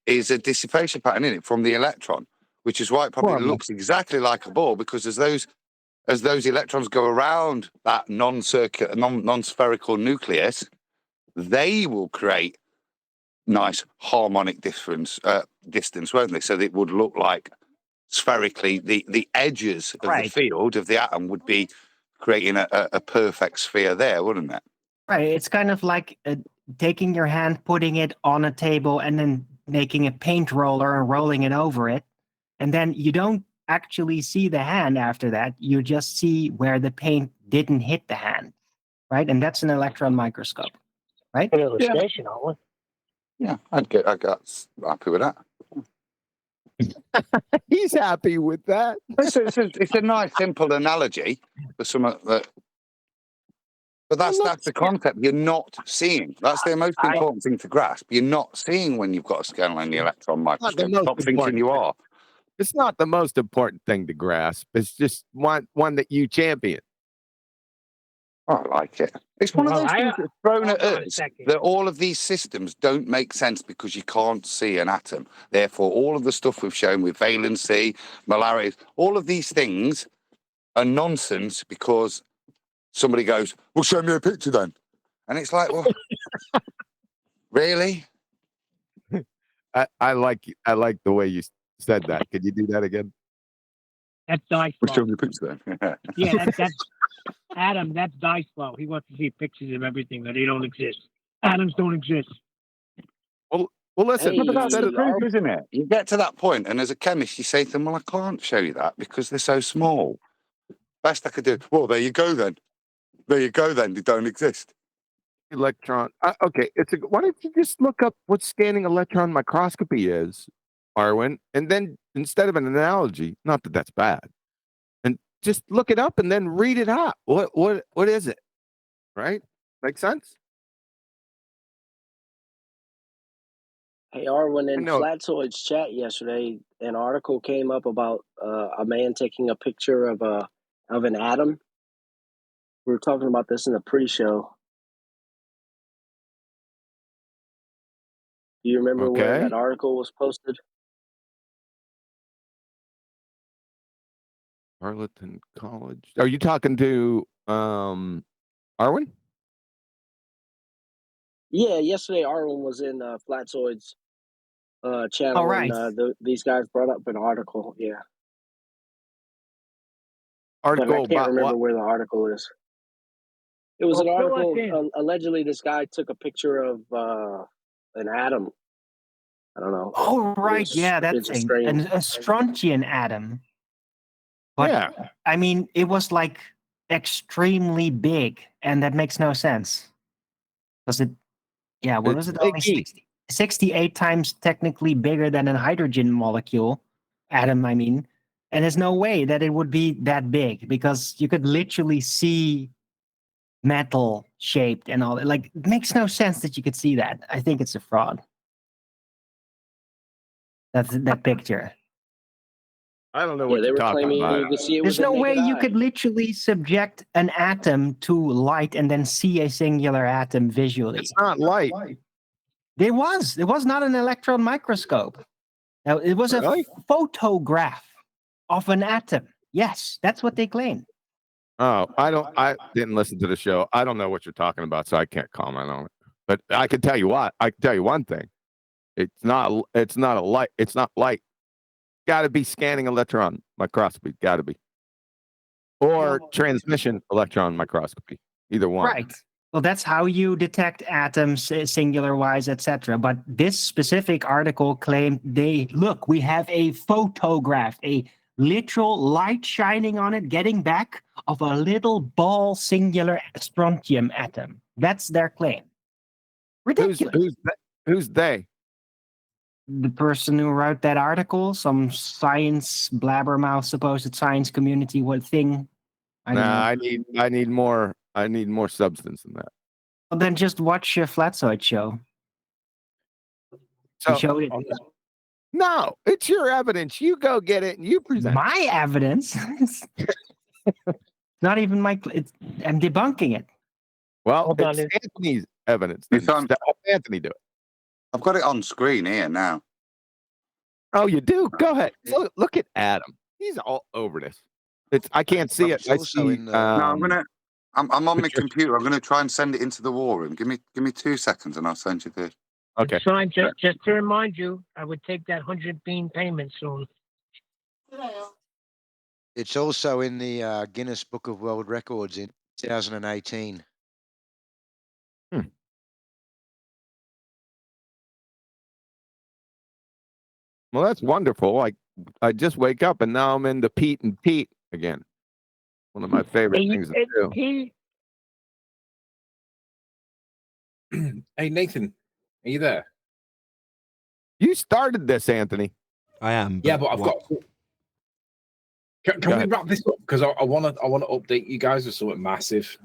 is a dissipation pattern in it from the electron, which is why it probably looks exactly like a ball, because as those electrons go around that non-spherical nucleus, they will create nice harmonic distance, won't they? So that it would look like spherically the edges of the field of the atom would be creating a perfect sphere there, wouldn't it? Right. It's kind of like taking your hand, putting it on a table, and then making a paint roller and rolling it over it. And then you don't actually see the hand after that. You just see where the paint didn't hit the hand, right? And that's an electron microscope, right? An illustration, aren't we? Yeah, I get happy with that. He's happy with that. It's a nice, simple analogy for something that. But that's the concept. You're not seeing. That's the most important thing to grasp. You're not seeing when you've got a scanner on the electron microscope. Stop thinking you are. It's not the most important thing to grasp. It's just one that you champion. I like it. It's one of those things that's thrown at us that all of these systems don't make sense because you can't see an atom. Therefore, all of the stuff we've shown with valency, molarity, all of these things are nonsense because somebody goes, well, show me a picture then. And it's like, well, really? I like the way you said that. Could you do that again? That's dice Well, show flow. me a picture then. Yeah, that's Adam. That's dice flow. He wants to see pictures of everything that they don't exist. Atoms don't exist. Well, listen. But that's the proof, isn't it? You get to that point, and as a chemist, you say to them, well, I can't show you that because they're so small. Best I could do. Well, there you go then. There you go then. They don't exist. Electron. Okay, why don't you just look up what scanning electron microscopy is, Arwen, and then instead of an analogy, not that that's bad, and just look it up and then read it out. What is it? Right? Make sense? Hey, Arwen, in Flatzoid's chat yesterday, an article came up about a man taking a picture of an atom. We were talking about this in the pre-show. Do you remember where that article was posted? Arlington College. Are you talking to Arwen? Yeah, yesterday Arwen was in Flatzoid's channel, right. and these guys brought up an article. Yeah, Article but I can't about remember what? where the article is. It was an article. Allegedly, this guy took a picture of an atom. I don't know. Oh, right. Yeah, that it's thing. strange. A strontium atom. But, yeah. I mean, it was like extremely big, and that makes no sense. Was it? Yeah, what was it? Only 68 times technically bigger than a hydrogen molecule, atom, I mean. And there's no way that it would be that big because you could literally see metal shaped and all that. Like, it makes no sense that you could see that. I think it's a fraud. That's that picture. I don't know what you're talking about. You could see it There's with no the way naked you eye. could literally subject an atom to light and then see a singular atom visually. It's not light. There was not an electron microscope. Now, it was a photograph of an atom. Yes, that's what they claim. Oh, I didn't listen to the show. I don't know what you're talking about, so I can't comment on it. But I can tell you what. I can tell you one thing. It's not a light. It's not light. Got to be scanning electron microscopy. Got to be. Or transmission electron microscopy. Either one. Right. Well, that's how you detect atoms, singular wise, etc. But this specific article claimed we have a photograph, a literal light shining on it, getting back of a little ball singular strontium atom. That's their claim. Ridiculous. Who's they? The person who wrote that article, some science blabbermouth, supposed science community, what thing? I need more. I need more substance than that. Well, then just watch your Flatzoid show. So, show it. No, it's your evidence. You go get it and you present. My evidence? Not even my. I'm debunking it. Well, it's Anthony's evidence. Have Anthony do it. I've got it on screen here now. Oh, you do? Go ahead. Look at Adam. He's all over this. I can't see it. I see. No, I'm on my computer. I'm gonna try and send it into the war room. Give me 2 seconds, and I'll send you this. Okay. Son, just to remind you, I would take that 100 bean payment soon. It's also in the Guinness Book of World Records in 2018. Well, that's wonderful. Like, I just wake up and now I'm into Pete and Pete again. One of my favorite things to do. Hey, Nathan, are you there? You started this, Anthony. I am. Yeah, but I've got. Can we wrap this up? Because I want to update you guys with something massive.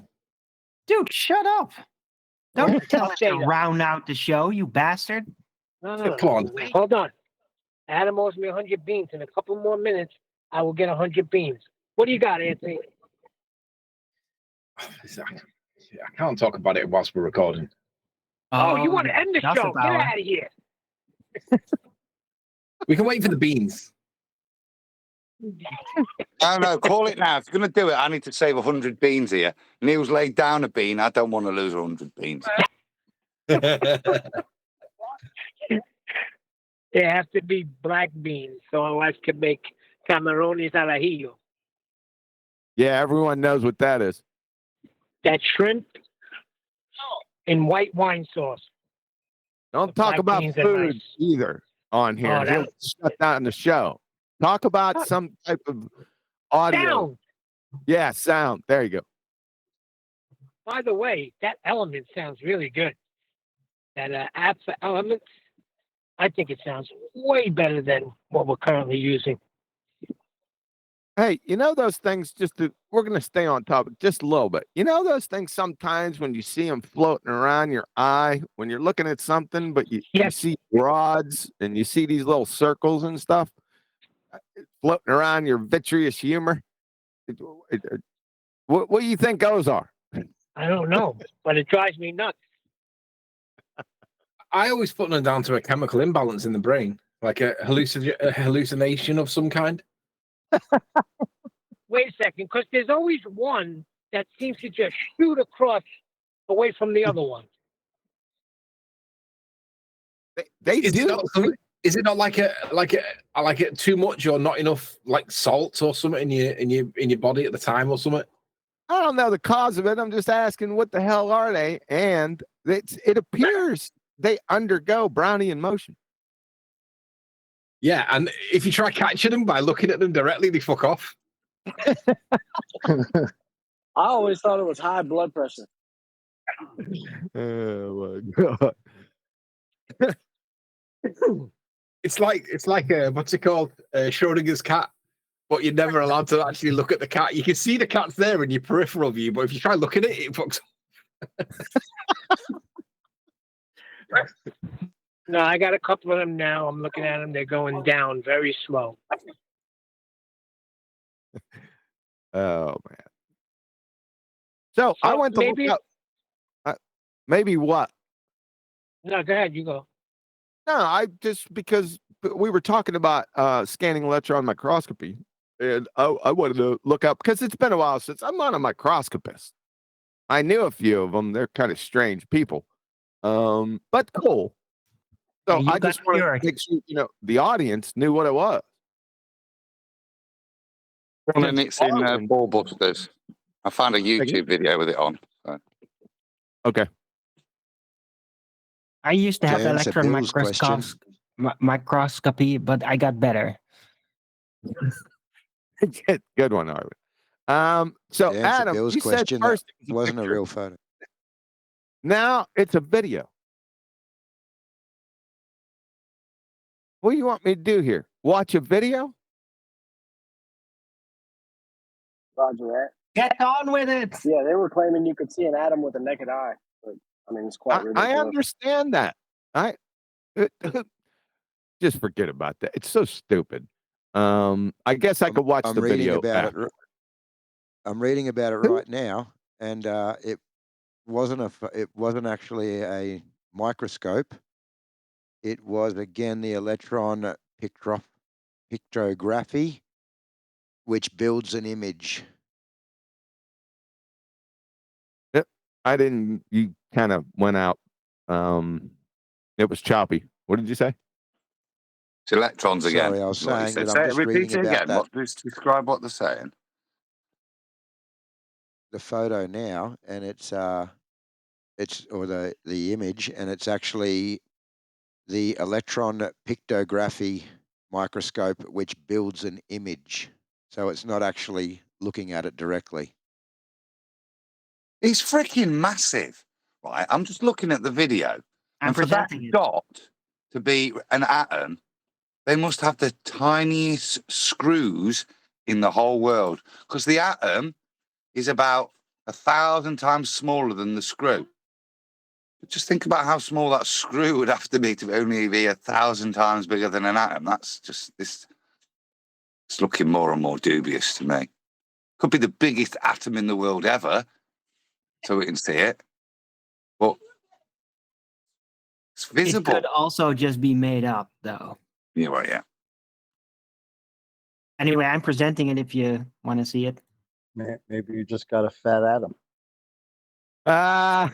Dude, shut up! Don't tell us to round out the show, you bastard. No. Come on. Hold on. Adam owes me 100 beans. In a couple more minutes, I will get 100 beans. What do you got, Anthony? I can't talk about it whilst we're recording. Oh, you want to end the show? Get out of here. We can wait for the beans. No, call it now. If you're going to do it, I need to save 100 beans here. Neil's laid down a bean. I don't want to lose 100 beans. They have to be black beans, so my wife can make camarones al ajillo. Yeah, everyone knows what that is. That's shrimp in white wine sauce. Don't talk about food either on here. Oh, He'll shut down the show. Talk about some type of audio. Sound. Yeah, sound. There you go. By the way, that element sounds really good. That app for elements, I think it sounds way better than what we're currently using. Hey, you know those things, we're going to stay on topic just a little bit. You know those things sometimes when you see them floating around your eye, when you're looking at something, but you see rods and you see these little circles and stuff floating around your vitreous humor? What do you think those are? I don't know, but it drives me nuts. I always put them down to a chemical imbalance in the brain, like a hallucination of some kind. Wait a second, because there's always one that seems to just shoot across away from the other one. Is it not like a too much or not enough like salt or something in your body at the time or something? I don't know the cause of it. I'm just asking what the hell are they? And it appears they undergo Brownian motion. Yeah, and if you try catching them by looking at them directly, they fuck off. I always thought it was high blood pressure. Oh my god! It's like what's it called? Schrodinger's cat. But you're never allowed to actually look at the cat. You can see the cat's there in your peripheral view, but if you try looking at it, it fucks off. No, I got a couple of them now. I'm looking at them. They're going down very slow. Oh man! So I went to look up. Maybe what? No, go ahead. You go. No, I just because we were talking about scanning electron microscopy, and I wanted to look up because it's been a while since I'm not a microscopist. I knew a few of them. They're kind of strange people, but cool. So I just wanted to make sure the audience knew what it was. And it's in Ball Busters. I found a YouTube video with it on. So. Okay. I used to have electron microscopy, but I got better. Good one, Arvin. So Adam, Bill's you said question, first that wasn't a real photo. Now it's a video. What do you want me to do here? Watch a video? Roger that. Get on with it. Yeah, they were claiming you could see an atom with a naked eye. But, I mean, it's quite ridiculous. I understand that. Just forget about that. It's so stupid. I guess I could watch the video about it. I'm reading about it right now, and it wasn't actually a microscope. It was again the electron pictography, which builds an image. Yep. I didn't. You kind of went out. It was choppy. What did you say? It's electrons again. Sorry, I was saying that I'm just reading about that. Describe what they're saying. The photo now, and it's or the image, and it's actually the electron pictography microscope which builds an image. So it's not actually looking at it directly. It's freaking massive, right? I'm just looking at the video. And for that dot to be an atom, they must have the tiniest screws in the whole world, because the atom is about 1,000 times smaller than the screw. Just think about how small that screw would have to be only be 1,000 times bigger than an atom. That's just this. It's looking more and more dubious to me. Could be the biggest atom in the world ever, so we can see it. But it's visible. It could also just be made up, though. Yeah, well, yeah. Anyway, I'm presenting it if you want to see it. Maybe you just got a fat atom. Ah,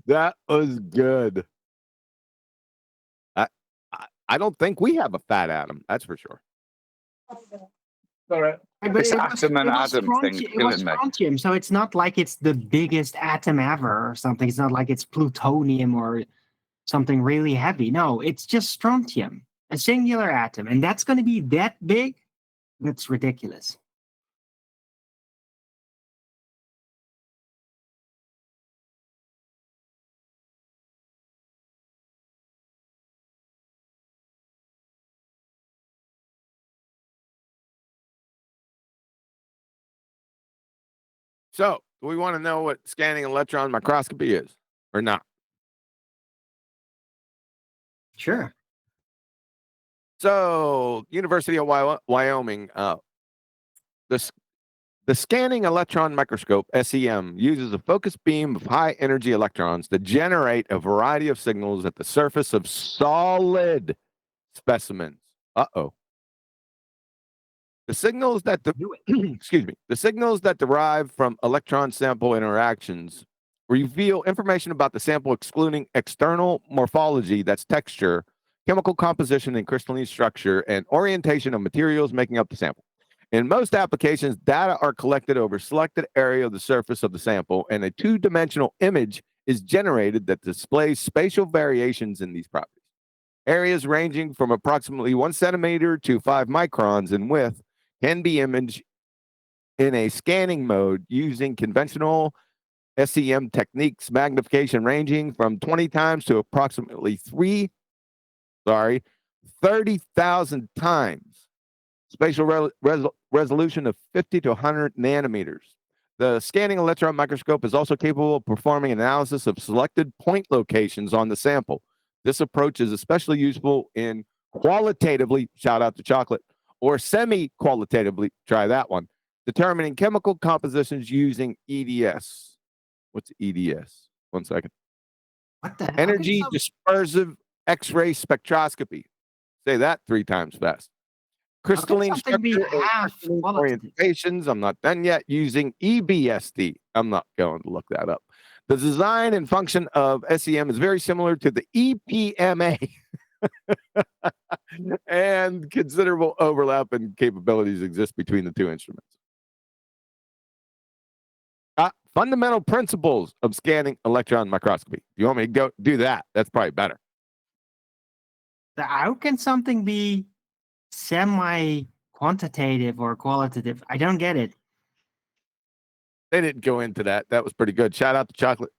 that was good. I don't think we have a fat atom. That's for sure. All right. This atom and atom thing It was killing me. strontium, so it's not like it's the biggest atom ever or something. It's not like it's plutonium or something really heavy. No, it's just strontium, a singular atom, and that's going to be that big. That's ridiculous. So, do we want to know what scanning electron microscopy is or not? Sure. So, University of Wyoming, the scanning electron microscope, SEM, uses a focused beam of high-energy electrons to generate a variety of signals at the surface of solid specimens. Uh-oh. The signals that the signals that derive from electron sample interactions reveal information about the sample, excluding external morphology, that's texture, chemical composition and crystalline structure, and orientation of materials making up the sample. In most applications, data are collected over a selected area of the surface of the sample, and a two-dimensional image is generated that displays spatial variations in these properties. Areas ranging from approximately 1 centimeter to 5 microns in width can be imaged in a scanning mode using conventional SEM techniques, magnification ranging from 20 times to approximately 30,000 times. Spatial resolution of 50 to 100 nanometers. The scanning electron microscope is also capable of performing analysis of selected point locations on the sample. This approach is especially useful in qualitatively, shout out to chocolate, or semi-qualitatively, try that one, determining chemical compositions using EDS. What's EDS? 1 second. What the hell? Energy dispersive X-ray spectroscopy. Say that 3 times fast. Crystalline structure orientations. I'm not done yet. Using EBSD. I'm not going to look that up. The design and function of SEM is very similar to the EPMA. And considerable overlap and capabilities exist between the two instruments. Fundamental principles of scanning electron microscopy. Do you want me to go do that? That's probably better. How can something be semi-quantitative or qualitative? I don't get it. They didn't go into that. That was pretty good. Shout out to chocolate.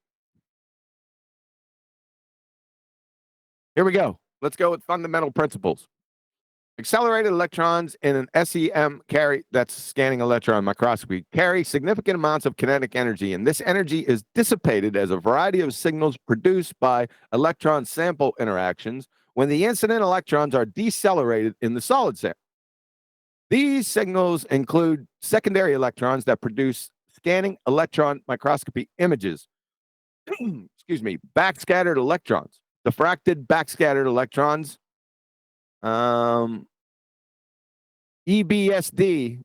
Here we go. Let's go with fundamental principles. Accelerated electrons in an SEM carry, that's scanning electron microscopy, carry significant amounts of kinetic energy, and this energy is dissipated as a variety of signals produced by electron sample interactions when the incident electrons are decelerated in the solid sample. These signals include secondary electrons that produce scanning electron microscopy images. Excuse me, backscattered electrons, diffracted backscattered electrons, EBSD,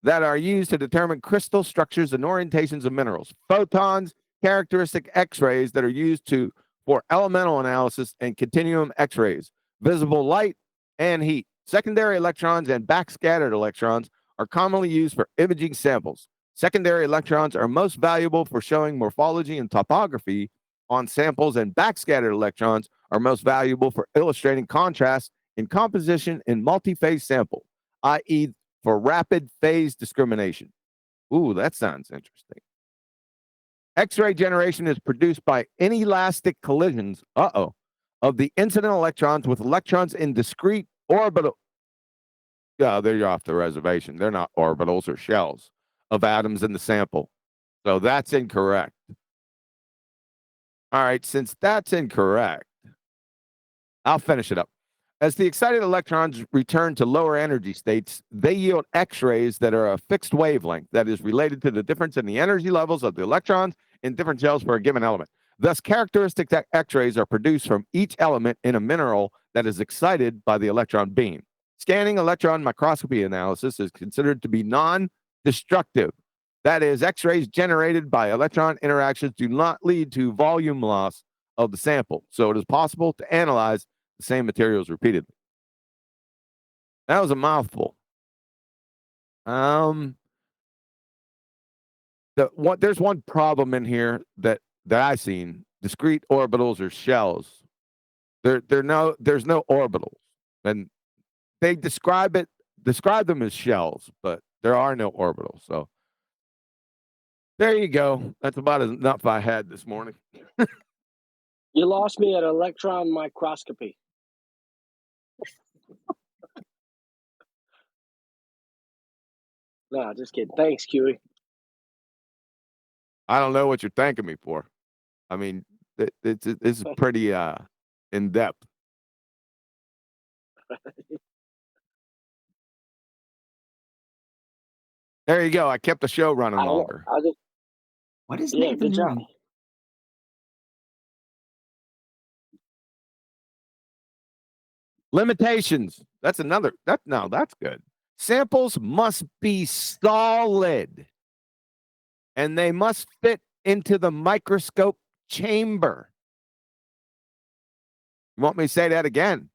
that are used to determine crystal structures and orientations of minerals. Photons, characteristic X-rays that are used for elemental analysis, and continuum X-rays, visible light and heat. Secondary electrons and backscattered electrons are commonly used for imaging samples. Secondary electrons are most valuable for showing morphology and topography on samples, and backscattered electrons are most valuable for illustrating contrast in composition in multi-phase sample, i.e. for rapid phase discrimination. Ooh, that sounds interesting. X-ray generation is produced by inelastic collisions, of the incident electrons with electrons in discrete orbital. Yeah, they're off the reservation. They're not orbitals or shells of atoms in the sample. So that's incorrect. All right, since that's incorrect, I'll finish it up. As the excited electrons return to lower energy states, they yield X-rays that are a fixed wavelength that is related to the difference in the energy levels of the electrons in different shells for a given element. Thus, characteristic X-rays are produced from each element in a mineral that is excited by the electron beam. Scanning electron microscopy analysis is considered to be non-destructive. That is, X-rays generated by electron interactions do not lead to volume loss of the sample, so it is possible to analyze the same materials repeatedly. That was a mouthful. There's one problem in here that I've seen. Discrete orbitals or shells. There's no orbitals, and they describe them as shells, but there are no orbitals. So there you go. That's about enough I had this morning. You lost me at electron microscopy. No, just kidding. Thanks, Huey. I don't know what you're thanking me for. I mean, it's pretty in depth. There you go. I kept the show running longer. What is Yeah, Nathan good job. doing? Limitations. That's good. Samples must be solid, and they must fit into the microscope chamber. You want me to say that again?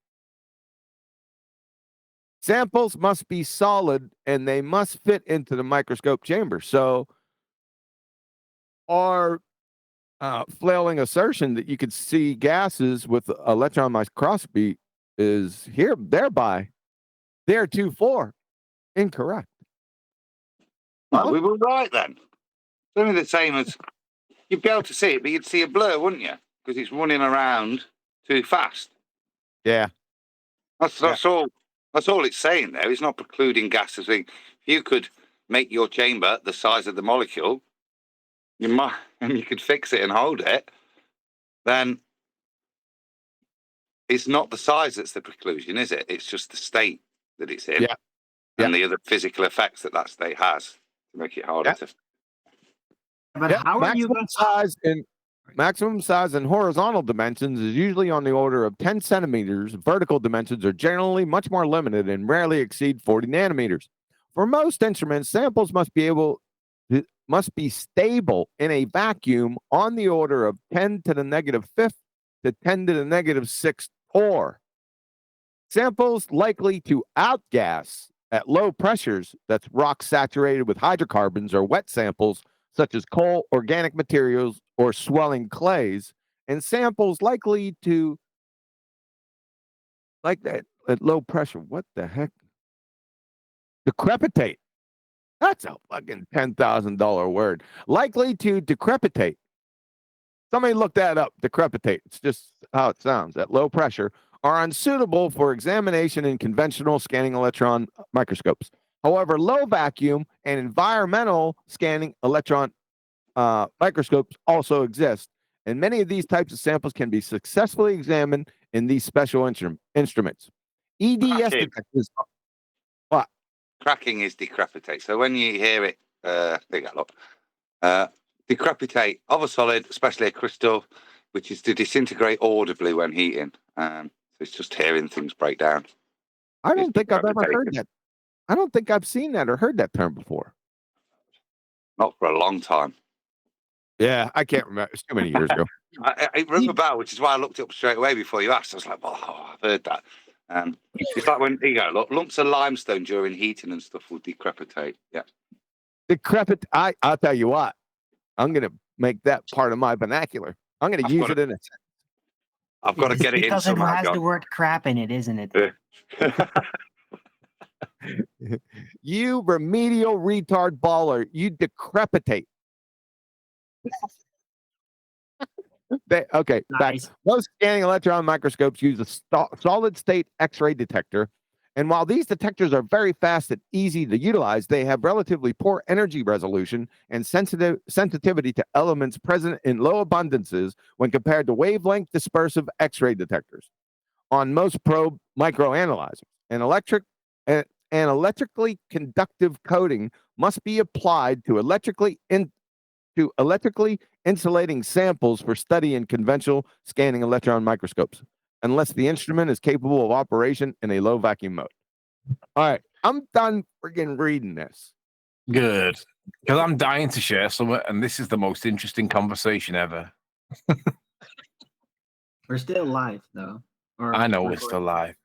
Samples must be solid, and they must fit into the microscope chamber. So our flailing assertion that you could see gases with electron microscopy is thereby theretofore incorrect. We were right then. It's only the same as you'd be able to see it, but you'd see a blur, wouldn't you? Because it's running around too fast. Yeah. That's all. That's all it's saying there. It's not precluding gases. If you could make your chamber the size of the molecule, and you could fix it and hold it, then it's not the size that's the preclusion, is it? It's just the state that it's in, and the other physical effects that state has to make it harder to. But how are you going to... Maximum size in horizontal dimensions is usually on the order of 10 centimeters. Vertical dimensions are generally much more limited and rarely exceed 40 nanometers. For most instruments, samples must be stable in a vacuum on the order of 10 to the negative fifth to 10 to the negative sixth torr. Samples likely to outgas at low pressures, that's rock saturated with hydrocarbons, or wet samples such as coal, organic materials, or swelling clays, and samples likely to, like that, at low pressure, what the heck? Decrepitate. That's a fucking $10,000 word. Likely to decrepitate. Somebody look that up, decrepitate. It's just how it sounds. At low pressure, are unsuitable for examination in conventional scanning electron microscopes. However, low vacuum and environmental scanning electron microscopes also exist, and many of these types of samples can be successfully examined in these special instruments. EDS detectors. What? Cracking is decrepitate. So when you hear it, decrepitate of a solid, especially a crystal, which is to disintegrate audibly when heating. So it's just hearing things break down. I don't think I've ever heard that. I don't think I've seen that or heard that term before. Not for a long time. Yeah, I can't remember. It's too many years ago. I rung a bell, which is why I looked it up straight away before you asked. I was like, I've heard that. It's like when lumps of limestone during heating and stuff will decrepitate. Yeah. I'll tell you what. I'm going to make that part of my vernacular. I'm going to use it in a sentence. I've got to get it in because somehow. Because it has the word crap in it, isn't it? You remedial retard baller. You decrepitate. Okay, Nice. back. Most scanning electron microscopes use a solid state X-ray detector. And while these detectors are very fast and easy to utilize, they have relatively poor energy resolution and sensitivity to elements present in low abundances when compared to wavelength dispersive X-ray detectors on most probe microanalyzers. An electrically conductive coating must be applied to electrically insulating samples for study in conventional scanning electron microscopes, unless the instrument is capable of operation in a low vacuum mode. All right, I'm done friggin' reading this. Good. Because I'm dying to share something, and this is the most interesting conversation ever. We're still live, though. Or I know we're still live.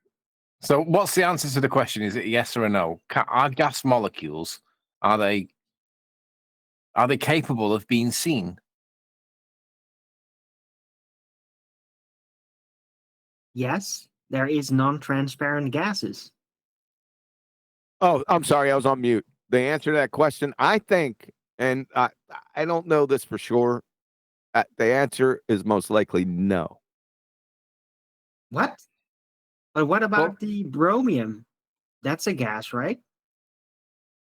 So what's the answer to the question? Is it yes or a no? Are gas molecules, are they capable of being seen? Yes, there is non-transparent gases. Oh, I'm sorry, I was on mute. The answer to that question, I think, and I don't know this for sure, the answer is most likely no. What? But what about the bromium? That's a gas, right?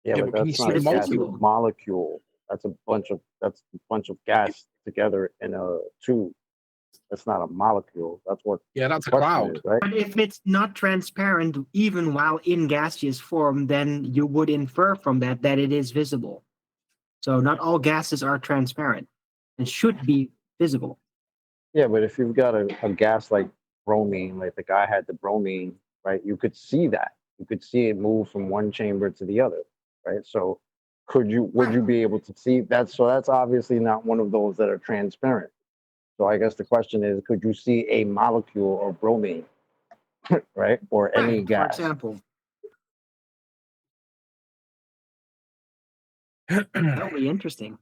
Yeah, but that's not a gas molecule. That's a bunch of gas together in a tube. That's not a molecule. That's what. Yeah, that's the a question cloud. is, right? But if it's not transparent, even while in gaseous form, then you would infer from that it is visible. So not all gases are transparent and should be visible. Yeah, but if you've got a gas like bromine, like the guy had the bromine, right? You could see that. You could see it move from one chamber to the other, right? So would you be able to see that? So that's obviously not one of those that are transparent. So I guess the question is, could you see a molecule of bromine, right? Or any gas? For example. That would be interesting.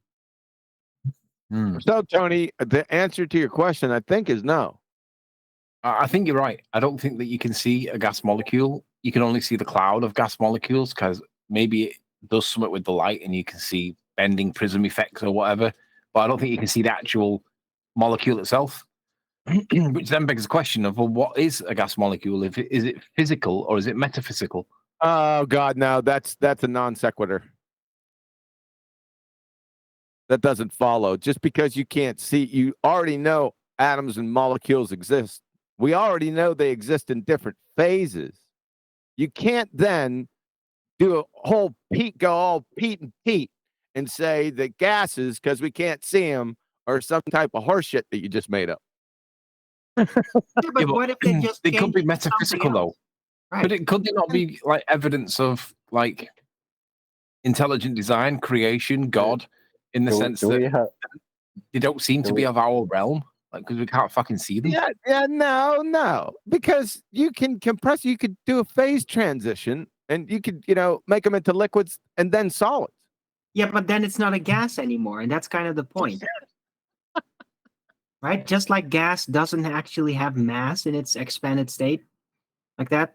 So, Tony, the answer to your question, I think, is no. I think you're right. I don't think that you can see a gas molecule. You can only see the cloud of gas molecules because maybe it does something with the light and you can see bending prism effects or whatever. But I don't think you can see the actual molecule itself. Which then begs the question of, well, what is a gas molecule? Is it physical or is it metaphysical? Oh God, no, that's a non sequitur. That doesn't follow. Just because you can't see, you already know atoms and molecules exist. We already know they exist in different phases. You can't then do a whole go all Pete and Pete and say that gases, because we can't see them, are some type of horseshit that you just made up. But what if they just They could be change metaphysical something though. else? Right. Could it not be like evidence of like intelligent design, creation, God, in the sense that they don't seem to be of our realm, like because we can't fucking see them? Yeah, no, because you can compress. You could do a phase transition, and you could, make them into liquids and then solids. Yeah, but then it's not a gas anymore, and that's kind of the point. Right? Just like gas doesn't actually have mass in its expanded state, like that,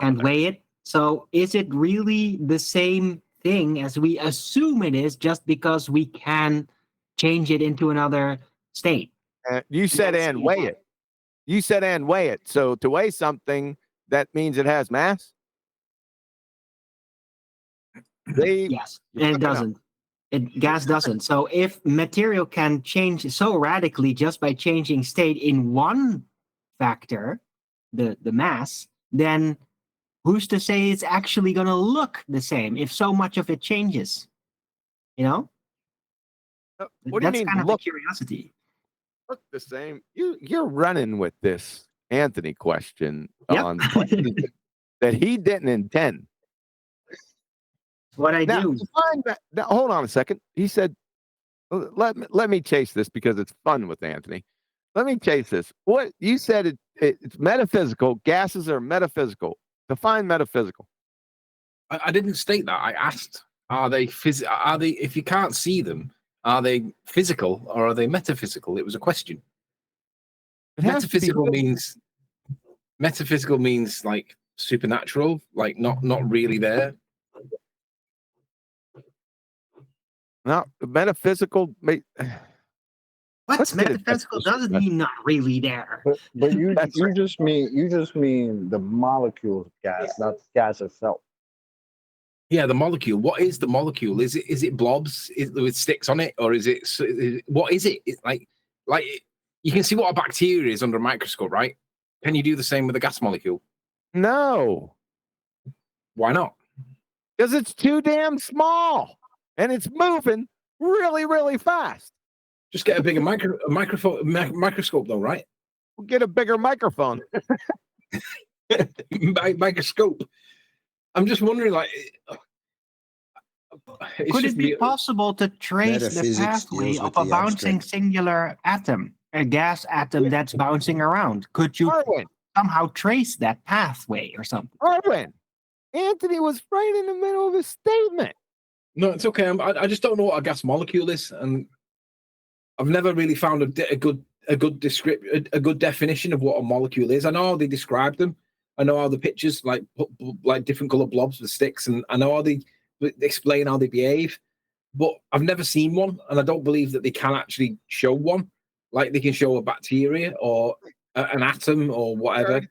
and weigh it. So is it really the same thing as we assume it is just because we can change it into another state? You said and weigh it. You said and weigh it. So to weigh something, that means it has mass? Yes, and it doesn't. Gas doesn't. So if material can change so radically just by changing state in one factor, the mass, then who's to say it's actually going to look the same if so much of it changes? What do you That's mean kind of look the curiosity. Look the same? You're running with this Anthony question on questions that he didn't intend. What I do. Now, hold on a second. He said, let me chase this because it's fun with Anthony. Let me chase this. What you said, it's metaphysical. Gases are metaphysical. Define metaphysical. I didn't state that. I asked, are they if you can't see them, are they physical or are they metaphysical? It was a question. Metaphysical means like supernatural, like not really there. No, metaphysical. What's get a metaphysical definition. doesn't mean not really there. But you That's you just mean the molecule of gas, not gas itself. Yeah, the molecule. What is the molecule? Is it blobs with sticks on it, or is it what is it? It's like you can see what a bacteria is under a microscope, right? Can you do the same with a gas molecule? No. Why not? Because it's too damn small and it's moving really, really fast. Just get a bigger microscope, though, right? We'll get a bigger microphone. Microscope. I'm just wondering, like, Could it be possible to trace the Metaphysics pathway deals of with a the bouncing abstract. singular atom, a gas atom that's bouncing around? Could you Arwen, somehow trace that pathway or something? Arwen, Anthony was right in the middle of his statement. No, it's okay. I just don't know what a gas molecule is, and I've never really found a good definition of what a molecule is. I know how they describe them. I know how the pictures like different color blobs with sticks, and I know how they explain how they behave. But I've never seen one, and I don't believe that they can actually show one. Like they can show a bacteria or an atom or whatever.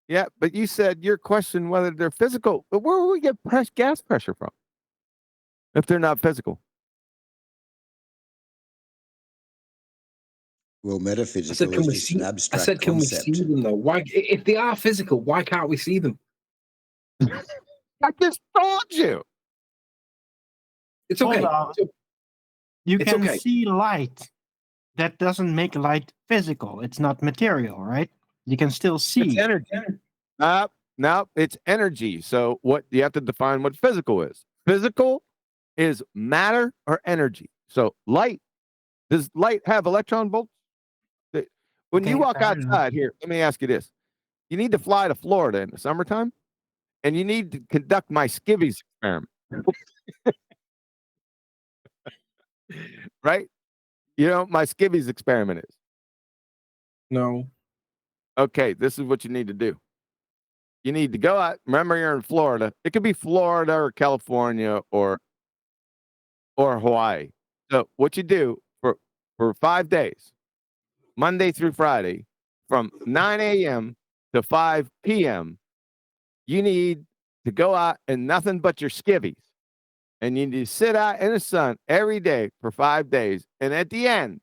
Yeah, but you said your question whether they're physical. But where will we get gas pressure from if they're not physical? Well, I metaphysical said, can is we just see? an I abstract said, can concept. we see them though? Why, if they are physical, why can't we see them? I just told you. It's okay. Hold on. You It's can okay. see light. That doesn't make light physical. It's not material, right? You can still see. It's energy. No, it's energy. So what you have to define what physical is. Physical is matter or energy. So light, does light have electron volts? When you walk outside here, let me ask you this. You need to fly to Florida in the summertime, and you need to conduct my skivvies experiment. Right? You know what my skivvies experiment is? No. Okay, this is what you need to do. You need to go out. Remember, you're in Florida. It could be Florida or California or Hawaii. So what you do for 5 days, Monday through Friday, from 9 a.m. to 5 p.m., you need to go out and nothing but your skivvies. And you need to sit out in the sun every day for 5 days. And at the end,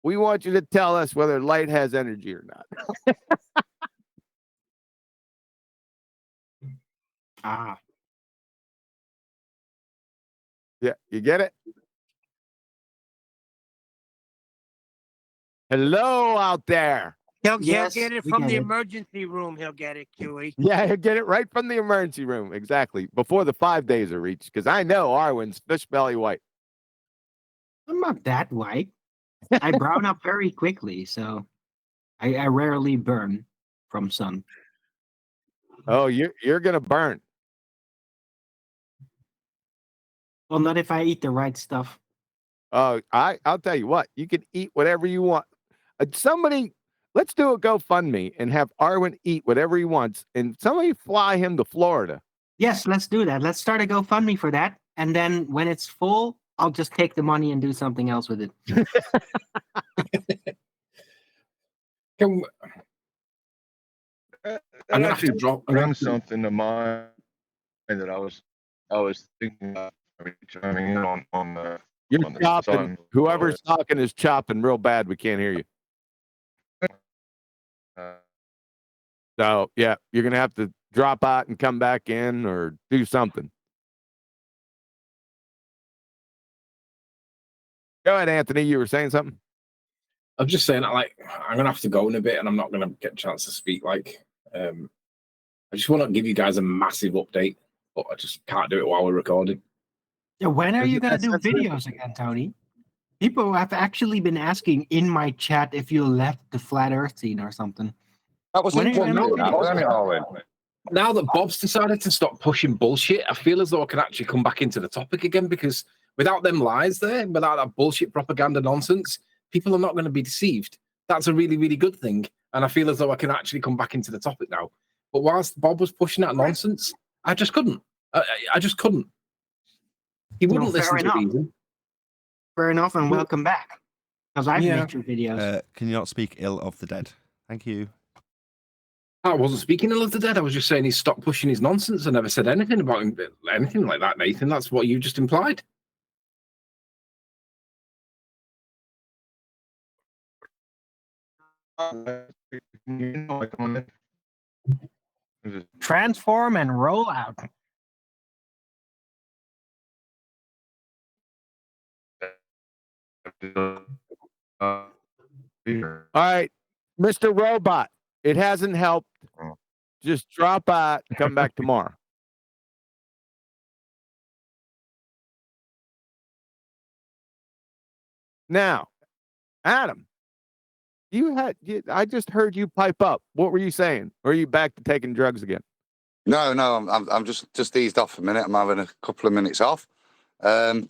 we want you to tell us whether light has energy or not. Yeah, you get it? Hello out there. He'll Yes, get it we from get the it. emergency room. He'll get it, QE. Yeah, he'll get it right from the emergency room. Exactly. Before the 5 days are reached. Because I know Arwen's fish belly white. I'm not that white. I brown up very quickly, so I rarely burn from sun. Oh, you're gonna burn. Well, not if I eat the right stuff. Oh, I'll tell you what, you can eat whatever you want. Somebody, let's do a GoFundMe and have Arwen eat whatever he wants, and somebody fly him to Florida. Yes, let's do that. Let's start a GoFundMe for that, and then when it's full, I'll just take the money and do something else with it. I'm gonna have to drop. Run something to mind that I was thinking about. Chiming in on the. You're on the chopping. sun. Whoever's talking is chopping real bad. We can't hear you. So yeah, you're gonna have to drop out and come back in or do something. Go ahead, Anthony. You were saying something. I'm just saying, like, I'm gonna have to go in a bit, and I'm not gonna get a chance to speak. Like, I just want to give you guys a massive update, but I just can't do it while we're recording. Yeah, when are you gonna do videos again, Tony? People have actually been asking in my chat if you left the flat Earth scene or something. That was Now that Bob's decided to stop pushing bullshit, I feel as though I can actually come back into the topic again, because without them lies there, without that bullshit propaganda nonsense, people are not going to be deceived. That's a really, really good thing. And I feel as though I can actually come back into the topic now. But whilst Bob was pushing that nonsense, I just couldn't. I just couldn't. He wouldn't listen to reason. Fair enough, and welcome back. Because I've made your videos. Can you not speak ill of the dead? Thank you. I wasn't speaking ill of the dead. I was just saying he stopped pushing his nonsense. I never said anything about him, anything like that, Nathan. That's what you just implied. Transform and roll out. All right, Mr. Robot, it hasn't helped. Just drop out, come back tomorrow. Now, Adam, I just heard you pipe up. What were you saying? Or are you back to taking drugs again? No, I'm just eased off a minute. I'm having a couple of minutes off. I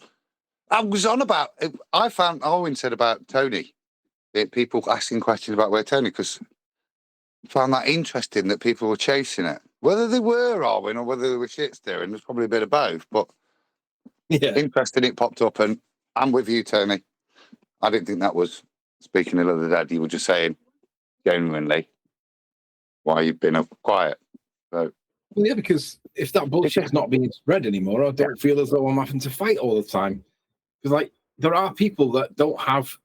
was on about. I found Owen said about Tony. People asking questions about where Tony, because I found that interesting that people were chasing it. Whether they were Owen or whether they were shit steering, there's probably a bit of both. But interesting, it popped up, and I'm with you, Tony. I didn't think that was speaking ill of the dead. You were just saying genuinely why you've been quiet. So. Well, yeah, because if that bullshit's not being spread anymore, I don't feel as though I'm having to fight all the time. Because, like, there are people that don't have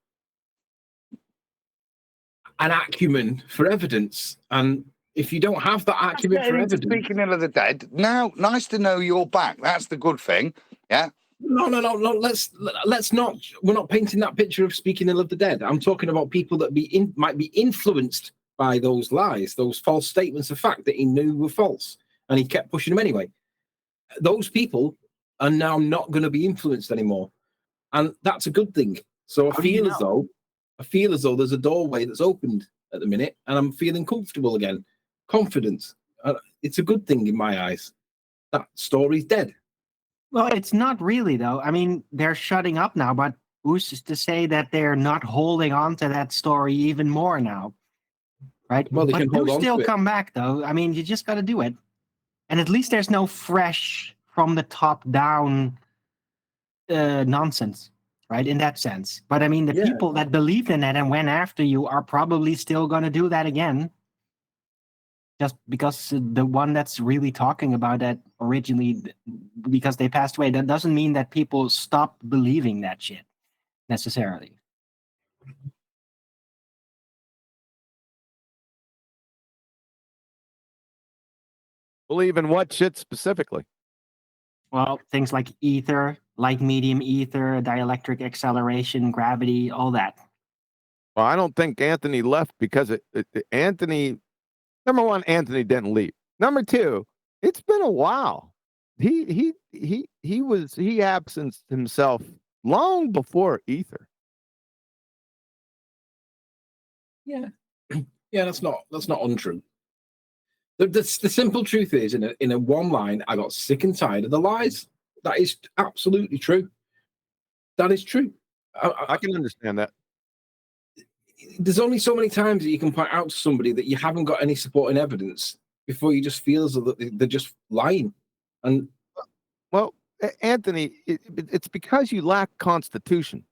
an acumen for evidence, and if you don't have that acumen for evidence, speaking ill of the dead. Now, nice to know you're back. That's the good thing. Yeah. No. Let's not. We're not painting that picture of speaking ill of the dead. I'm talking about people that might be influenced by those lies, those false statements of fact that he knew were false, and he kept pushing them anyway. Those people are now not going to be influenced anymore, and that's a good thing. So I feel as though there's a doorway that's opened at the minute, and I'm feeling comfortable again, confident. It's a good thing in my eyes. That story's dead. Well, it's not really, though. I mean, they're shutting up now, but who's to say that they're not holding on to that story even more now? Right? Well, they but can hold on still to it. come back, though. I mean, you just got to do it. And at least there's no fresh, from the top down nonsense, right? In that sense. But I mean, the people that believed in it and went after you are probably still going to do that again. Just because the one that's really talking about that originally, because they passed away, that doesn't mean that people stopped believing that shit necessarily. Believe in what shit specifically? Well, things like ether, light medium ether, dielectric acceleration, gravity, all that. Well, I don't think Anthony left because Anthony, number one, Anthony didn't leave. Number two, it's been a while. He absenced himself long before ether. Yeah, that's not untrue. The simple truth is, in a one line, I got sick and tired of the lies. That is absolutely true. That is true. I can understand that. There's only so many times that you can point out to somebody that you haven't got any supporting evidence before you just feel as though they're just lying. And well, Anthony, it's because you lack constitution.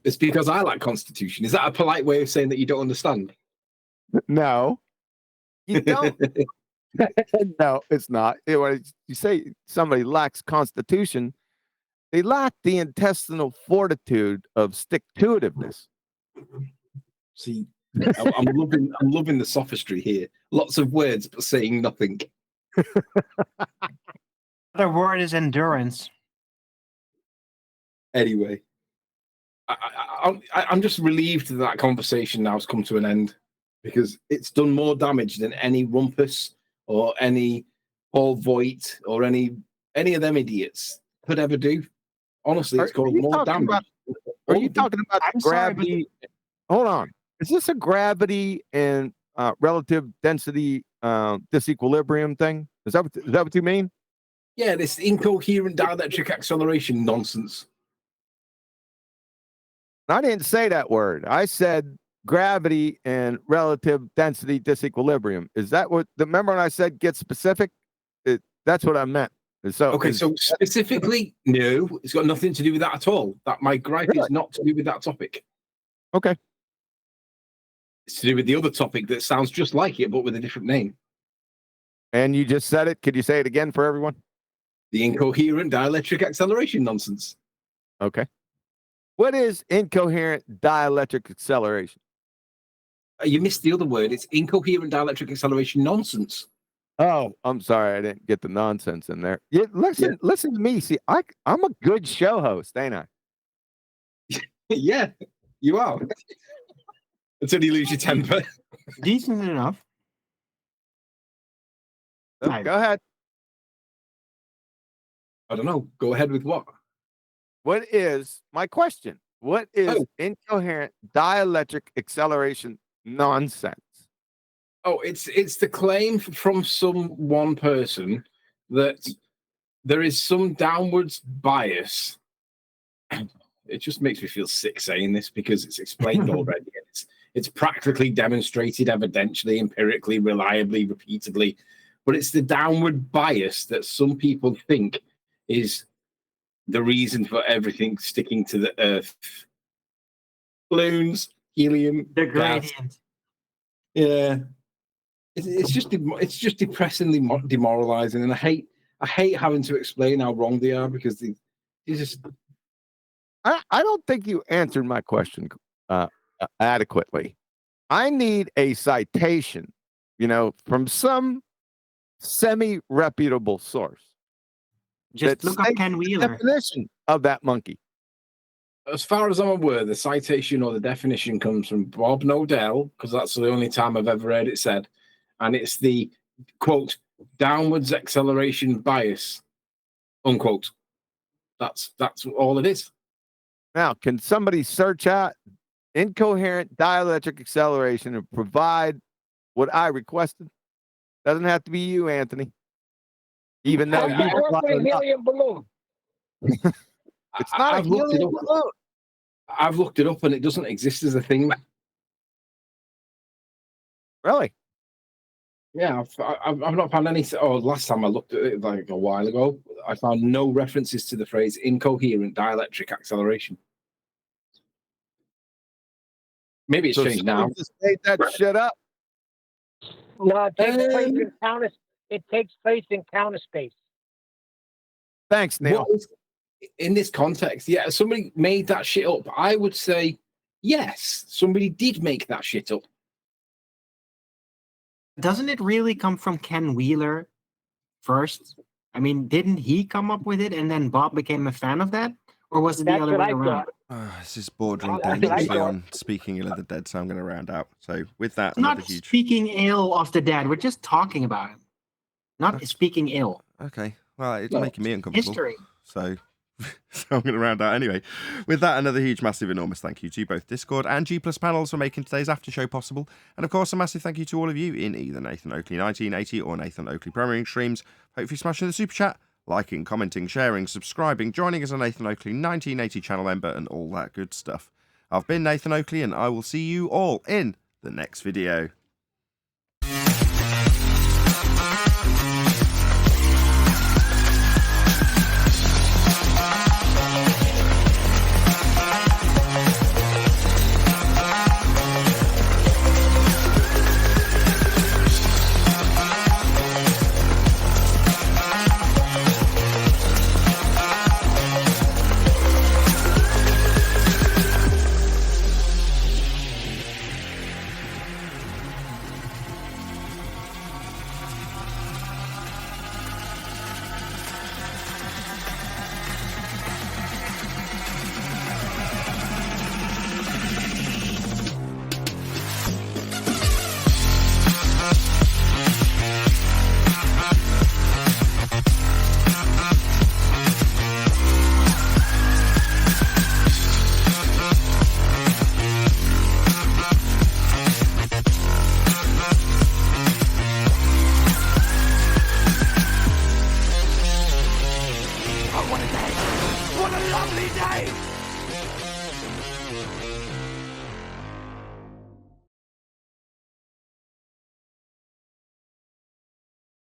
It's because I lack constitution. Is that a polite way of saying that you don't understand? No, you don't. No, it's not. When you say somebody lacks constitution, they lack the intestinal fortitude of stick-to-itiveness. See, I'm loving the sophistry here. Lots of words, but saying nothing. The word is endurance. Anyway, I'm just relieved that conversation now has come to an end, because it's done more damage than any Rumpus or any Paul Voigt or any of them idiots could ever do. Honestly, it's caused more damage. Are you talking about gravity? Hold on. Is this a gravity and relative density disequilibrium thing? Is that what you mean? Yeah, this incoherent dielectric acceleration nonsense. I didn't say that word. I said gravity and relative density disequilibrium. Is that what? Remember when I said get specific? That's what I meant. So so specifically, no, it's got nothing to do with that at all. That my gripe is not to do with that topic. Okay. It's to do with the other topic that sounds just like it, but with a different name. And you just said it. Could you say it again for everyone? The incoherent dielectric acceleration nonsense. Okay. What is incoherent dielectric acceleration? You missed the other word. It's incoherent dielectric acceleration nonsense. Oh, I'm sorry. I didn't get the nonsense in there. Listen to me. See, I'm a good show host, ain't I? Yeah, you are. Until you lose your temper. Decent enough. Go ahead. I don't know. Go ahead with what? What is my question? What is incoherent dielectric acceleration nonsense? Oh, it's the claim from some one person that there is some downwards bias. It just makes me feel sick saying this because it's explained already. It's practically demonstrated evidentially, empirically, reliably, repeatedly. But it's the downward bias that some people think is the reason for everything sticking to the Earth. Balloons, helium, the gas. gradient. Yeah. It's just depressingly demoralizing, and I hate having to explain how wrong they are because they just. I don't think you answered my question adequately. I need a citation, from some semi-reputable source. Just look up Ken Wheeler. Definition of that monkey. As far as I'm aware, the citation or the definition comes from Bob Nodell, because that's the only time I've ever heard it said. And it's the, quote, downwards acceleration bias, unquote. That's all it is. Now, can somebody search out incoherent dielectric acceleration and provide what I requested? Doesn't have to be you, Anthony. Even though you work with a helium balloon. It's not a helium balloon. I've looked it up and it doesn't exist as a thing. Really? Yeah, I've not found any. Oh, last time I looked at it like a while ago, I found no references to the phrase incoherent dielectric acceleration. Maybe it's changed now. Just made that shit up. No, it takes place in counter. It takes place in counter space. Thanks, Neil. In this context, yeah, somebody made that shit up. I would say yes, somebody did make that shit up. Doesn't it really come from Ken Wheeler first? I mean, didn't he come up with it and then Bob became a fan of that? Or was it the other way around? This is bordering I think dangerously so. on speaking ill of the dead, so I'm going to round out. So with that, It's not another huge. speaking ill of the dead. We're just talking about him. Not speaking ill. Okay, well, it's No, making me uncomfortable. history. So I'm going to round out anyway. With that, another huge, massive, enormous thank you to both Discord and G Plus panels for making today's after show possible. And of course, a massive thank you to all of you in either Nathan Oakley 1980 or Nathan Oakley premiering streams. Hopefully smashing the super chat, liking, commenting, sharing, subscribing, joining as a Nathan Oakley 1980 channel member and all that good stuff. I've been Nathan Oakley and I will see you all in the next video. What a lovely day!